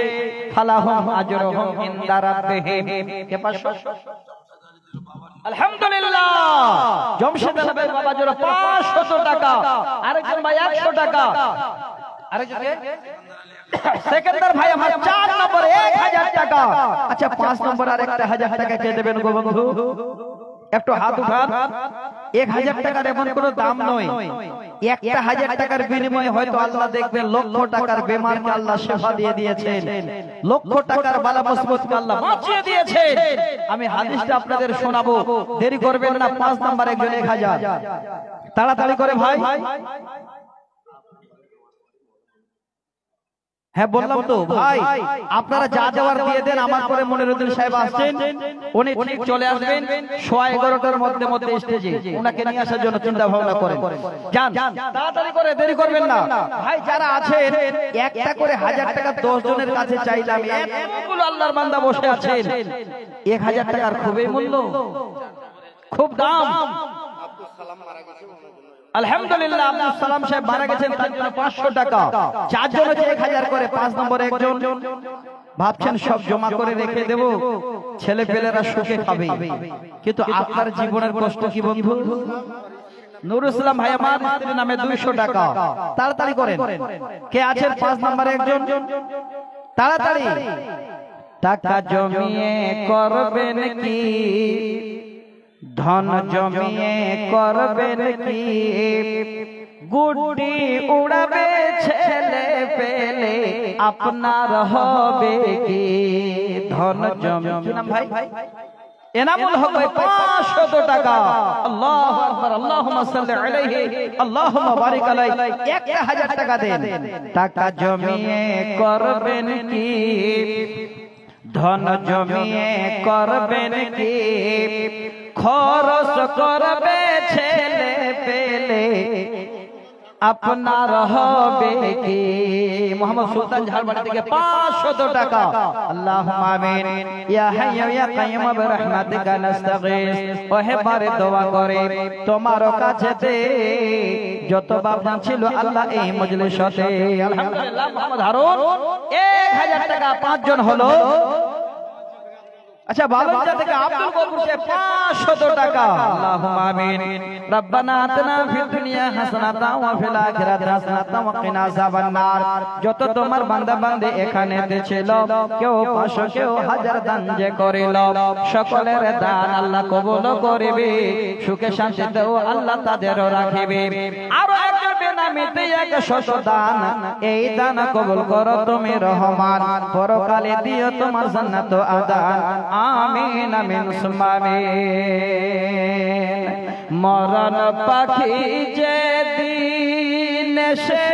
ফালাহুম আজরুহুম ইনদা রাব্বিহিম। কে পাশে? আলহামদুলিল্লাহ। জমশেদ আলমের বাবা জোড়া 500 টাকা, আরেকজন ভাই 100 টাকা, আরেকজন সেকেন্দার ভাই আমার 4 নম্বরে 1000 টাকা। আচ্ছা 5 নম্বর আরেকটা 1000 টাকা কে দেবেন গো বন্ধু? একটু হাত উঠান। 1000 টাকার এমন কোনো দাম নয়। 1000 টাকার বিনিময়ে হয়তো আল্লাহ দেখবেন লক্ষ টাকার বেমারকে আল্লাহ শিফা দিয়ে দিয়েছেন, লক্ষ টাকার বালা মুসিবতকে আল্লাহ বাঁচিয়ে দিয়েছেন। আমি হাদিসটা আপনাদের শোনাবো, দেরি করবেন না। 5 নাম্বার একজন 1000, তাড়াতাড়ি করে ভাই। হ্যাঁ বললাম তো ভাই, আপনারা যা দেওয়ার দিয়ে দেন। আমার পরে মনিরুদ্দিন সাহেব আসছেন, উনি ঠিক চলে আসবেন 11:15টার মধ্যে স্টেজে। উনাকে নিয়ে আসার জন্য চিন্তা ভাবনা করেন। যান তাড়াতাড়ি করে, দেরি করবেন না ভাই। যারা আছেন একটা করে 1000 টাকা 10 জনের কাছে চাইলাম। এতগুলো আল্লাহর বান্দা বসে আছেন, 1000 টাকার খুবই মূল্য, খুব দাম। আলহামদুলিল্লাহ, আব্দুল সালাম সাহেব মারা গেছেন, তার জন্য 500 টাকা। 4 জন হচ্ছে 1000 করে। 5 নম্বরে একজন ভাবছেন সব জমা করে রেখে দেব, ছেলে পেলেরা সুখে খাবে, কিন্তু আপনার জীবনের কষ্ট কি বন্ধু? নুরুল ইসলাম ভাই আমার স্ত্রীর নামে 200 টাকা। তাড়াতাড়ি করেন, কে আছেন 5 নম্বরে একজন? তাড়াতাড়ি। টাকা জমিয়ে করবেন কি, ধন জমিয়ে করবেন কি, গুড্ডি উড়াবে ছেলে পেলে আপনার হবে কি? ধন জমিয়ে, কি নাম ভাই? এনামুল হক ভাই 500 টাকা। আল্লাহু আকবার, আল্লাহুম্মা সাল্লি আলাইহি, আল্লাহুম্মা বারিক আলাইহি। 1000 টাকা দেন। টাকা জমিয়ে করবেন কি, ধন জমিয়ে করবেন কি, খরচ করবে ছেলে পেলে আপনার হবে কি? মোহাম্মদ সুলতান ঝাড়বাড়ি থেকে 500 টাকা। আল্লাহুম্মা আমিন। ইয়া হাইয়্যু ইয়া কাইয়্যুম বিরহমাতিকা নাস্তাগীস। ওহে বারে দোয়া করে তোমার কাছেতে যত বাপজান ছিল আল্লাহ এই মজলিসতে। আলহামদুলিল্লাহ, মোহাম্মদ হারুন 1000 টাকা। 5 জন হলো। আচ্ছা, বালুরচা থেকে আব্দুল গফুর সাহেব 500 টাকা। আল্লাহুম্মা আমিন। রব্বানা আতিনা ফিদ দুনিয়া হাসানাতাও ওয়া ফিল আখিরাতি হাসানাতাও ওয়া কিনা আযাবান নার। যত তোমার বান্দা বান্দে এখানেতে ছিল, কেউ 500 কেউ 1000 দান যে করিল, সকলের দান আল্লাহ কবুল করিবে, সুখে শান্তিতেও আল্লাহ তাদেরও রাখিবে। আরো একজন বেনামিতে 100 দান, এই দান কবুল করো তুমি রহমান, পরকালে দিও তোমার জান্নাত আদান। আমিন আমিন সুম্মা আমিন। মরণ পাখি যে দিন সে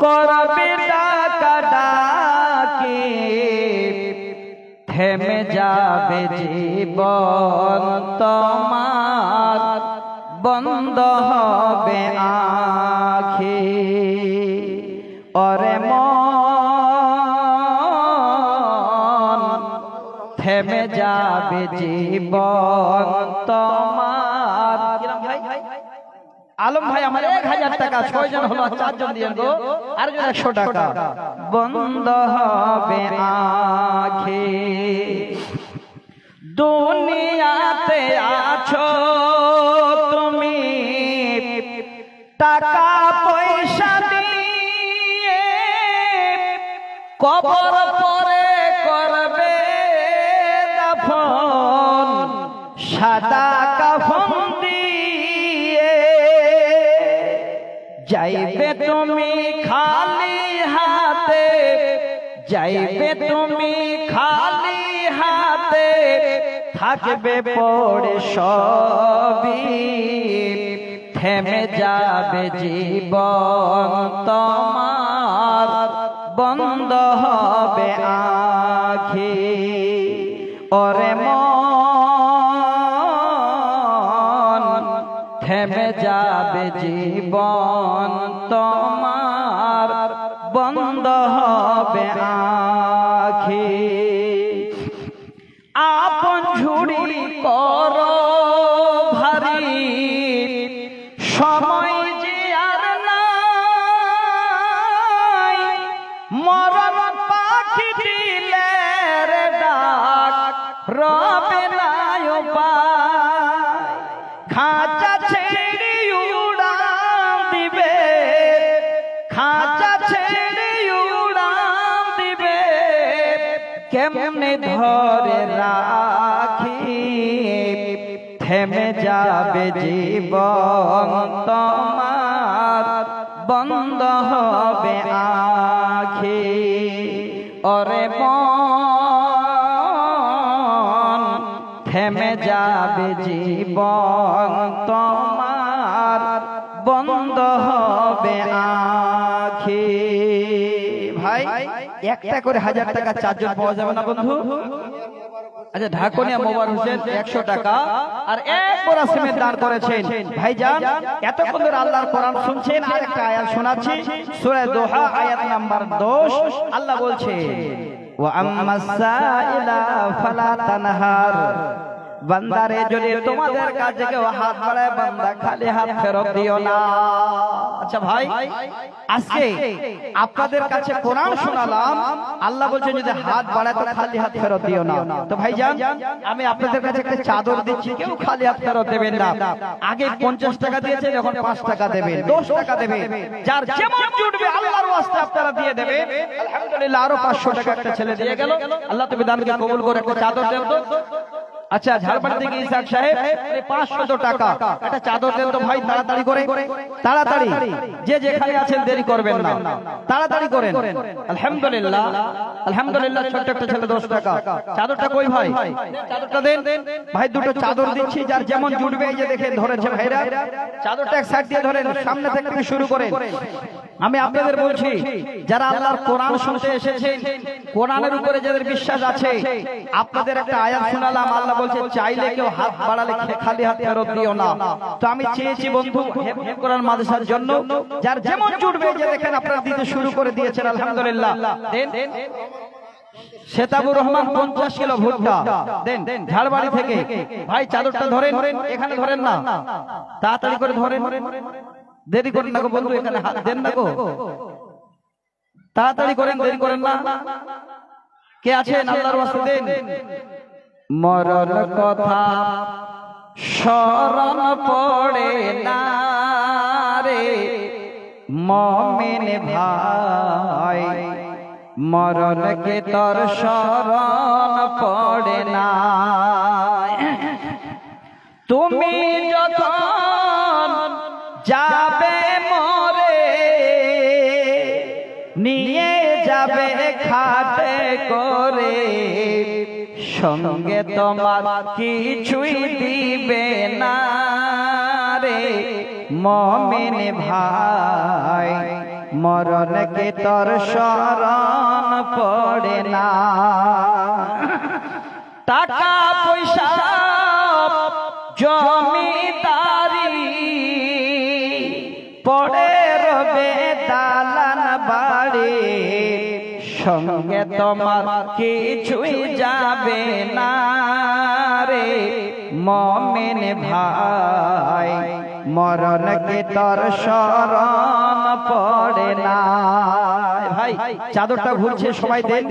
করবে ডাকা ডাকি, থেমে যাবে জীবন তোমার, বন্ধ হবে আখি। ওরে থেমে যাবে জীবন তোমার। আলম ভাই আমার 1000 টাকা। 6 জন হলো, 4 জন দিয়েন গো, আর 100 টাকা। বন্ধ হবে আঁখি, দুনিয়াতে আছো তুমি টাকা পয়সা দিয়ে, কবর পরে করবে দাফন সাদা কাফন দিয়ে। যাইবে তুমি খালি হাতে, যাইবে তুমি খালি হাতে, থাকবে পড়ে সবই, থেমে যাবে জীবন তোমার, বন্ধ হবে আঁখি। ওরে মন থেমে যাবে জীবন তোমার, বন্ধ হবে আঁখি। আপন ঝুড়ি করো ভারী, সময় যে আর নাই, মরণ পাখি দিলে রে ডাক, রবে না উপায়। খাঁচা ছেড়ে উড়ান দিবে, খাঁচা ছেড়ে উড়ান দিবে, কেমনে ধরে রাখি, থেমে যাবে জীবন তোমার, বন্ধ হবে আঁখি। ওরে মন থেমে যাবে জীবন তোমার, বন্ধ হবে আঁখি। ভাই একটা করে 1000 টাকা চারজন পাওয়া যাবে না বন্ধু? আচ্ছা, ঢাকুনিয়া মোবার হোসেন 100 টাকা আর এক কোরা সিমেন্ট দান করেছেন। ভাইজান এতক্ষণ ধরে আল্লাহর কোরআন শুনছেন, আর একটা আয়াত শোনাচ্ছি, সূরা দোহা আয়াত নাম্বার 10। আল্লাহ বলছে, ওয়া আম্মাস সাইলা ফালা তানহার, বান্দারে যদি তোমাদের কাছে কেউ হাত বাড়ায়, বান্দা খালি হাত ফেরত দিও না। আচ্ছা ভাই, আজকে আপনাদের কাছে কোরআন শোনালাম, আল্লাহ বলছেন যদি হাত বাড়ায় তো খালি হাত ফেরত দিও না। তো ভাইজান আমি আপনাদের কাছে একটা চাদর দিচ্ছি, কেউ খালি হাত ফেরত দেবেন না। আগে 50 টাকা দিয়েছে, এখন 5 টাকা দেবেন, 10 টাকা দেবেন, যার যেমন জুটবে আল্লাহর ওয়াস্তে আপনারা দিয়ে দেবেন। আলহামদুলিল্লাহ, আরো 500 টাকা একটা ছেলে দিয়ে গেল। আল্লাহ তুমি দানকে কবুল করে একটা চাদর দেন তো। আচ্ছা, ঝাড়বাড়ি থেকে ইসাক সাহেব 500 টাকা একটা চাদর দেন তো ভাই, তাড়াতাড়ি করে, তাড়াতাড়ি, যে যেখানে আছেন দেরি করবেন না, তাড়াতাড়ি করেন। আলহামদুলিল্লাহ, আলহামদুলিল্লাহ। ছোট্ট একটা ছেলে 10 টাকা, চাদরটা কই ভাই? চাদরটা দেন ভাই, দুটো চাদর দিচ্ছি, যার যেমন জুটবে। এই যে দেখেন ধরেছে ভাইরা, চাদরটা এক সাইড দিয়ে ধরেন, সামনে থেকে শুরু করেন। আমি আপনাদের বলছি, যারা আল্লাহর কোরআন শুনতে এসেছেন, কোরআনের উপরে যাদের বিশ্বাস আছে, আপনাদের একটা আয়াত শোনালাম, আল্লাহ বলছে চাইলে কেউ হাত বাড়ালে খালি হাত ফেরত দিও না। তো আমি চেয়েছি বন্ধু হেফ কোরআন মাদ্রাসার জন্য যার যেমন জুটবে, যে দেখেন আপনারা দিতে শুরু করে দিয়েছেন। আলহামদুলিল্লাহ। দেন শেতাবুর রহমান 50 কিলো ভুট্টা দেন ঝাড়বাড়ি থেকে। ভাই চাদরটা ধরেন, এখানে ধরেন না, তাড়াতাড়ি করে ধরেন, দেরি করেন না গো বন্ধু, এখানে হাত দেন না গো, তাড়াতাড়ি করেন, দেরি করেন না। কে আছেন আল্লাহর ওয়াস্তে দেন। মরণ কথা স্মরণ পড়ে না রে মুমিন ভাই, মরণ কে তোর স্মরণ পড়ে না। তুমি যখন যাবে মরে, নিয়ে যাবে খাটে করে, সঙ্গে তোমার কিছুই দিবে না রে মুমিন ভাই, মরণকে তোর স্মরণ পড়ে না। টাকা পয়সা জমিদারি পড়ে রবে দালান বাড়ি, সঙ্গে তোমার কিছুই যাবে না রে মুমিন ভাই, মরণকে তোর স্মরণ পড়ে না। ভাই চাদরটা ঘুরছে, সবাই দেন।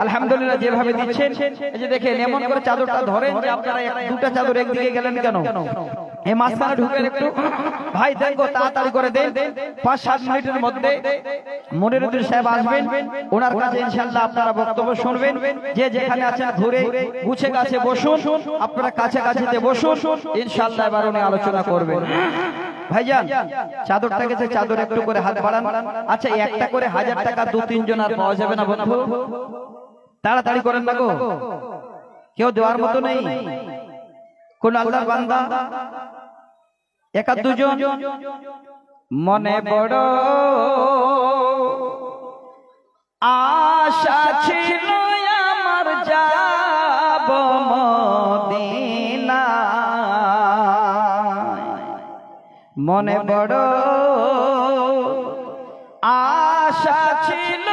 আলহামদুলিল্লাহ, যেভাবে দিচ্ছেন, এই যে দেখেন এমন করে চাদরটা ধরেন যে আপনারা দুটা চাদর একদিকে গেলেন কেন, এই মাঝখানে ঢুকেন একটু। ভাই দেখো তাড়াতাড়ি করে দেন, 5-7 মিনিটের মধ্যে মনিরুদ্দিন সাহেব আসবেন, ওনার কাছে ইনশাআল্লাহ আপনারা বক্তব্য শুনবেন। যে যেখানে আছেন ঘুরে গুছে গাছে বসুন, আপনারা কাছে কাছেতে বসুন, ইনশাআল্লাহ এবার উনি আলোচনা করবেন। ভাইজান চাদরটা গেছে, চাদর একটু করে হাত বাড়ান। আচ্ছা, একটা করে 1000 টাকা 2-3 জন আর পাওয়া যাবে না বন্ধু? তাড়াতাড়ি করেন না গো, কেউ দেওয়ার মতো নেই। কোন আল্লাহর বান্দা 1-2 জন? মনে বড় আশা ছিল আমার যাব মদিনা, মনে বড় আশা ছিল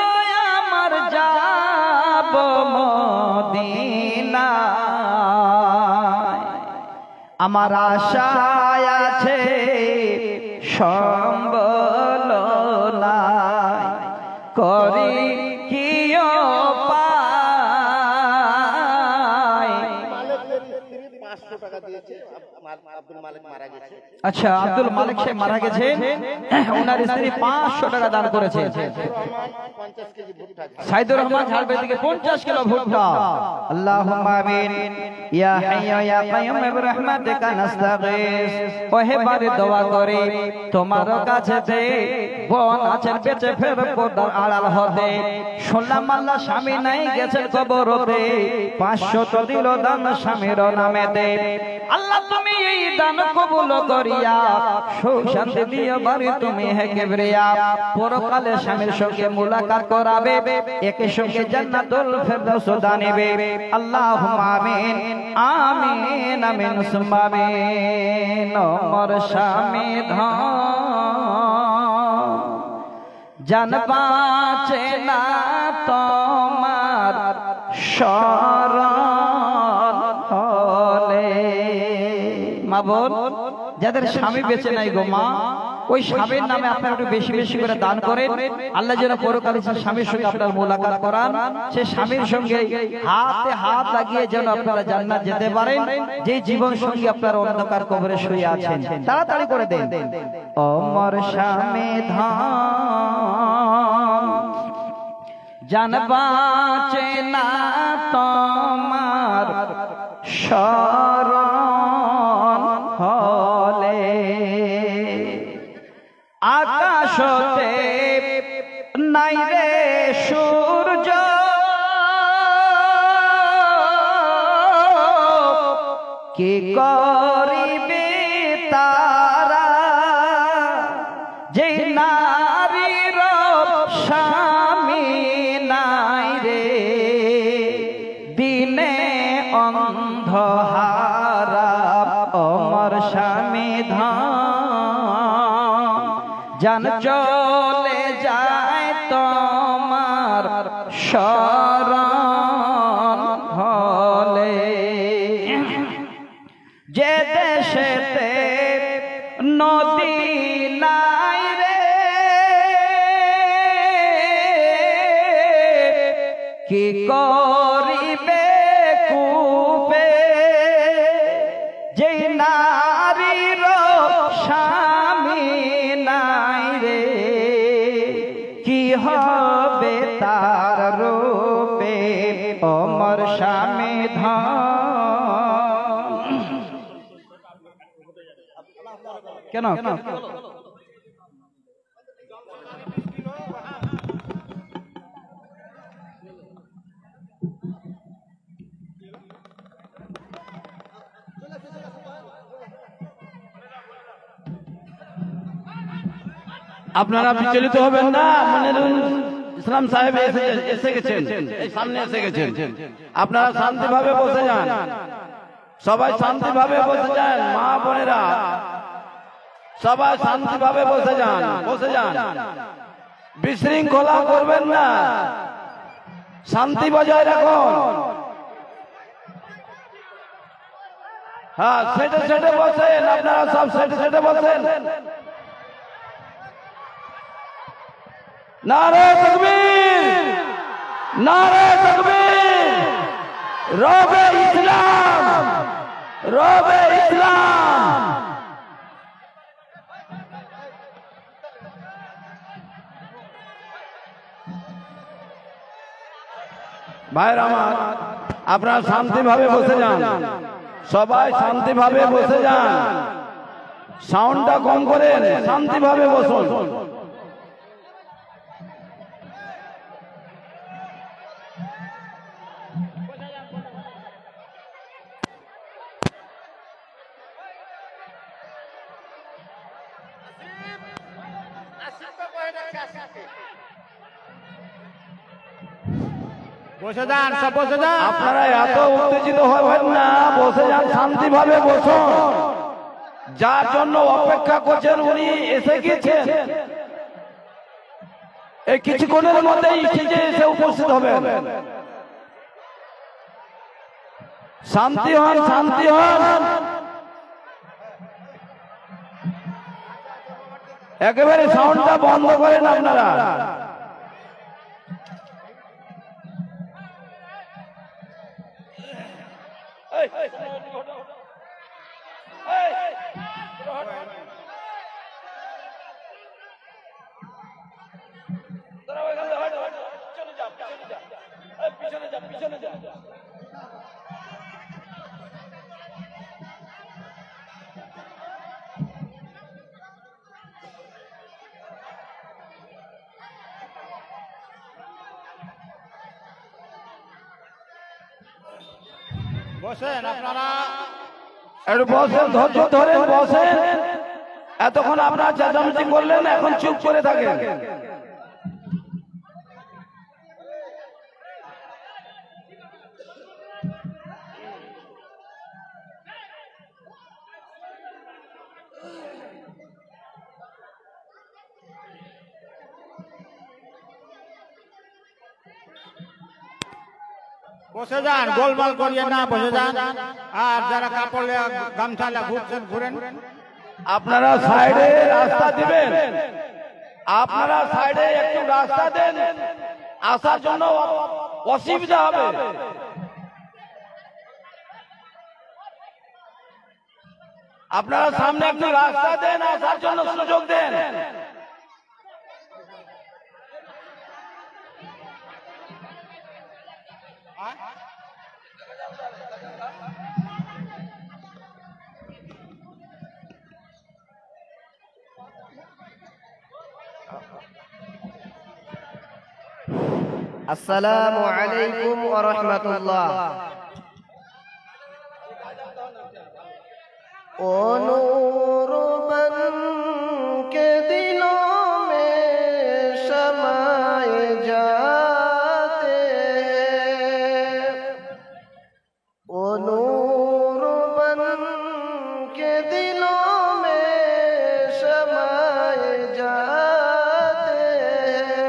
আমার যাব মদিনা, আমার আশায় আছে সম্বল নাই, করি কি পাই। আচ্ছা, আব্দুল মালিক সাহেব মারা গেছে, ওনার স্ত্রী 500 টাকা দান করেছে। সাইদুর রহমান ঝাড়বেড়ি থেকে 50 কিলো ভুট্টা। আল্লাহুম্মা আমিন। ইয়া হাইয়্যু ইয়া কাইয়্যুম বিরহমাতিকা নাস্তাগীস। ওহে বারে দোয়া করি তোমার কাছে, বোন আছেন বেঁচে ফের পর্দার আড়াল হতে, শুনলাম আল্লাহ স্বামী নাই গেছেন কবরতে, 500 তো দিল দান স্বামীর নামেতে। আল্লাহ তুমি এই দান কবুল করিয়া সুখ শান্তি দিও বাড়ি তুমি হে কিবরিয়া, পরকালে স্বামীর সঙ্গে মুলাকাত করাবে, একই সঙ্গে জান্নাতুল ফেরদাউস দানিবে। আল্লাহুম্মা আমিন আমিন আমিন সুম্মা আমিন। মোর স্বামী ধন জান বাঁচে না তোমার শরণ হলে। মা বোন যাদের স্বামী বেঁচে নাই গো মা, ওই স্বামীর নামে আপনারা একটু বেশি বেশি করে দান করেন। আল্লাহ যেন পরকালে স্বামীর সঙ্গে আপনার মোলাকাত করান, সে স্বামীর সঙ্গে হাতে হাত লাগিয়ে যেন আপনারা জান্নাত যেতে পারেন, যে জীবন সঙ্গী আপনার অন্ধকার কবরে শুয়ে আছেন। তাড়াতাড়ি করে দেন। ও মোর স্বামী ধন জান বাঁচে না তোমার শরণ হলে, আকাশতে নাই রে সূর্য, কি করিবে তারা, যে নারীর স্বামী নাই রে, দিনে অন্ধহারা। ওমর স্বামী ধন জান চলে যায় তোমার শরণ হলে, যে দেশেতে নদী নাই রে, কি করিবে কূপে, যে নারীর স্বামী নাই রে, কি হবে তার রূপে। ওমর স্বামী ধন কেন আপনারা বিচলিত হবেন না। মনিরুল ইসলাম সাহেব এসে গেছেন, এই সামনে এসে গেছেন। আপনারা শান্তিভাবে বসে যান, সবাই শান্তিভাবে বসে যান। মা বোনেরা সবাই শান্তিভাবে বসে যান, বসে যান, বিশৃঙ্খলা করবেন না, শান্তি বজায় রাখুন। হ্যাঁ, সেটে সেটে বসেন, আপনারা সব সেটে সেটে বসেন। নারে তাকবীর, নারে তাকবীর, রবে ইসলাম, রবে ইসলাম। ভাইরা আমার, আপনারা শান্তিভাবে বসে যান, সবাই শান্তিভাবে বসে যান, সাউন্ডটা কম করেন, শান্তিভাবে বসুন। বসে যান, সব বসে যান। আপনারা এত উত্তেজিত হবেন না, বসে যান, শান্তিভাবে বসুন। যার জন্য অপেক্ষা করছেন উনি এসে গেছেন, এই কিছুক্ষণের মধ্যে স্টেজে এসে উপস্থিত হবেন। শান্তি হন, শান্তি হন, একেবারে সাউন্ডটা বন্ধ করেন আপনারা। বসেন আপনারা। একটু বসেন, ধৈর্য ধরেন, বসেন। এতক্ষণ আপনারা চেঁচামেচি করলেন, এখন চুপ করে থাকেন। বসে যান, গোলমাল করিয়ে না, বসে যান। আর যারা কাপড় গামছা ঘুরছেন ঘুরেন। আপনারা সাইডে রাস্তা দিবেন, আপনারা সাইডে একটু রাস্তা দেন, আসার জন্য অসুবিধা হবে। আপনারা সামনে একটু রাস্তা দেন, আসার জন্য সুযোগ দেন। আসসালামু আলাইকুম ওয়া রাহমাতুল্লাহ। ओ नूर बन के दिलों में समाए जाते हैं, ओ नूर बन के दिलों में समाए जाते हैं।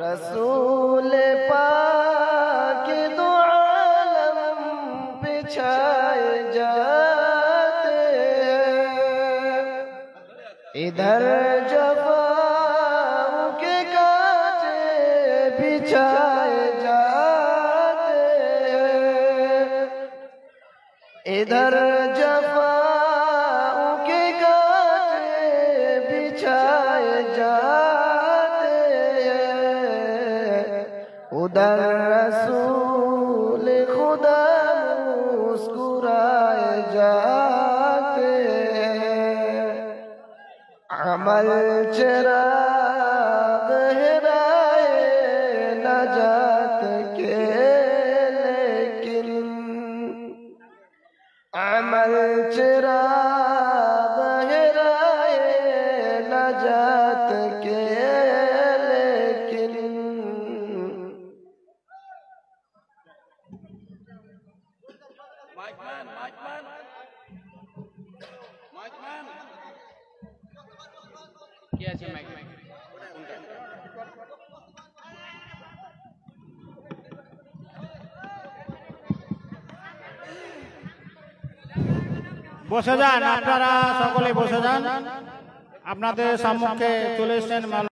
रसूल पाक दो आलम बिछाए जाते हैं, इधर जफाओं के कांटे बिछाए जाते हैं, इधर जफाओं के कांटे बिछाए जाते हैं, उधर रसूल खुदा मुस्कुराए जाते हैं। अमल चिराग हिराए नजात के, लेकिन अमल चिराग हिराए नजात के, लेकिन বসে যান, আপনারা সকলে বসে যান। আপনাদের সম্মুখে চলে এসেছেন